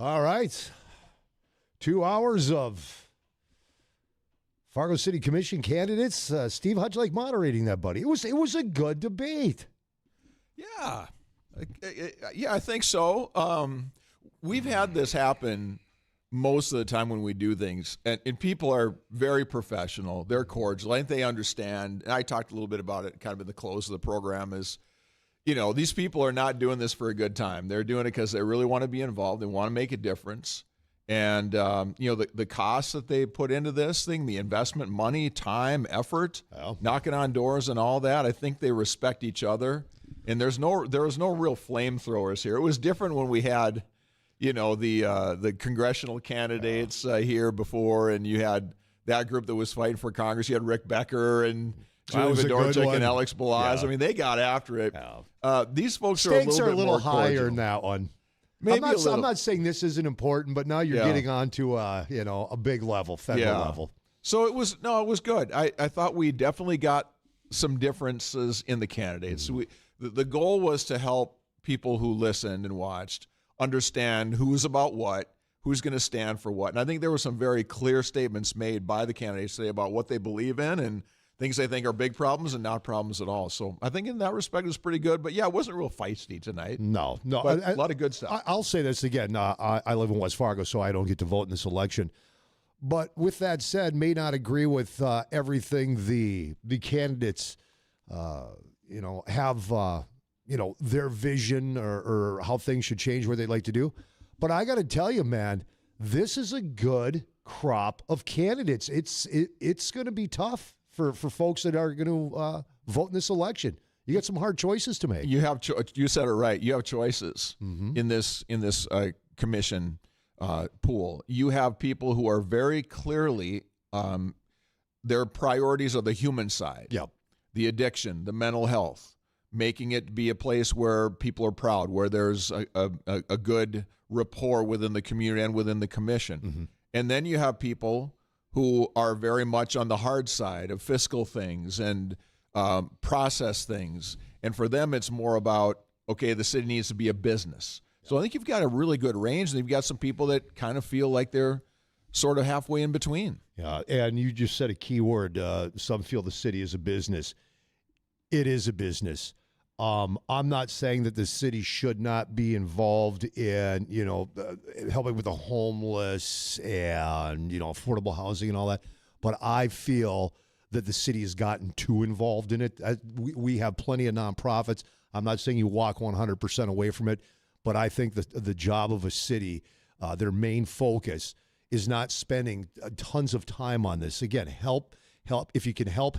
All right. 2 hours of Fargo City Commission candidates. Steve, how'd you like moderating that, buddy? It was a good debate. Yeah. I think so. We've had this happen most of the time when we do things, and people are very professional. They're cordial. I think they understand. And I talked a little bit about it kind of in the close of the program is, these people are not doing this for a good time. They're doing it because they really want to be involved. They want to make a difference. And, the costs that they put into this thing, the investment, money, time, effort, knocking on doors and all that, I think they respect each other. And there was no real flamethrowers here. It was different when we had, the congressional candidates here before, and you had that group that was fighting for Congress. You had Rick Becker and Julie Fedorchuk and Alex Balaz. Yeah. I mean, they got after it. Yeah. These folks Stakes are a little more higher cordial. in that one. Maybe I'm not saying this isn't important, but now you're getting onto a big level, federal level. So it was good. I thought we definitely got some differences in the candidates. The goal was to help people who listened and watched understand who's about what, who's going to stand for what. And I think there were some very clear statements made by the candidates today about what they believe in and things they think are big problems and not problems at all. So I think in that respect it was pretty good. But, yeah, it wasn't real feisty tonight. No. But a lot of good stuff. I'll say this again. I live in West Fargo, so I don't get to vote in this election. But with that said, may not agree with everything the candidates, have, their vision or how things should change, what they'd like to do. But I got to tell you, man, this is a good crop of candidates. It's going to be tough for folks that are going to vote in this election. You got some hard choices to make. You said it right. You have choices in this commission pool. You have people who are very clearly their priorities are the human side. Yep. The addiction, the mental health, making it be a place where people are proud, where there's a good rapport within the community and within the commission. And then you have people who are very much on the hard side of fiscal things and process things. And for them, it's more about, okay, the city needs to be a business. So I think you've got a really good range, and you've got some people that kind of feel like they're sort of halfway in between. Yeah, and you just said a key word. Some feel the city is a business. It is a business. I'm not saying that the city should not be involved in, helping with the homeless and, affordable housing and all that. But I feel that the city has gotten too involved in it. We have plenty of nonprofits. I'm not saying you walk 100% away from it, but I think that the job of a city, their main focus is not spending tons of time on this. Again, help. If you can help.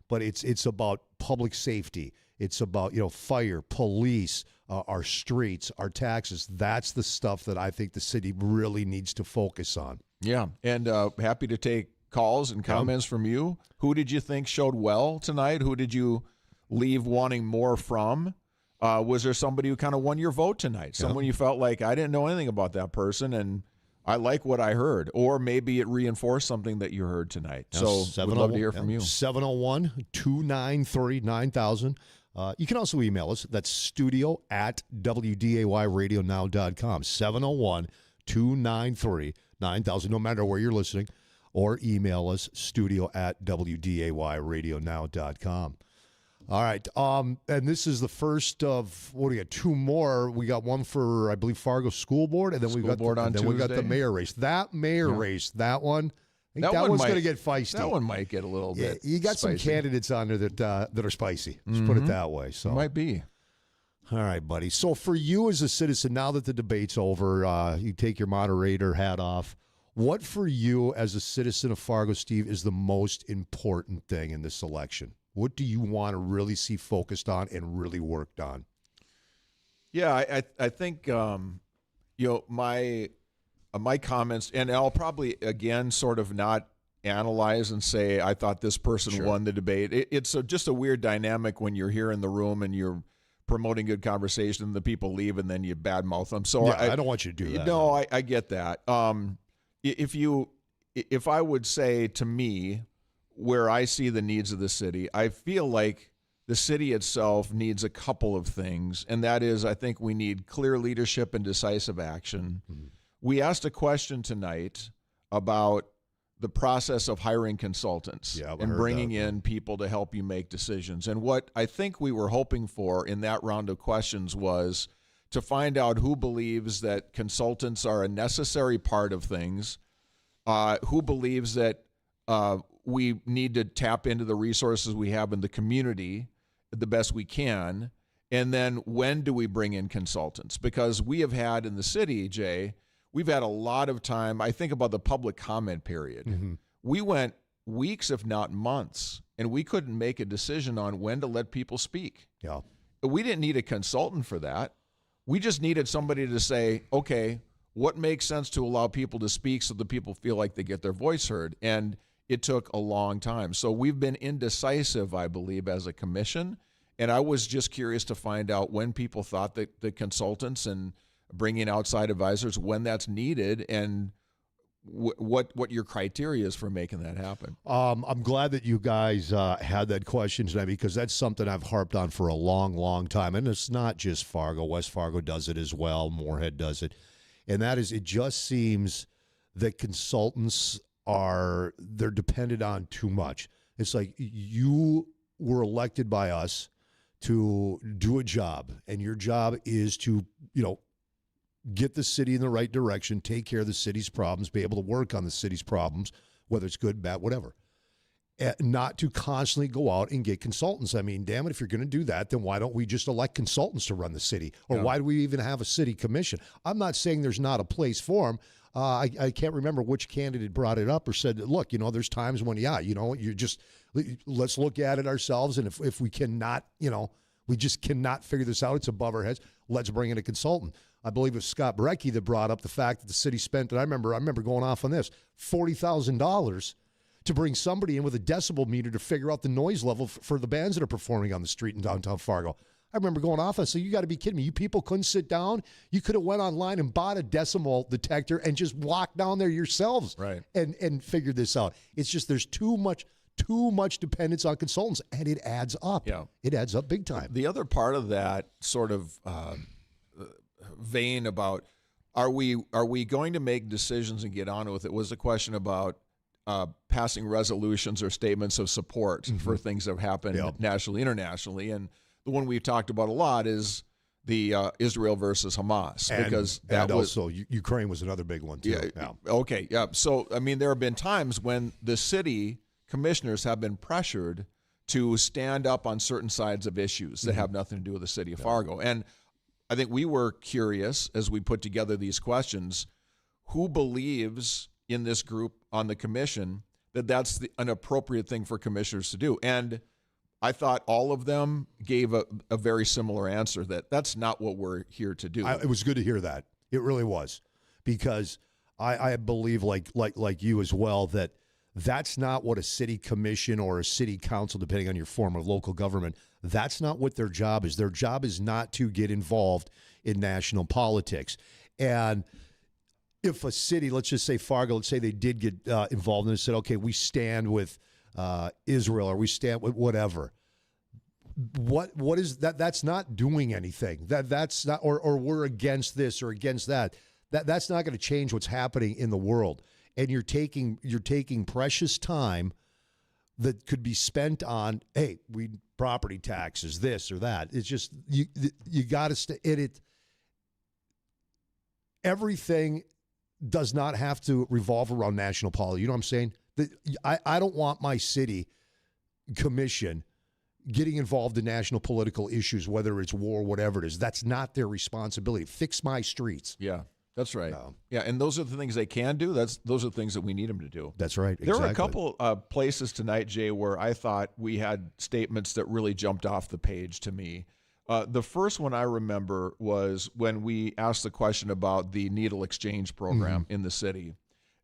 But it's about public safety. It's about, fire, police, our streets, our taxes. That's the stuff that I think the city really needs to focus on. Yeah, and happy to take calls and comments from you. Who did you think showed well tonight? Who did you leave wanting more from? Was there somebody who kind of won your vote tonight? Someone you felt like, I didn't know anything about that person, and I like what I heard. Or maybe it reinforced something that you heard tonight. So we'd love to hear from you. 701-293-9000. You can also email us. That's studio@WDAYradionow.com. 701-293-9000, no matter where you're listening. Or email us, studio@WDAYradionow.com. All right. And this is the first of, what do we got? Two more. We got one for, I believe, Fargo School Board, and then we got the mayor race. That mayor race, that one. I think that one's going to get feisty. That one might get a little bit. You got spicy. some candidates on there that are spicy. Let's put it that way. So might be. All right, buddy. So for you as a citizen, now that the debate's over, you take your moderator hat off. What for you as a citizen of Fargo, Steve, is the most important thing in this election? What do you want to really see focused on and really worked on? Yeah, I think my comments, and I'll probably again sort of not analyze and say I thought this person won the debate. It's just a weird dynamic when you're here in the room and you're promoting good conversation and the people leave and then you badmouth them. So I don't want you to do that. No, I get that. If I would say to me, where I see the needs of the city, I feel like the city itself needs a couple of things, and that is I think we need clear leadership and decisive action. we asked a question tonight about the process of hiring consultants and bringing in people to help you make decisions. And what I think we were hoping for in that round of questions was to find out who believes that consultants are a necessary part of things, who believes that we need to tap into the resources we have in the community the best we can, and then when do we bring in consultants? Because we have had in the city, Jay, we've had a lot of time. I think about the public comment period. Mm-hmm. We went weeks, if not months, and we couldn't make a decision on when to let people speak. Yeah. We didn't need a consultant for that. We just needed somebody to say, okay, what makes sense to allow people to speak so that people feel like they get their voice heard? And it took a long time. So we've been indecisive, I believe, as a commission. And I was just curious to find out when people thought that the consultants and bringing outside advisors, when that's needed, and what your criteria is for making that happen. I'm glad that you guys had that question tonight, because that's something I've harped on for a long, long time. And it's not just Fargo. West Fargo does it as well. Moorhead does it. And that is, it just seems that consultants they're dependent on too much. It's like, you were elected by us to do a job, and your job is to, get the city in the right direction, take care of the city's problems, be able to work on the city's problems, whether it's good, bad, whatever. Not to constantly go out and get consultants. I mean, damn it, if you're going to do that, then why don't we just elect consultants to run the city? Or why do we even have a city commission? I'm not saying there's not a place for them. I can't remember which candidate brought it up or said, look, there's times when, you just, let's look at it ourselves. And if we cannot, we just cannot figure this out, it's above our heads, let's bring in a consultant. I believe it was Scott Brecky that brought up the fact that the city spent, and I remember going off on this, $40,000 to bring somebody in with a decibel meter to figure out the noise level for the bands that are performing on the street in downtown Fargo. I remember going off and saying, you got to be kidding me. You people couldn't sit down. You could have went online and bought a decimal detector and just walked down there yourselves, right, and figured this out. It's just, there's too much dependence on consultants, and it adds up. Yeah. It adds up big time. The other part of that sort of vein about are we going to make decisions and get on with it was a question about passing resolutions or statements of support for things that have happened nationally, internationally. And the one we've talked about a lot is the Israel versus Hamas, because that was also Ukraine was another big one too. Yeah. Okay. Yeah. So, I mean, there have been times when the city commissioners have been pressured to stand up on certain sides of issues that have nothing to do with the city of Fargo. And I think we were curious as we put together these questions, who believes in this group on the commission that that's an appropriate thing for commissioners to do. And I thought all of them gave a very similar answer, that that's not what we're here to do. It was good to hear that. It really was, because I believe, like you as well, that that's not what a city commission or a city council, depending on your form of local government, that's not what their job is. Their job is not to get involved in national politics. And if a city, let's just say Fargo, let's say they did get involved and they said, okay, we stand with Israel, or we stand with whatever. What is that? That's not doing anything. That's not, or we're against this or against that. That's not going to change what's happening in the world. And you're taking precious time that could be spent on, hey, we property taxes, this or that. It's just you got to stay in it. Everything does not have to revolve around national policy. You know what I'm saying? I don't want my city commission getting involved in national political issues, whether it's war, whatever it is. That's not their responsibility. Fix my streets. Yeah. That's right. Yeah, and those are the things they can do. Those are the things that we need them to do. That's right. There were a couple places tonight, Jay, where I thought we had statements that really jumped off the page to me. The first one I remember was when we asked the question about the needle exchange program in the city.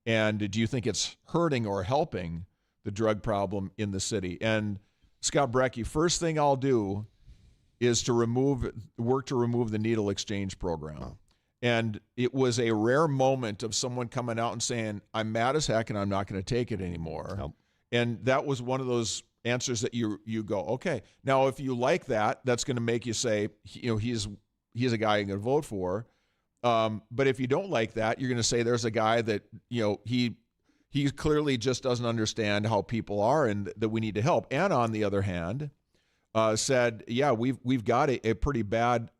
And do you think it's hurting or helping the drug problem in the city? And Scott Brecky, first thing I'll do is to work to remove the needle exchange program. Oh. And it was a rare moment of someone coming out and saying, I'm mad as heck and I'm not going to take it anymore. Nope. And that was one of those answers that you go, okay. Now, if you like that, that's going to make you say, he's a guy I'm going to vote for. But if you don't like that, you're going to say there's a guy that, he clearly just doesn't understand how people are and that we need to help. And on the other hand, said, yeah, we've got a pretty bad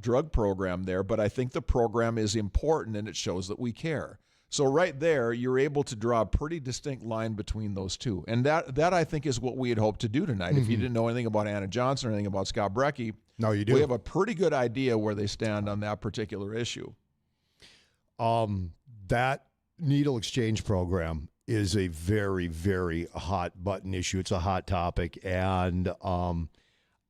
drug program there, but I think the program is important and it shows that we care. So right there, you're able to draw a pretty distinct line between those two. And that I think is what we had hoped to do tonight. If you didn't know anything about Anna Johnson or anything about Scott Brecky, no, you do. We have a pretty good idea where they stand on that particular issue. That needle exchange program is a very, very hot button issue. It's a hot topic. And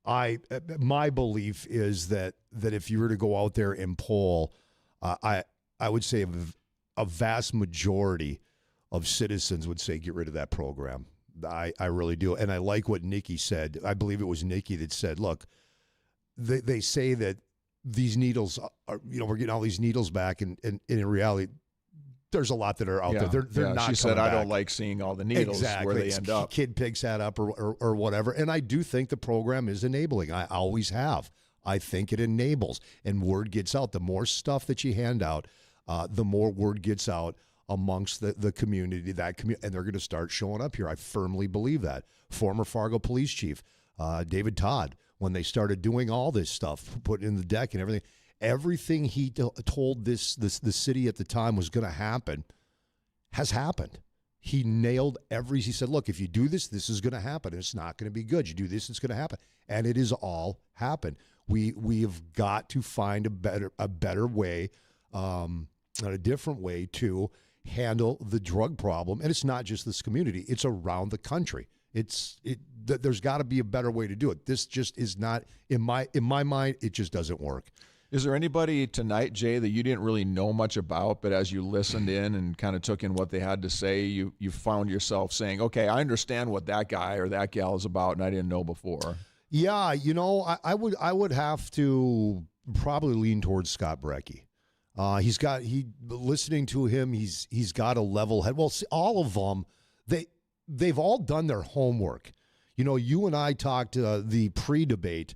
my belief is that if you were to go out there and poll, I would say a vast majority of citizens would say get rid of that program. I really do. And I like what Nikki said. I believe it was Nikki that said, look, they say that these needles are, we're getting all these needles back. And in reality, there's a lot that are out there. They're not. She said, back. I don't like seeing all the needles where they end up. Kid picks that up or whatever. And I do think the program is enabling. I always have. I think it enables. And word gets out. The more stuff that you hand out, the more word gets out amongst the community, and they're going to start showing up here. I firmly believe that. Former Fargo police chief, David Todd, when they started doing all this stuff, putting in the deck and everything he told the city at the time was going to happen has happened. He nailed he said, look, if you do this, this is going to happen, and it's not going to be good. You do this, it's going to happen. And it has all happened. We have got to find a better way, a different way to handle the drug problem. And it's not just this community. It's around the country. There's got to be a better way to do it. This just is not, in my mind, it just doesn't work. Is there anybody tonight, Jay, that you didn't really know much about, but as you listened in and kind of took in what they had to say, you found yourself saying, okay, I understand what that guy or that gal is about, and I didn't know before? Yeah, I would have to probably lean towards Scott Brecky. Listening to him, he's got a level head. Well, see, all of them, they've all done their homework. You and I talked the pre-debate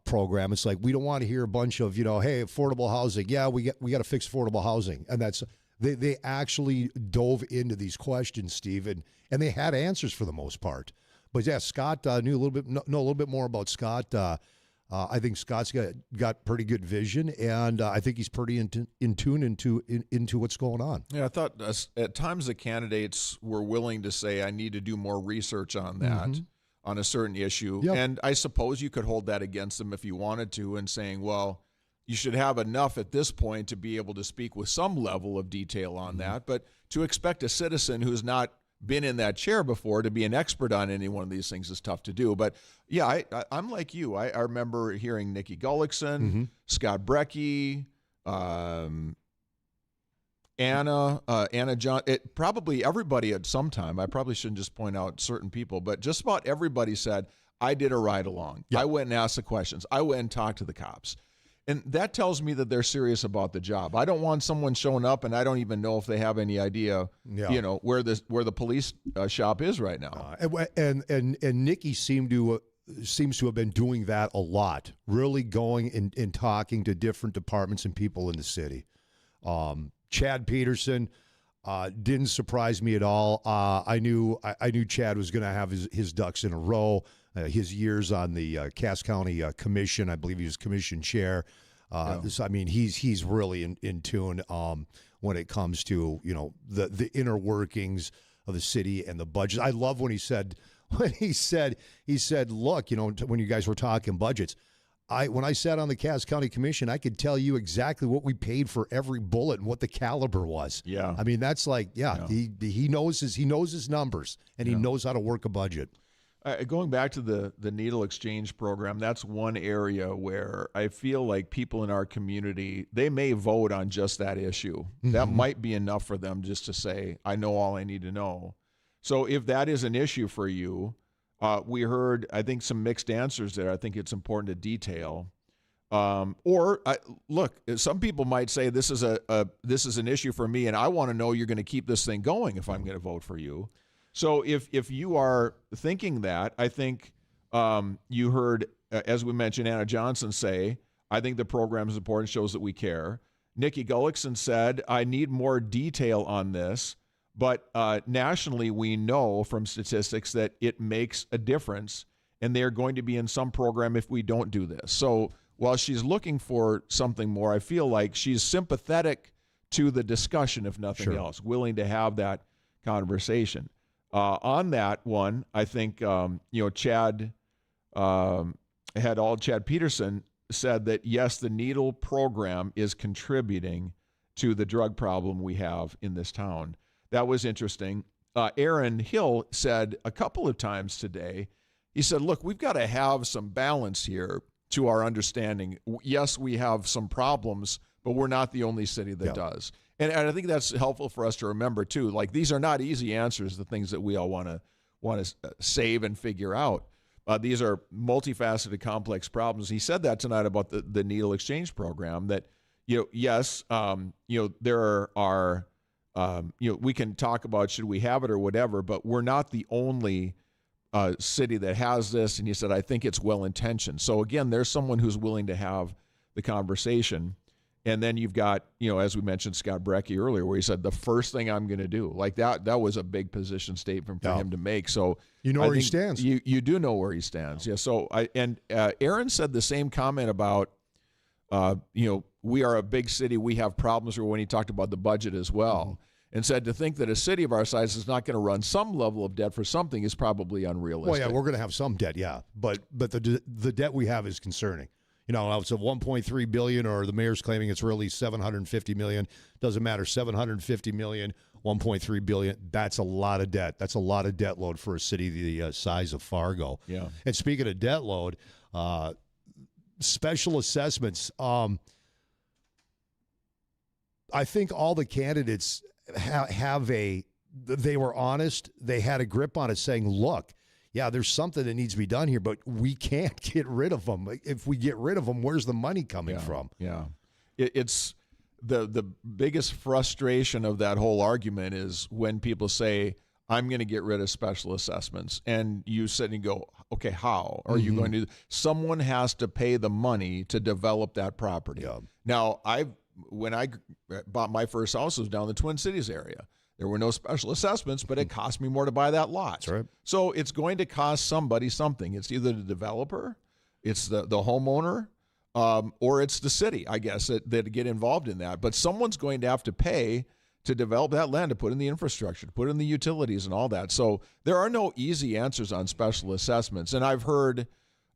program. It's like, we don't want to hear a bunch of, hey, affordable housing. Yeah, we got to fix affordable housing. And that's, they actually dove into these questions, Steve, and they had answers for the most part. But yeah, Scott know a little bit more about Scott. I think Scott's got pretty good vision, and I think he's pretty in tune into what's going on. Yeah, I thought at times the candidates were willing to say, I need to do more research on that, on a certain issue. Yep. And I suppose you could hold that against them if you wanted to, and saying, well, you should have enough at this point to be able to speak with some level of detail on that. But to expect a citizen who's not been in that chair before to be an expert on any one of these things is tough to do. But yeah, I'm like you. I remember hearing Nikki Gullickson, Scott Brecky, Anna John, probably everybody at some time. I probably shouldn't just point out certain people, but just about everybody said, I did a ride along. Yep. I went and asked the questions. I went and talked to the cops. And that tells me that they're serious about the job. I don't want someone showing up and I don't even know if they have any idea, where the police shop is right now. And Nikki seems to have been doing that a lot, really going and talking to different departments and people in the city. Chad Peterson didn't surprise me at all. I knew Chad was going to have his ducks in a row. His years on the Cass County Commission, I believe he was commission chair. He's really in tune when it comes to the inner workings of the city and the budget. I love when he said, look, when you guys were talking budgets, when I sat on the Cass County Commission, I could tell you exactly what we paid for every bullet and what the caliber was. Yeah, I mean that's like he knows his numbers and he knows how to work a budget. Going back to the needle exchange program, that's one area where I feel like people in our community, they may vote on just that issue. That might be enough for them just to say, I know all I need to know. So if that is an issue for you, we heard, I think, some mixed answers there. I think it's important to detail. Look, some people might say this is an issue for me, and I want to know you're going to keep this thing going if I'm going to vote for you. So if you are thinking that, I think you heard, as we mentioned, Anna Johnson say, I think the program is important, shows that we care. Nikki Gullickson said, I need more detail on this, but nationally we know from statistics that it makes a difference, and they're going to be in some program if we don't do this. So while she's looking for something more, I feel like she's sympathetic to the discussion, if nothing else, willing to have that conversation. On that one, I think, Chad Peterson said that, yes, the needle program is contributing to the drug problem we have in this town. That was interesting. Aaron Hill said a couple of times today, he said, look, we've got to have some balance here to our understanding. Yes, we have some problems, but we're not the only city that does. And I think that's helpful for us to remember, too. Like, these are not easy answers, the things that we all want to save and figure out. These are multifaceted, complex problems. He said that tonight about the needle exchange program, that, yes, there are, we can talk about should we have it or whatever, but we're not the only city that has this. And he said, I think it's well-intentioned. So, again, there's someone who's willing to have the conversation. And then you've got, as we mentioned, Scott Brecky earlier, where he said, the first thing I'm going to do. Like, that was a big position statement for him to make. So where he stands. You do know where he stands. Yeah. So Aaron said the same comment about, we are a big city. We have problems, when he talked about the budget as well. And said to think that a city of our size is not going to run some level of debt for something is probably unrealistic. Well, yeah, we're going to have some debt, but the debt we have is concerning. It's a $1.3 billion, or the mayor's claiming it's really $750 million. Doesn't matter. $750 million, $1.3 billion. That's a lot of debt. That's a lot of debt load for a city the size of Fargo. Yeah. And speaking of debt load, special assessments. I think all the candidates they were honest. They had a grip on it, saying, look, yeah, there's something that needs to be done here, but we can't get rid of them. If we get rid of them, where's the money coming from? Yeah. It's the biggest frustration of that whole argument is when people say, I'm going to get rid of special assessments. And you sit and go, okay, how are you going to? Someone has to pay the money to develop that property. Yeah. Now, when I bought my first house, it was down in the Twin Cities area. There were no special assessments, but it cost me more to buy that lot. That's right. So it's going to cost somebody something. It's either the developer, it's the homeowner, or it's the city, I guess, that get involved in that. But someone's going to have to pay to develop that land, to put in the infrastructure, to put in the utilities and all that. So there are no easy answers on special assessments. And I've heard,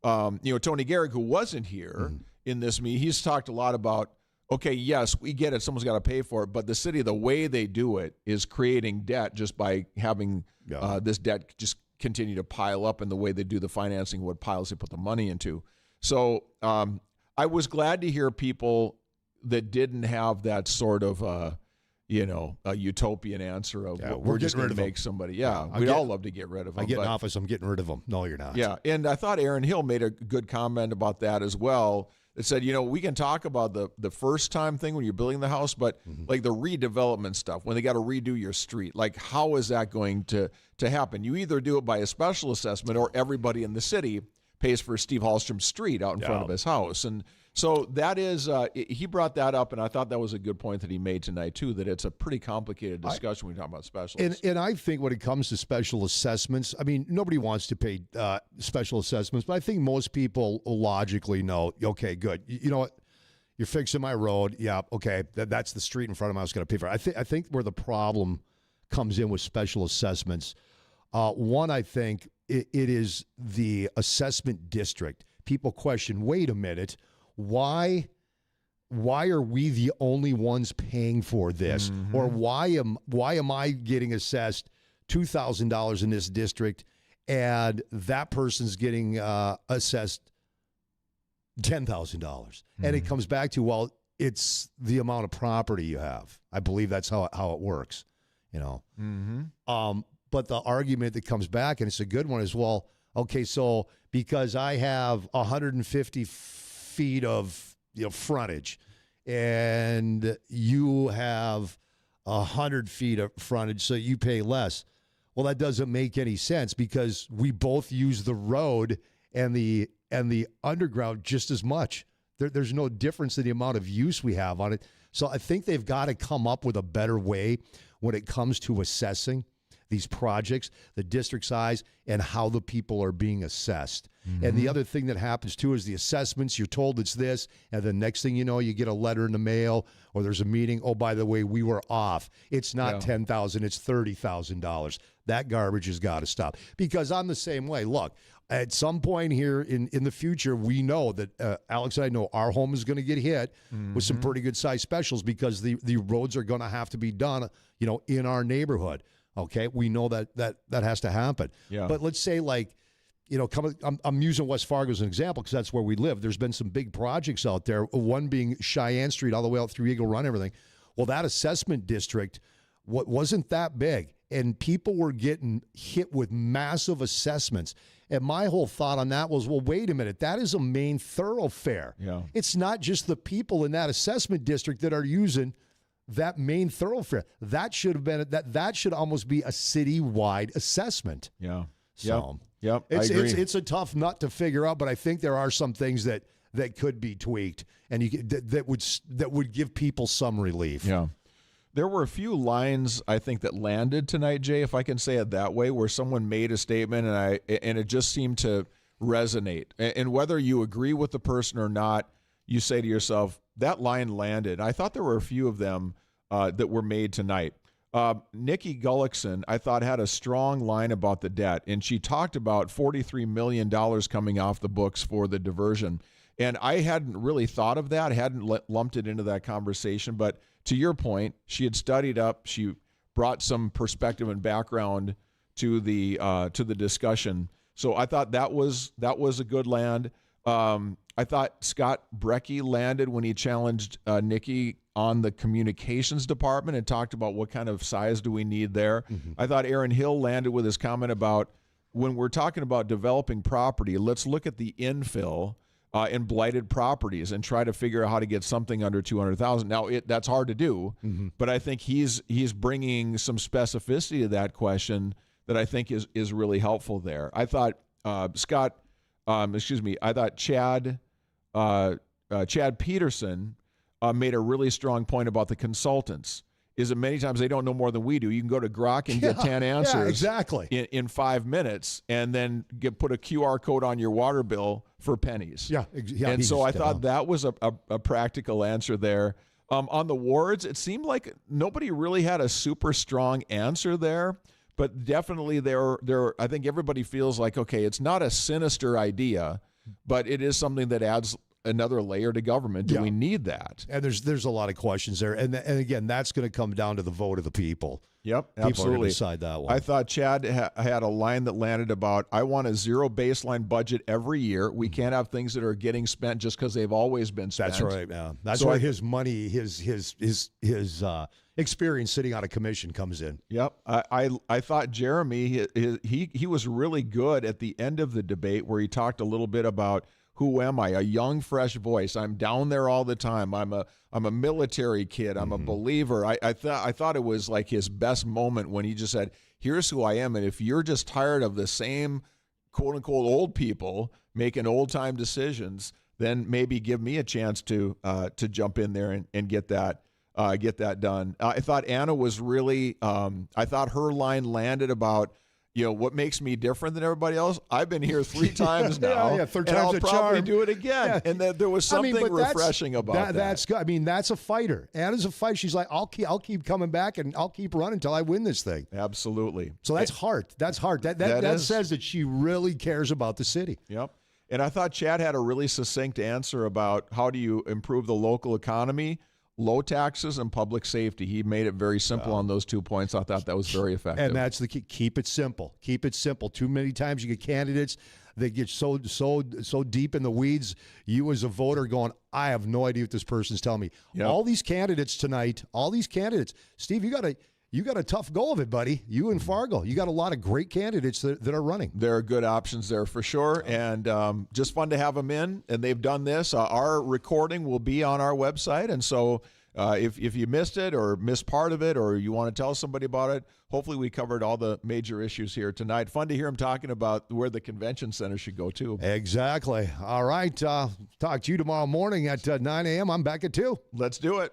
Tony Garrick, who wasn't here in this meeting, he's talked a lot about, okay, yes, we get it. Someone's got to pay for it. But the city, the way they do it is creating debt just by having this debt just continue to pile up, and the way they do the financing, what piles they put the money into. So I was glad to hear people that didn't have that sort of, a utopian answer of we're just going to make somebody. Yeah, we'd all love to get rid of them. I get in office, I'm getting rid of them. No, you're not. Yeah, and I thought Aaron Hill made a good comment about that as well. It said, we can talk about the first time thing when you're building the house, but like the redevelopment stuff, when they got to redo your street, like how is that going to happen? You either do it by a special assessment, or everybody in the city pays for Steve Hallstrom's street out in front of his house. And so that is, he brought that up, and I thought that was a good point that he made tonight too, that it's a pretty complicated discussion when we talk about special. And I think when it comes to special assessments, I mean, nobody wants to pay special assessments, but I think most people logically know, okay, good. You know what? You're fixing my road. Yeah, okay, that's the street in front of my house, going to pay for it. I think where the problem comes in with special assessments, one, I think it is the assessment district. People question, wait a minute, why are we the only ones paying for this? Or why am I getting assessed $2,000 in this district and that person's getting assessed $10,000? And it comes back to, well, it's the amount of property you have. I believe that's how it works, But the argument that comes back, and it's a good one, is, well, okay, so because I have 150 feet of frontage, and you have 100 feet of frontage, so you pay less. Well, that doesn't make any sense, because we both use the road and the underground just as much. There's no difference in the amount of use we have on it. So I think they've got to come up with a better way when it comes to assessing these projects, the district size, and how the people are being assessed. And the other thing that happens, too, is the assessments. You're told it's this, and the next thing you know, you get a letter in the mail or there's a meeting. Oh, by the way, we were off. It's not $10,000, it's $30,000. That garbage has got to stop. Because I'm the same way. Look, at some point here in the future, we know that, Alex and I know our home is going to get hit with some pretty good-sized specials because the roads are going to have to be done, in our neighborhood. Okay, we know that has to happen. Yeah. But let's say, like, I'm using West Fargo as an example because that's where we live. There's been some big projects out there, one being Cheyenne Street all the way out through Eagle Run, everything. Well, that assessment district wasn't that big, and people were getting hit with massive assessments. And my whole thought on that was, well, wait a minute, that is a main thoroughfare. Yeah. It's not just the people in that assessment district that are using that main thoroughfare. That should have been that should almost be a citywide assessment. Yeah. So yep. I agree. It's a tough nut to figure out, but I think there are some things that could be tweaked and that would give people some relief. Yeah. There were a few lines I think that landed tonight, Jay, if I can say it that way, where someone made a statement and it just seemed to resonate. And whether you agree with the person or not, you say to yourself, that line landed. I thought there were a few of them that were made tonight. Nikki Gullickson, I thought, had a strong line about the debt, and she talked about $43 million coming off the books for the diversion. And I hadn't really thought of that, hadn't lumped it into that conversation. But to your point, she had studied up. She brought some perspective and background to the discussion. So I thought that was a good land. I thought Scott Brecky landed when he challenged Nikki on the communications department and talked about what kind of size do we need there. Mm-hmm. I thought Aaron Hill landed with his comment about when we're talking about developing property, let's look at the infill in blighted properties and try to figure out how to get something under $200,000. Now, that's hard to do, but I think he's bringing some specificity to that question that I think is really helpful there. I thought I thought Chad Peterson made a really strong point about the consultants. Is that many times they don't know more than we do. You can go to Grok and get 10 answers exactly in 5 minutes and then put a QR code on your water bill for pennies. And so I thought that was a practical answer there. On the wards, it seemed like nobody really had a super strong answer there, but definitely I think everybody feels like, okay, it's not a sinister idea, but it is something that adds another layer to government. Do we need that? And there's a lot of questions there. And again, that's going to come down to the vote of the people. Yep, people absolutely. Are going to decide that one. I thought Chad had a line that landed about, I want a zero baseline budget every year. We can't have things that are getting spent just because they've always been spent. That's right. Yeah. That's where his money, his experience sitting on a commission comes in. Yep. I thought Jeremy, he was really good at the end of the debate where he talked a little bit about, who am I? A young, fresh voice. I'm down there all the time. I'm a military kid. I'm a believer. I thought it was like his best moment when he just said, here's who I am. And if you're just tired of the same quote unquote old people making old time decisions, then maybe give me a chance to jump in there and get that done. I thought Anna was really, I thought her line landed about, what makes me different than everybody else? I've been here 3 times now. Third and time's I'll probably charm. do it again. Yeah. And there was something refreshing about that. That's good. I mean, that's a fighter. Anna's a fighter. She's like, I'll keep coming back and I'll keep running until I win this thing. Absolutely. So that's heart. That's heart. That says that she really cares about the city. Yep. And I thought Chad had a really succinct answer about how do you improve the local economy, low taxes, and public safety. He made it very simple on those 2 points. I thought that was very effective. And that's the key. Keep it simple. Keep it simple. Too many times you get candidates that get so deep in the weeds. You as a voter going, I have no idea what this person's telling me. Yep. All these candidates tonight, Steve, you got a tough go of it, buddy. You and Fargo, you got a lot of great candidates that are running. There are good options there for sure, and just fun to have them in. And they've done this. Our recording will be on our website, and so if you missed it or missed part of it or you want to tell somebody about it, hopefully we covered all the major issues here tonight. Fun to hear them talking about where the convention center should go, too. Exactly. All right. Talk to you tomorrow morning at 9 a.m. I'm back at 2. Let's do it.